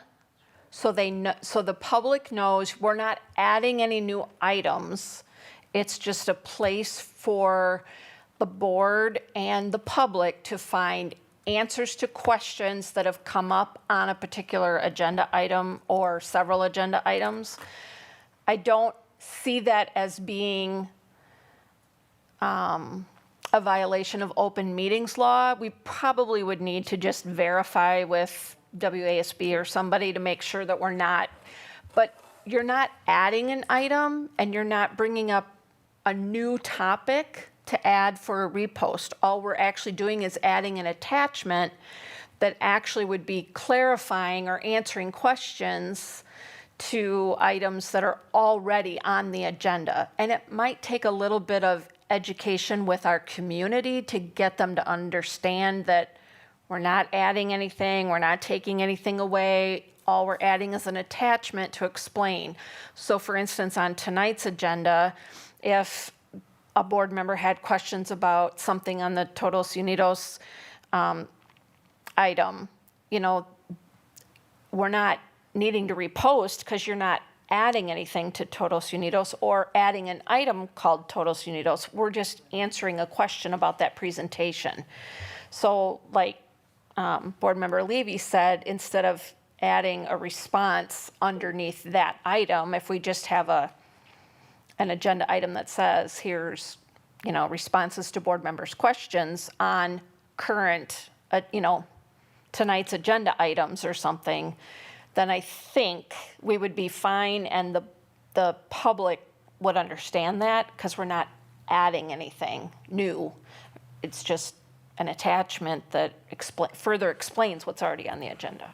so they know, so the public knows we're not adding any new items. It's just a place for the board and the public to find answers to questions that have come up on a particular agenda item or several agenda items. I don't see that as being a violation of open meetings law. We probably would need to just verify with WASB or somebody to make sure that we're not, but you're not adding an item and you're not bringing up a new topic to add for a repost. All we're actually doing is adding an attachment that actually would be clarifying or answering questions to items that are already on the agenda. And it might take a little bit of education with our community to get them to understand that we're not adding anything, we're not taking anything away. All we're adding is an attachment to explain. So for instance, on tonight's agenda, if a board member had questions about something on the Todos Unidos item, you know, we're not needing to repost because you're not adding anything to Todos Unidos or adding an item called Todos Unidos. We're just answering a question about that presentation. So like Board Member Levy said, instead of adding a response underneath that item, if we just have an agenda item that says, here's, you know, responses to board members' questions on current, tonight's agenda items or something, then I think we would be fine, and the public would understand that, because we're not adding anything new. It's just an attachment that further explains what's already on the agenda.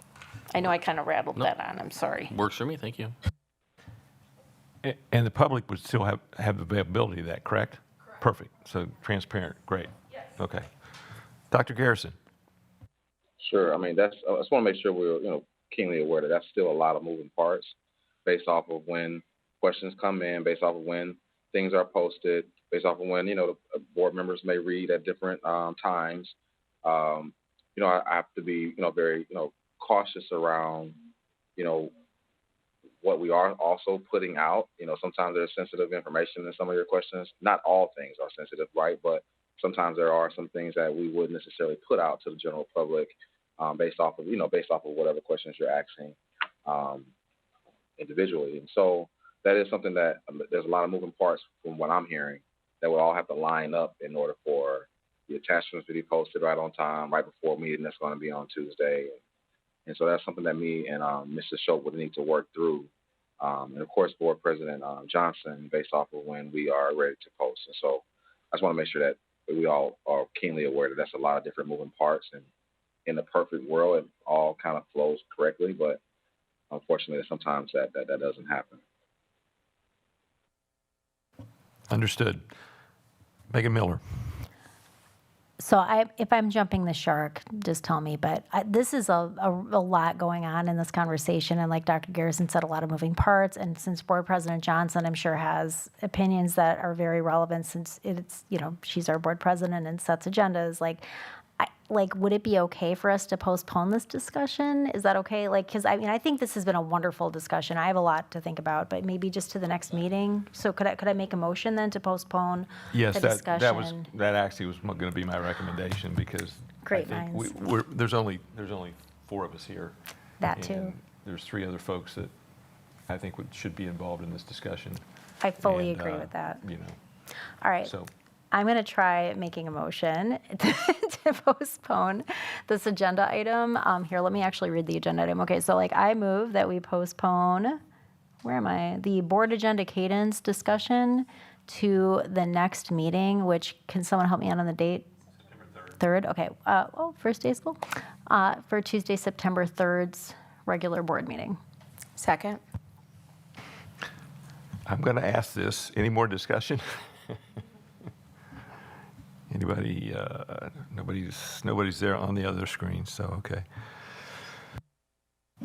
I know I kind of rattled that on, I'm sorry. Works for me, thank you. And the public would still have availability of that, correct? Perfect. So transparent, great. Yes. Okay. Dr. Garrison. Sure. I mean, I just want to make sure we're, keenly aware that that's still a lot of moving parts based off of when questions come in, based off of when things are posted, based off of when, the board members may read at different times. I have to be, very, cautious around, what we are also putting out. Sometimes there's sensitive information in some of your questions. Not all things are sensitive, right? But sometimes there are some things that we wouldn't necessarily put out to the general public based off of whatever questions you're asking individually. And so that is something that there's a lot of moving parts from what I'm hearing that will all have to line up in order for the attachments to be posted right on time, right before a meeting that's going to be on Tuesday. And so that's something that me and Mr. Schultz would need to work through. And of course, Board President Johnson, based off of when we are ready to post. And so I just want to make sure that we all are keenly aware that that's a lot of different moving parts. And in the perfect world, it all kind of flows correctly. But unfortunately, sometimes that doesn't happen. Understood. Megan Miller. So if I'm jumping the shark, just tell me. But this is a lot going on in this conversation. And like Dr. Garrison said, a lot of moving parts. And since Board President Johnson, I'm sure, has opinions that are very relevant, since it's, she's our board president and sets agendas, would it be okay for us to postpone this discussion? Is that okay? Because I think this has been a wonderful discussion. I have a lot to think about, but maybe just to the next meeting. So could I make a motion then to postpone Yes, the discussion? that actually was going to be my recommendation, because Great I think minds. there's only 4 of us here. That too. And there's 3 other folks that I think should be involved in this discussion. I fully And, agree with that. All right. So I'm going to try making a motion to postpone this agenda item. Here, let me actually read the agenda item. Okay, so I move that we postpone, the board agenda cadence discussion to the next meeting, which, can someone help me out on the date? September 3rd. Okay, first day of school. For Tuesday, September 3rd's regular board meeting. Second. I'm going to ask this. Any more discussion? Anybody? Nobody's there on the other screen. So okay.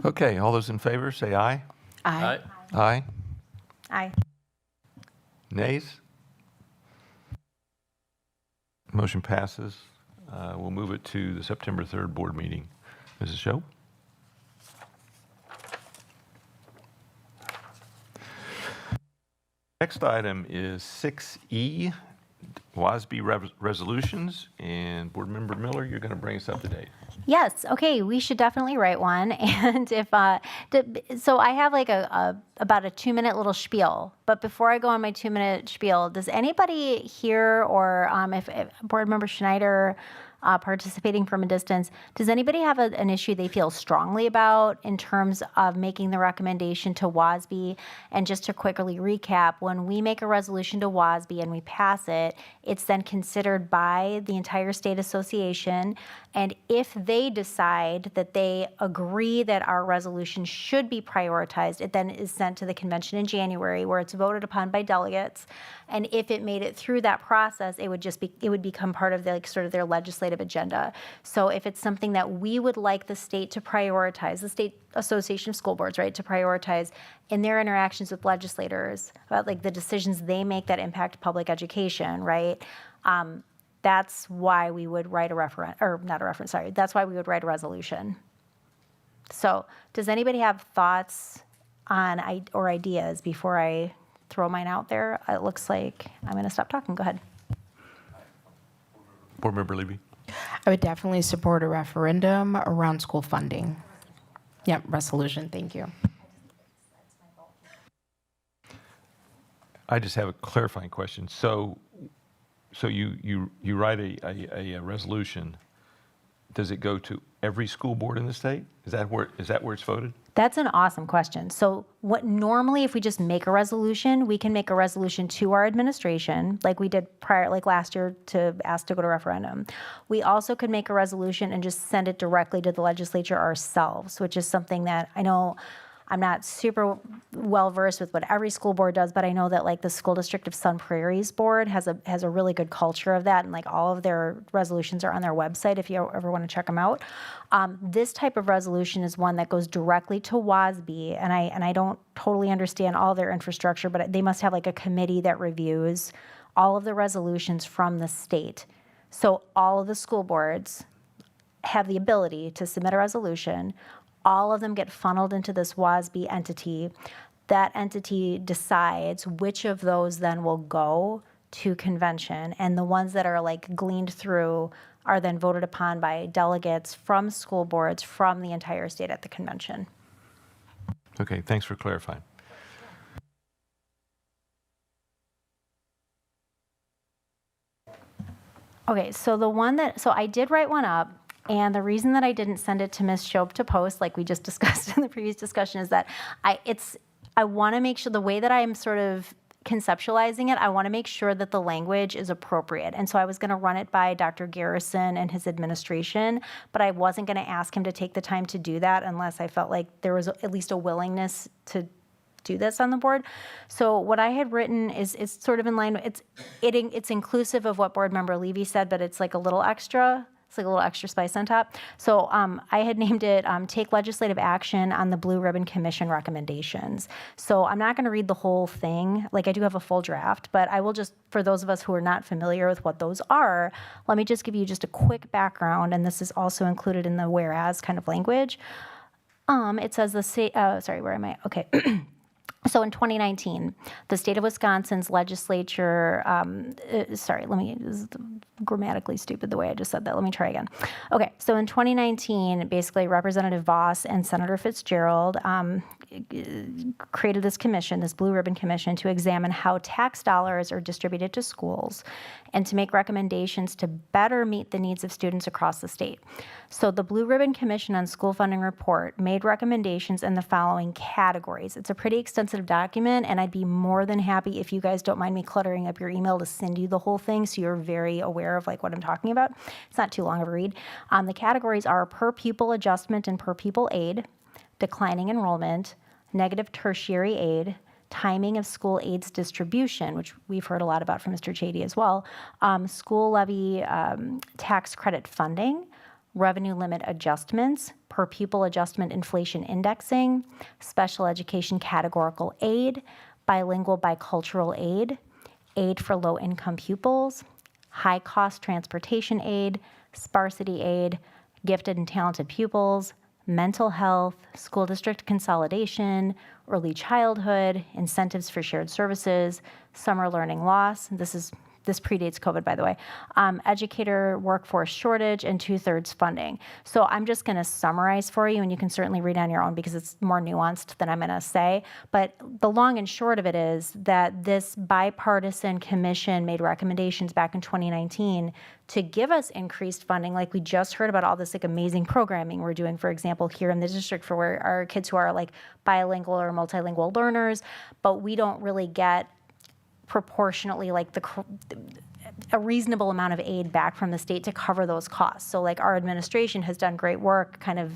Okay. All those in favor, say aye. Aye. Aye. Aye. Nays? Motion passes. We'll move it to the September 3rd board meeting. Mrs. Show? Next item is 6E, WASB resolutions. And Board Member Miller, you're going to bring us up to date. Yes. Okay. We should definitely write one. And so I have about a 2-minute little spiel. But before I go on my 2-minute spiel, does anybody here, or if Board Member Schneider participating from a distance, does anybody have an issue they feel strongly about in terms of making the recommendation to WASB? And just to quickly recap, when we make a resolution to WASB and we pass it, it's then considered by the entire state association. And if they decide that they agree that our resolution should be prioritized, it then is sent to the convention in January, where it's voted upon by delegates. And if it made it through that process, it would become part of sort of their legislative agenda. So if it's something that we would like the state to prioritize, the State Association of School Boards, right, to prioritize in their interactions with legislators about the decisions they make that impact public education, right? That's why we would write that's why we would write a resolution. So does anybody have thoughts on or ideas before I throw mine out there? It looks like I'm going to stop talking. Go ahead. Board Member Levy. I would definitely support a referendum around school funding. Yep, resolution. Thank you. I just have a clarifying question. So you write a resolution, does it go to every school board in the state? Is that where it's voted? That's an awesome question. So what normally, if we just make a resolution, we can make a resolution to our administration, like we did prior, like last year, to ask to go to referendum. We also could make a resolution and just send it directly to the legislature ourselves, which is something that I know I'm not super well versed with what every school board does, but I know that like the school district of Sun Prairie's board has a really good culture of that, and like all of their resolutions are on their website if you ever want to check them out. This type of resolution is one that goes directly to WASB, and I don't totally understand all their infrastructure, but they must have like a committee that reviews all of the resolutions from the state. So all of the school boards have the ability to submit a resolution. All of them get funneled into this WASB entity. That entity decides which of those then will go to convention, and the ones that are like gleaned through are then voted upon by delegates from school boards from the entire state at the convention. Okay, thanks for clarifying. Okay, so I did write one up. And the reason that I didn't send it to Ms. Shope to post, like we just discussed in the previous discussion, is that I want to make sure the way that I'm sort of conceptualizing it, I want to make sure that the language is appropriate. And so I was going to run it by Dr. Garrison and his administration, but I wasn't going to ask him to take the time to do that unless I felt like there was at least a willingness to do this on the board. So what I had written is sort of in line, it's inclusive of what Board Member Levy said, but it's like a little extra. It's like a little extra spice on top. So I had named it Take Legislative Action on the Blue Ribbon Commission Recommendations. So I'm not going to read the whole thing. Like I do have a full draft, but I will just, for those of us who are not familiar with what those are, let me just give you just a quick background, and this is also included in the whereas kind of language. It says the state, sorry, where am I? Okay. So in 2019, the state of Wisconsin's legislature, this is grammatically stupid the way I just said that. Let me try again. Okay, so in 2019, basically Representative Voss and Senator Fitzgerald created this commission, this Blue Ribbon Commission, to examine how tax dollars are distributed to schools and to make recommendations to better meet the needs of students across the state. So the Blue Ribbon Commission on School Funding Report made recommendations in the following categories. It's a pretty extensive document, and I'd be more than happy if you guys don't mind me cluttering up your email to send you the whole thing so you're very aware of like what I'm talking about. It's not too long of a read. The categories are per pupil adjustment and per pupil aid, declining enrollment, negative tertiary aid, timing of school aids distribution, which we've heard a lot about from Mr. Chady as well, school levy tax credit funding, revenue limit adjustments, per pupil adjustment inflation indexing, special education categorical aid, bilingual bicultural aid, aid for low-income pupils, high-cost transportation aid, sparsity aid, gifted and talented pupils, mental health, school district consolidation, early childhood, incentives for shared services, summer learning loss. This predates COVID, by the way. Educator workforce shortage, and 2/3 funding. So I'm just going to summarize for you, and you can certainly read on your own because it's more nuanced than I'm going to say. But the long and short of it is that this bipartisan commission made recommendations back in 2019 to give us increased funding, like we just heard about all this like amazing programming we're doing, for example, here in the district for where our kids who are like bilingual or multilingual learners, but we don't really get proportionately like a reasonable amount of aid back from the state to cover those costs. So like our administration has done great work kind of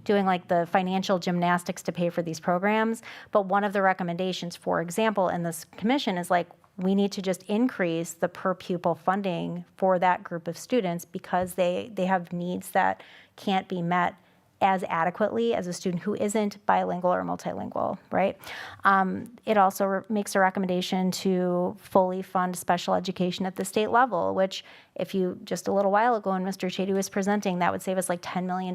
doing like the financial gymnastics to pay for these programs. But one of the recommendations, for example, in this commission is like, we need to just increase the per pupil funding for that group of students because they have needs that can't be met as adequately as a student who isn't bilingual or multilingual, right? It also makes a recommendation to fully fund special education at the state level, which if you, just a little while ago when Mr. Chady was presenting, that would save us like $10 million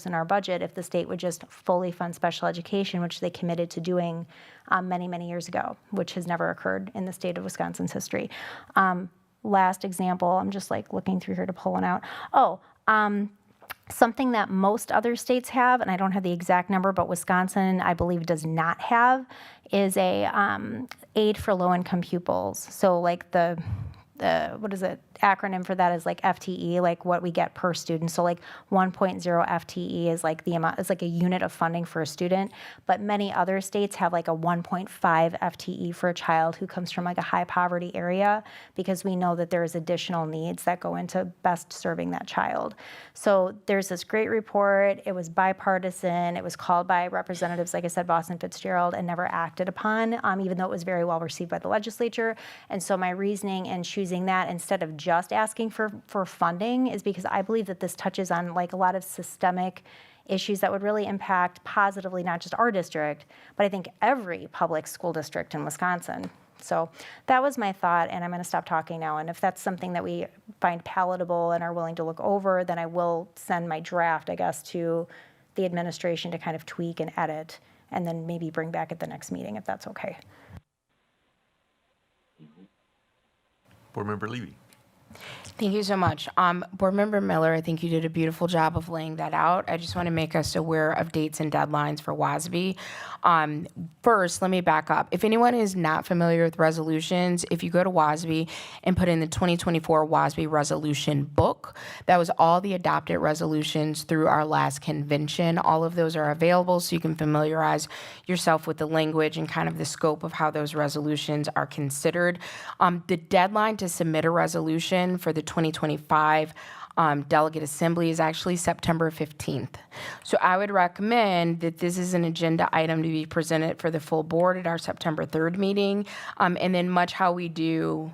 in our budget if the state would just fully fund special education, which they committed to doing many, many years ago, which has never occurred in the state of Wisconsin's history. Last example, I'm just like looking through here to pull one out. Something that most other states have, and I don't have the exact number, but Wisconsin, I believe, does not have, is a aid for low-income pupils. So like the what is it, acronym for that is like FTE, like what we get per student. So like 1.0 FTE is like the amount, it's like a unit of funding for a student. But many other states have like a 1.5 FTE for a child who comes from like a high poverty area, because we know that there's additional needs that go into best serving that child. So there's this great report. It was bipartisan. It was called by representatives, like I said, Boston Fitzgerald, and never acted upon, even though it was very well received by the legislature. And so my reasoning in choosing that instead of just asking for funding is because I believe that this touches on like a lot of systemic issues that would really impact positively not just our district, but I think every public school district in Wisconsin. So that was my thought, and I'm going to stop talking now. And if that's something that we find palatable and are willing to look over, then I will send my draft, I guess, to the administration to kind of tweak and edit, and then maybe bring back at the next meeting if that's okay. Board Member Levy. Thank you so much. Board Member Miller, I think you did a beautiful job of laying that out. I just want to make us aware of dates and deadlines for WASB. First, let me back up. If anyone is not familiar with resolutions, if you go to WASB and put in the 2024 WASB resolution book, that was all the adopted resolutions through our last convention. All of those are available, so you can familiarize yourself with the language and kind of the scope of how those resolutions are considered. The deadline to submit a resolution for the 2025 Delegate Assembly is actually September 15th. So I would recommend that this is an agenda item to be presented for the full board at our September 3rd meeting. And then much how we do,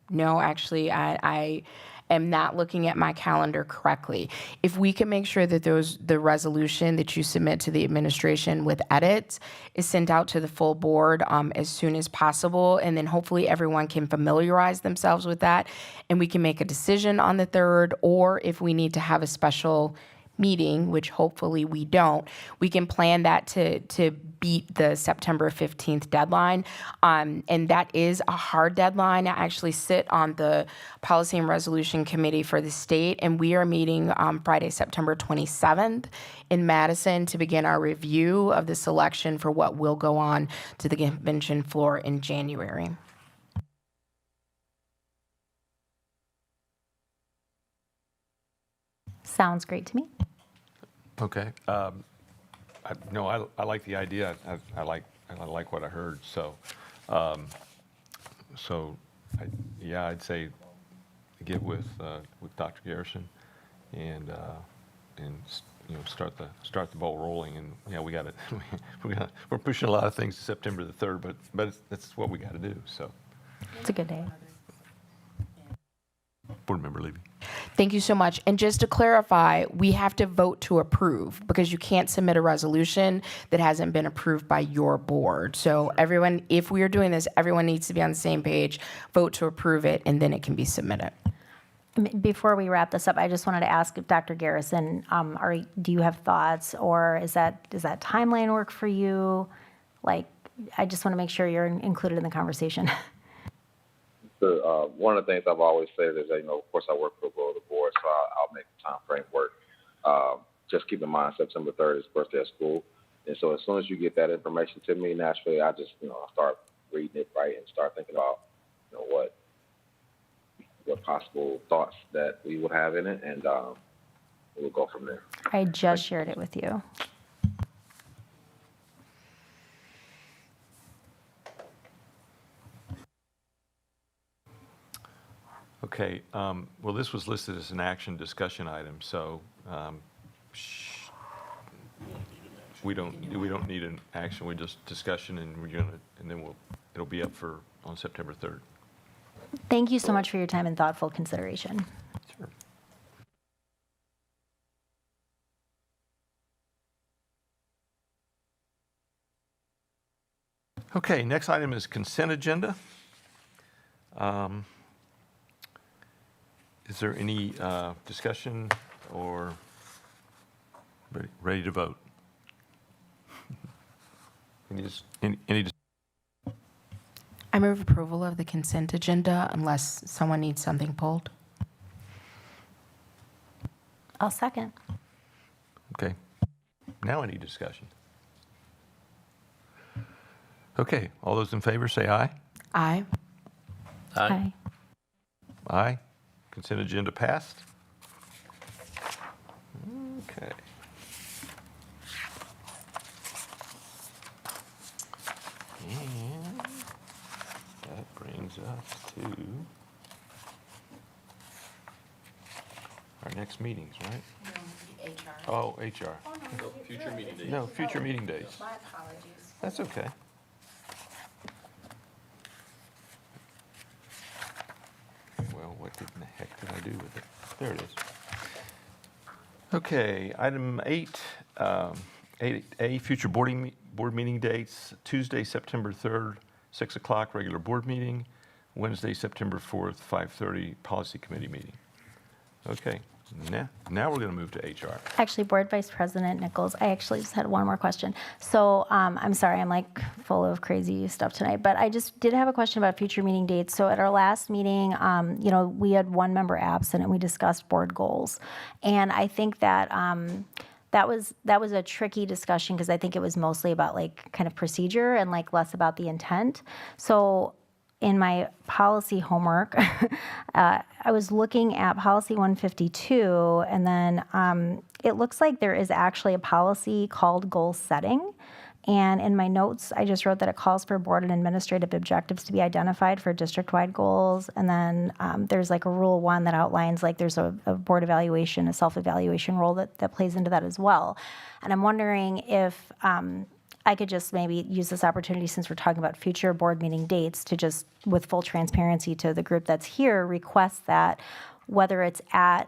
no, actually, I am not looking at my calendar correctly. If we can make sure that the resolution that you submit to the administration with edits is sent out to the full board as soon as possible, and then hopefully everyone can familiarize themselves with that, and we can make a decision on the 3rd, or if we need to have a special meeting, which hopefully we don't, we can plan that to beat the September 15th deadline. And that is a hard deadline. I actually sit on the Policy and Resolution Committee for the state, and we are meeting Friday, September 27th in Madison to begin our review of the selection for what will go on to the convention floor in January. Sounds great to me. Okay. I like the idea. I like what I heard. So, I'd say get with Dr. Garrison and start the ball rolling. And yeah, we got it. We're pushing a lot of things to September the 3rd, but that's what we got to do. So. It's a good day. Board Member Levy. Thank you so much. And just to clarify, we have to vote to approve because you can't submit a resolution that hasn't been approved by your board. So everyone, if we are doing this, everyone needs to be on the same page, vote to approve it, and then it can be submitted. Before we wrap this up, I just wanted to ask if Dr. Garrison, do you have thoughts, or does that timeline work for you? Like, I just want to make sure you're included in the conversation. One of the things I've always said is that, of course, I work for the board, so I'll make the time frame work. Just keep in mind, September 3rd is the first day of school. And so as soon as you get that information to me, naturally, I just, start reading it, right, and start thinking about, what possible thoughts that we would have in it, and we'll go from there. I just shared it with you. Okay. Well, this was listed as an action discussion item, so we don't need an action. We just discussion, and then it'll be up on September 3rd. Thank you so much for your time and thoughtful consideration. Sure. Okay. Next item is consent agenda. Is there any discussion or ready to vote? Any I move approval of the consent agenda unless someone needs something pulled. I'll second. Okay. Now any discussion? Okay. All those in favor say aye. Aye. Aye. Aye. Consent agenda passed. Okay. And that brings us to our next meetings, right? Oh, HR. Future meeting dates. No, future meeting dates. My apologies. That's okay. Well, what in the heck did I do with it? There it is. Okay, item 8A, future board meeting dates, Tuesday, September 3rd, 6 o'clock, regular board meeting, Wednesday, September 4th, 5:30, policy committee meeting. Okay, now we're going to move to HR. Actually, Board Vice President Nichols, I actually just had one more question. So I'm sorry, I'm like full of crazy stuff tonight, but I just did have a question about future meeting dates. So at our last meeting, we had one member absent and we discussed board goals. And I think that that was a tricky discussion because I think it was mostly about like kind of procedure and like less about the intent. So in my policy homework, I was looking at policy 152, and then it looks like there is actually a policy called goal setting. And in my notes, I just wrote that it calls for board and administrative objectives to be identified for district-wide goals. And then there's like a rule 1 that outlines like there's a board evaluation, a self-evaluation role that plays into that as well. And I'm wondering if I could just maybe use this opportunity, since we're talking about future board meeting dates, to just, with full transparency to the group that's here, request that whether it's at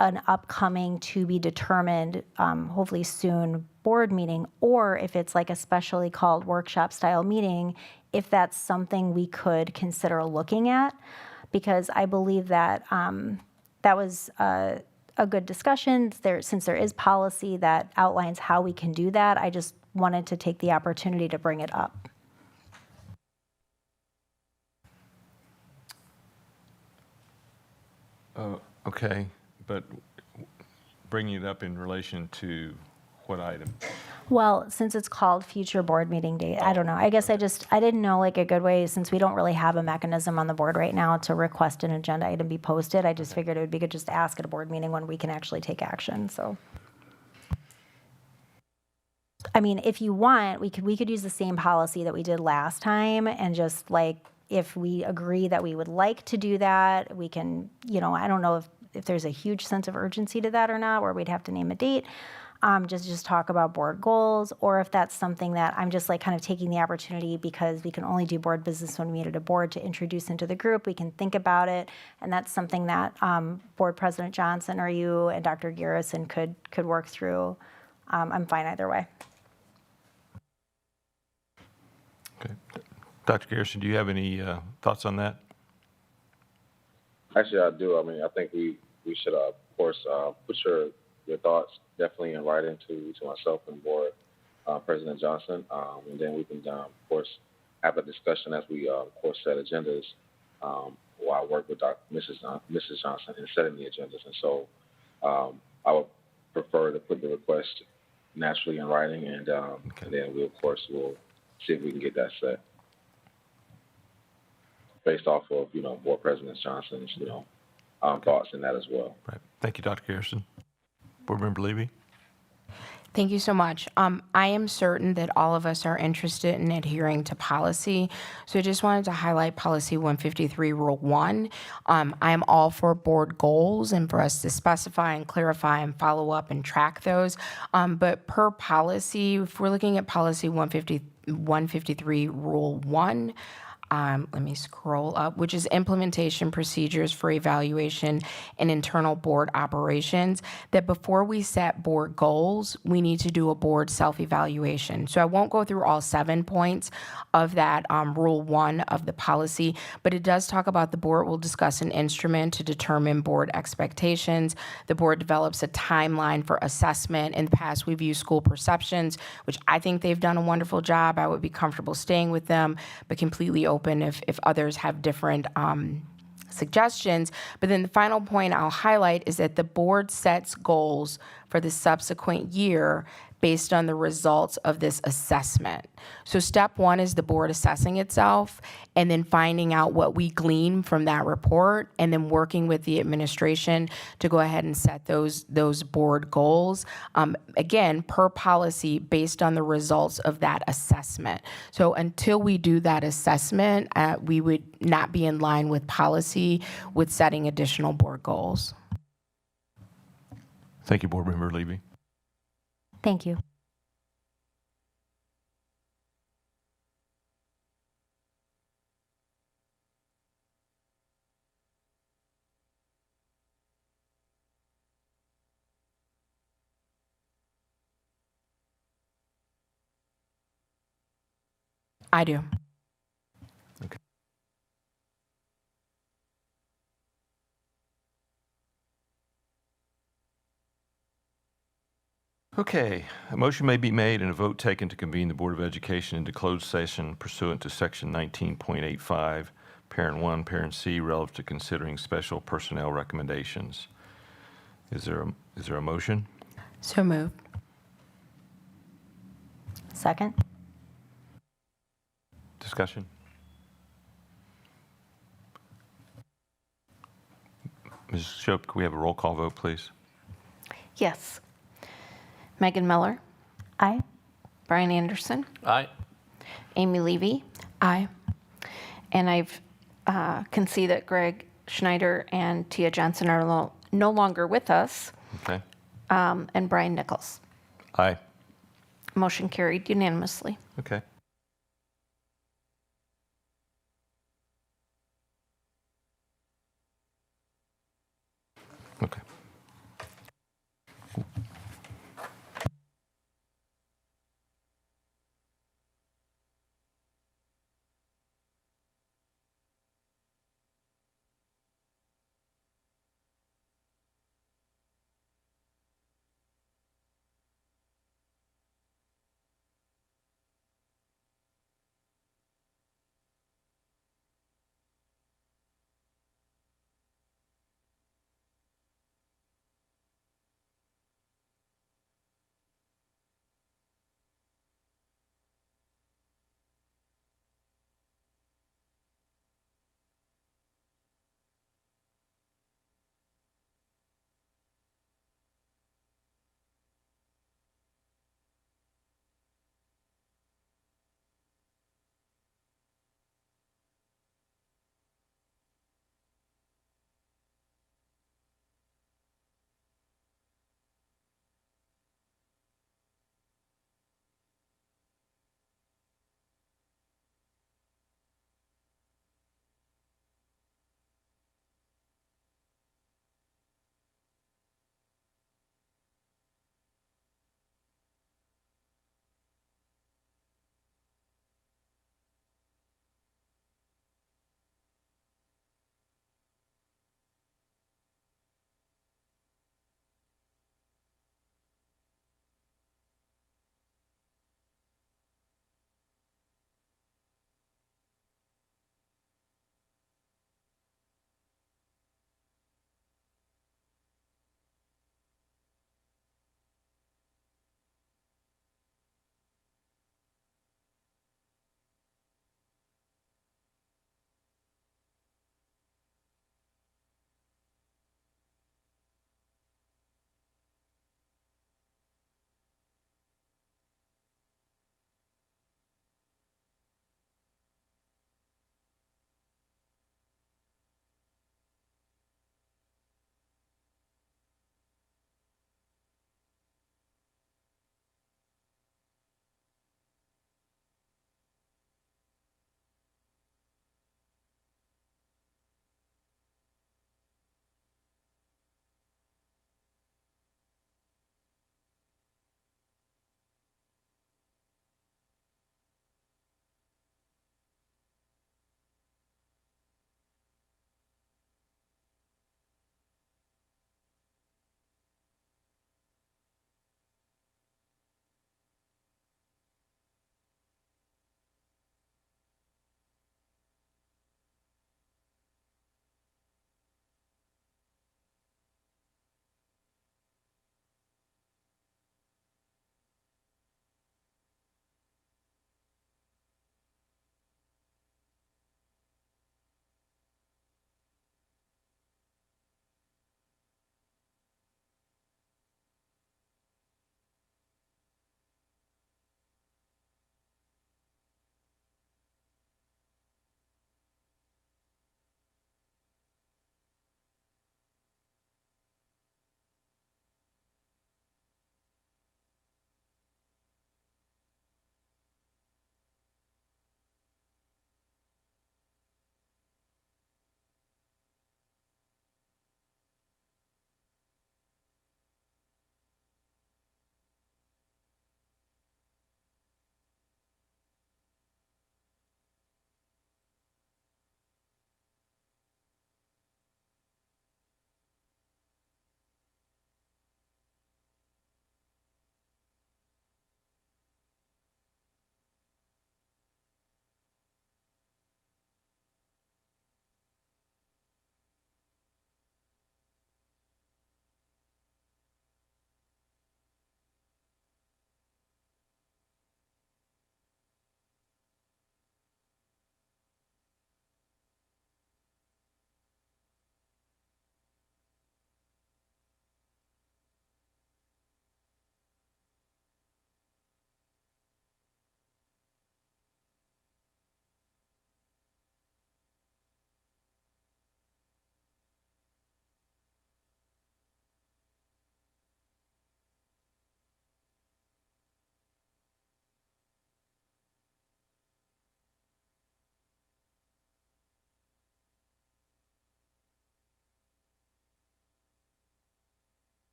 an upcoming to be determined, hopefully soon, board meeting, or if it's like a specially called workshop style meeting, if that's something we could consider looking at, because I believe that that was a good discussion. Since there is policy that outlines how we can do that, I just wanted to take the opportunity to bring it up. Okay, but bringing it up in relation to what item? Well, since it's called future board meeting date, I don't know. I guess I didn't know like a good way, since we don't really have a mechanism on the board right now to request an agenda item be posted. I just figured it would be good just to ask at a board meeting when we can actually take action, so. I mean, if you want, we could use the same policy that we did last time, and just like, if we agree that we would like to do that, we can, I don't know if there's a huge sense of urgency to that or not, where we'd have to name a date, just talk about board goals, or if that's something that I'm just like kind of taking the opportunity, because we can only do board business when we meet at a board, to introduce into the group. We can think about it, and that's something that Board President Johnson or you and Dr. Garrison could work through. I'm fine either way. Okay. Dr. Garrison, do you have any thoughts on that? Actually, I do. I mean, I think we should, of course, put your thoughts definitely in writing to myself and Board President Johnson, and then we can, of course, have a discussion as we, of course, set agendas while I work with Mrs. Johnson in setting the agendas. And so I would prefer to put the request naturally in writing, and then we, of course, will see if we can get that set based off of, Board President Johnson's, thoughts in that as well. Right. Thank you, Dr. Garrison. Board Member Levy? Thank you so much. I am certain that all of us are interested in adhering to policy. So I just wanted to highlight Policy 153, Rule 1. I am all for board goals and for us to specify and clarify and follow up and track those. But per policy, if we're looking at Policy 153, Rule 1, let me scroll up, which is implementation procedures for evaluation and internal board operations, that before we set board goals, we need to do a board self-evaluation. So I won't go through all 7 points of that Rule 1 of the policy, but it does talk about the board will discuss an instrument to determine board expectations. The board develops a timeline for assessment. In the past, we've used school perceptions, which I think they've done a wonderful job. I would be comfortable staying with them, but completely open if others have different suggestions. But then the final point I'll highlight is that the board sets goals for the subsequent year based on the results of this assessment. So step one is the board assessing itself and then finding out what we glean from that report and then working with the administration to go ahead and set those board goals. Again, per policy based on the results of that assessment. So until we do that assessment, we would not be in line with policy with setting additional board goals. Thank you, Board Member Levy. Thank you. I do. Okay. Okay, a motion may be made and a vote taken to convene the Board of Education into closed session pursuant to Section 19.85, Parent 1, Parent C, relative to considering special personnel recommendations. Is there a motion? So moved. Second. Discussion? Ms. Shope, can we have a roll call vote, please? Yes. Megan Miller, Aye. Brian Anderson, Aye. Amy Levy, Aye. and can see that Greg Schneider and Tia Johnson are no longer with us, Okay. and Brian Nichols. Aye. Motion carried unanimously. Okay. Okay.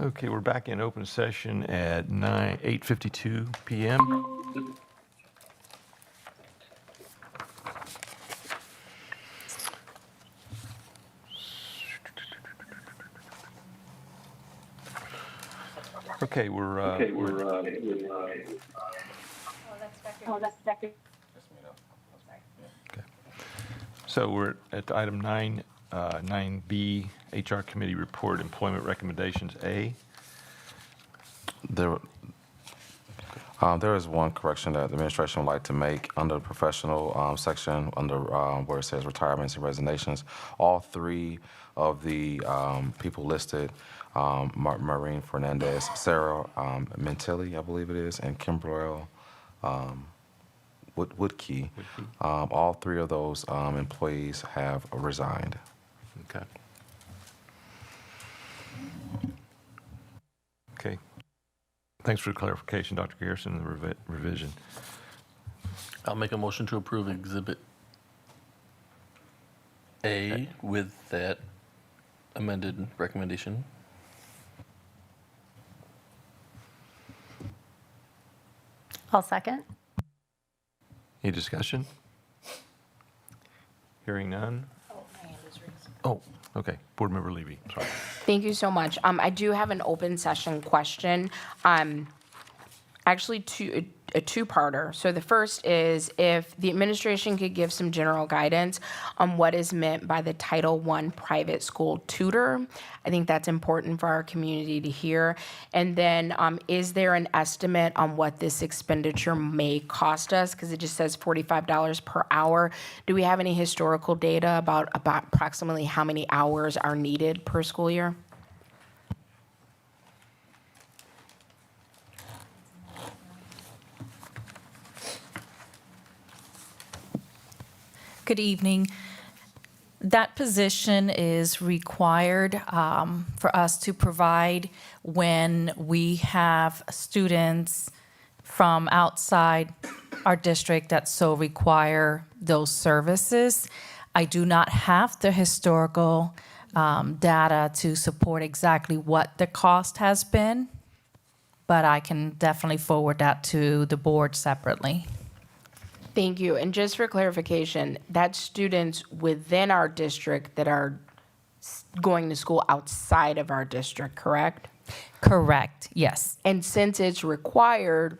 Okay, we're back in open session at 8:52 PM. Okay, we're So we're at item 9B, HR Committee Report, Employment Recommendations A. There is one correction that the administration would like to make under the professional section, under where it says retirements and resignations. All three of the people listed, Maureen Fernandez, Sarah Mentilli, I believe it is, and Kimbrell Woodkey, all three of those employees have resigned. Okay. Okay. Thanks for the clarification, Dr. Garrison, and the revision. I'll make a motion to approve Exhibit A with that amended recommendation. I'll second. Any discussion? Hearing none? Oh, okay. Board Member Levy, sorry. Thank you so much. I do have an open session question. Actually, a two-parter. So the first is if the administration could give some general guidance on what is meant by the Title I private school tutor. I think that's important for our community to hear. And then is there an estimate on what this expenditure may cost us? Because it just says $45 per hour. Do we have any historical data about approximately how many hours are needed per school year? Good evening. That position is required for us to provide when we have students from outside our district that so require those services. I do not have the historical data to support exactly what the cost has been, but I can definitely forward that to the board separately. Thank you. And just for clarification, that's students within our district that are going to school outside of our district, correct? Correct, yes. And since it's required,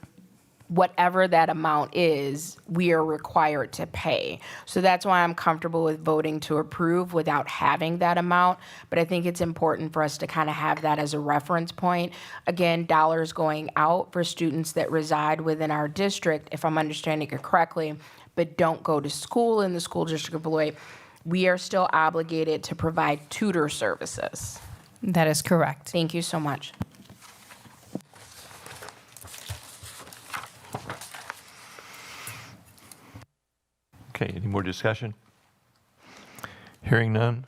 whatever that amount is, we are required to pay. So that's why I'm comfortable with voting to approve without having that amount. But I think it's important for us to kind of have that as a reference point. Again, dollars going out for students that reside within our district, if I'm understanding it correctly, but don't go to school in the school district of Beloit. We are still obligated to provide tutor services. That is correct. Thank you so much. Okay, any more discussion? Hearing none?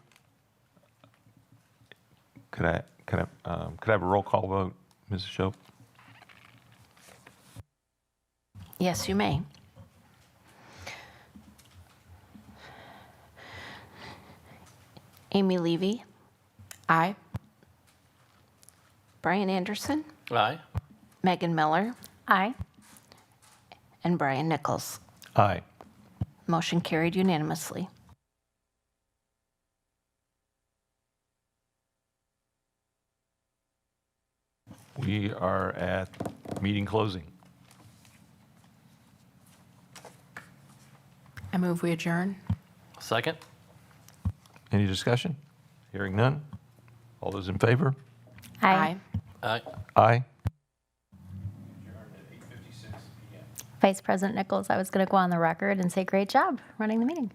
Could I have a roll call vote, Mrs. Shope? Yes, you may. Amy Levy. Aye. Brian Anderson. Aye. Megan Miller. Aye. And Brian Nichols. Aye. Motion carried unanimously. We are at meeting closing. I move we adjourn. Second? Any discussion? Hearing none? All those in favor? Aye. Aye. Aye. Vice President Nichols, I was going to go on the record and say great job running the meeting.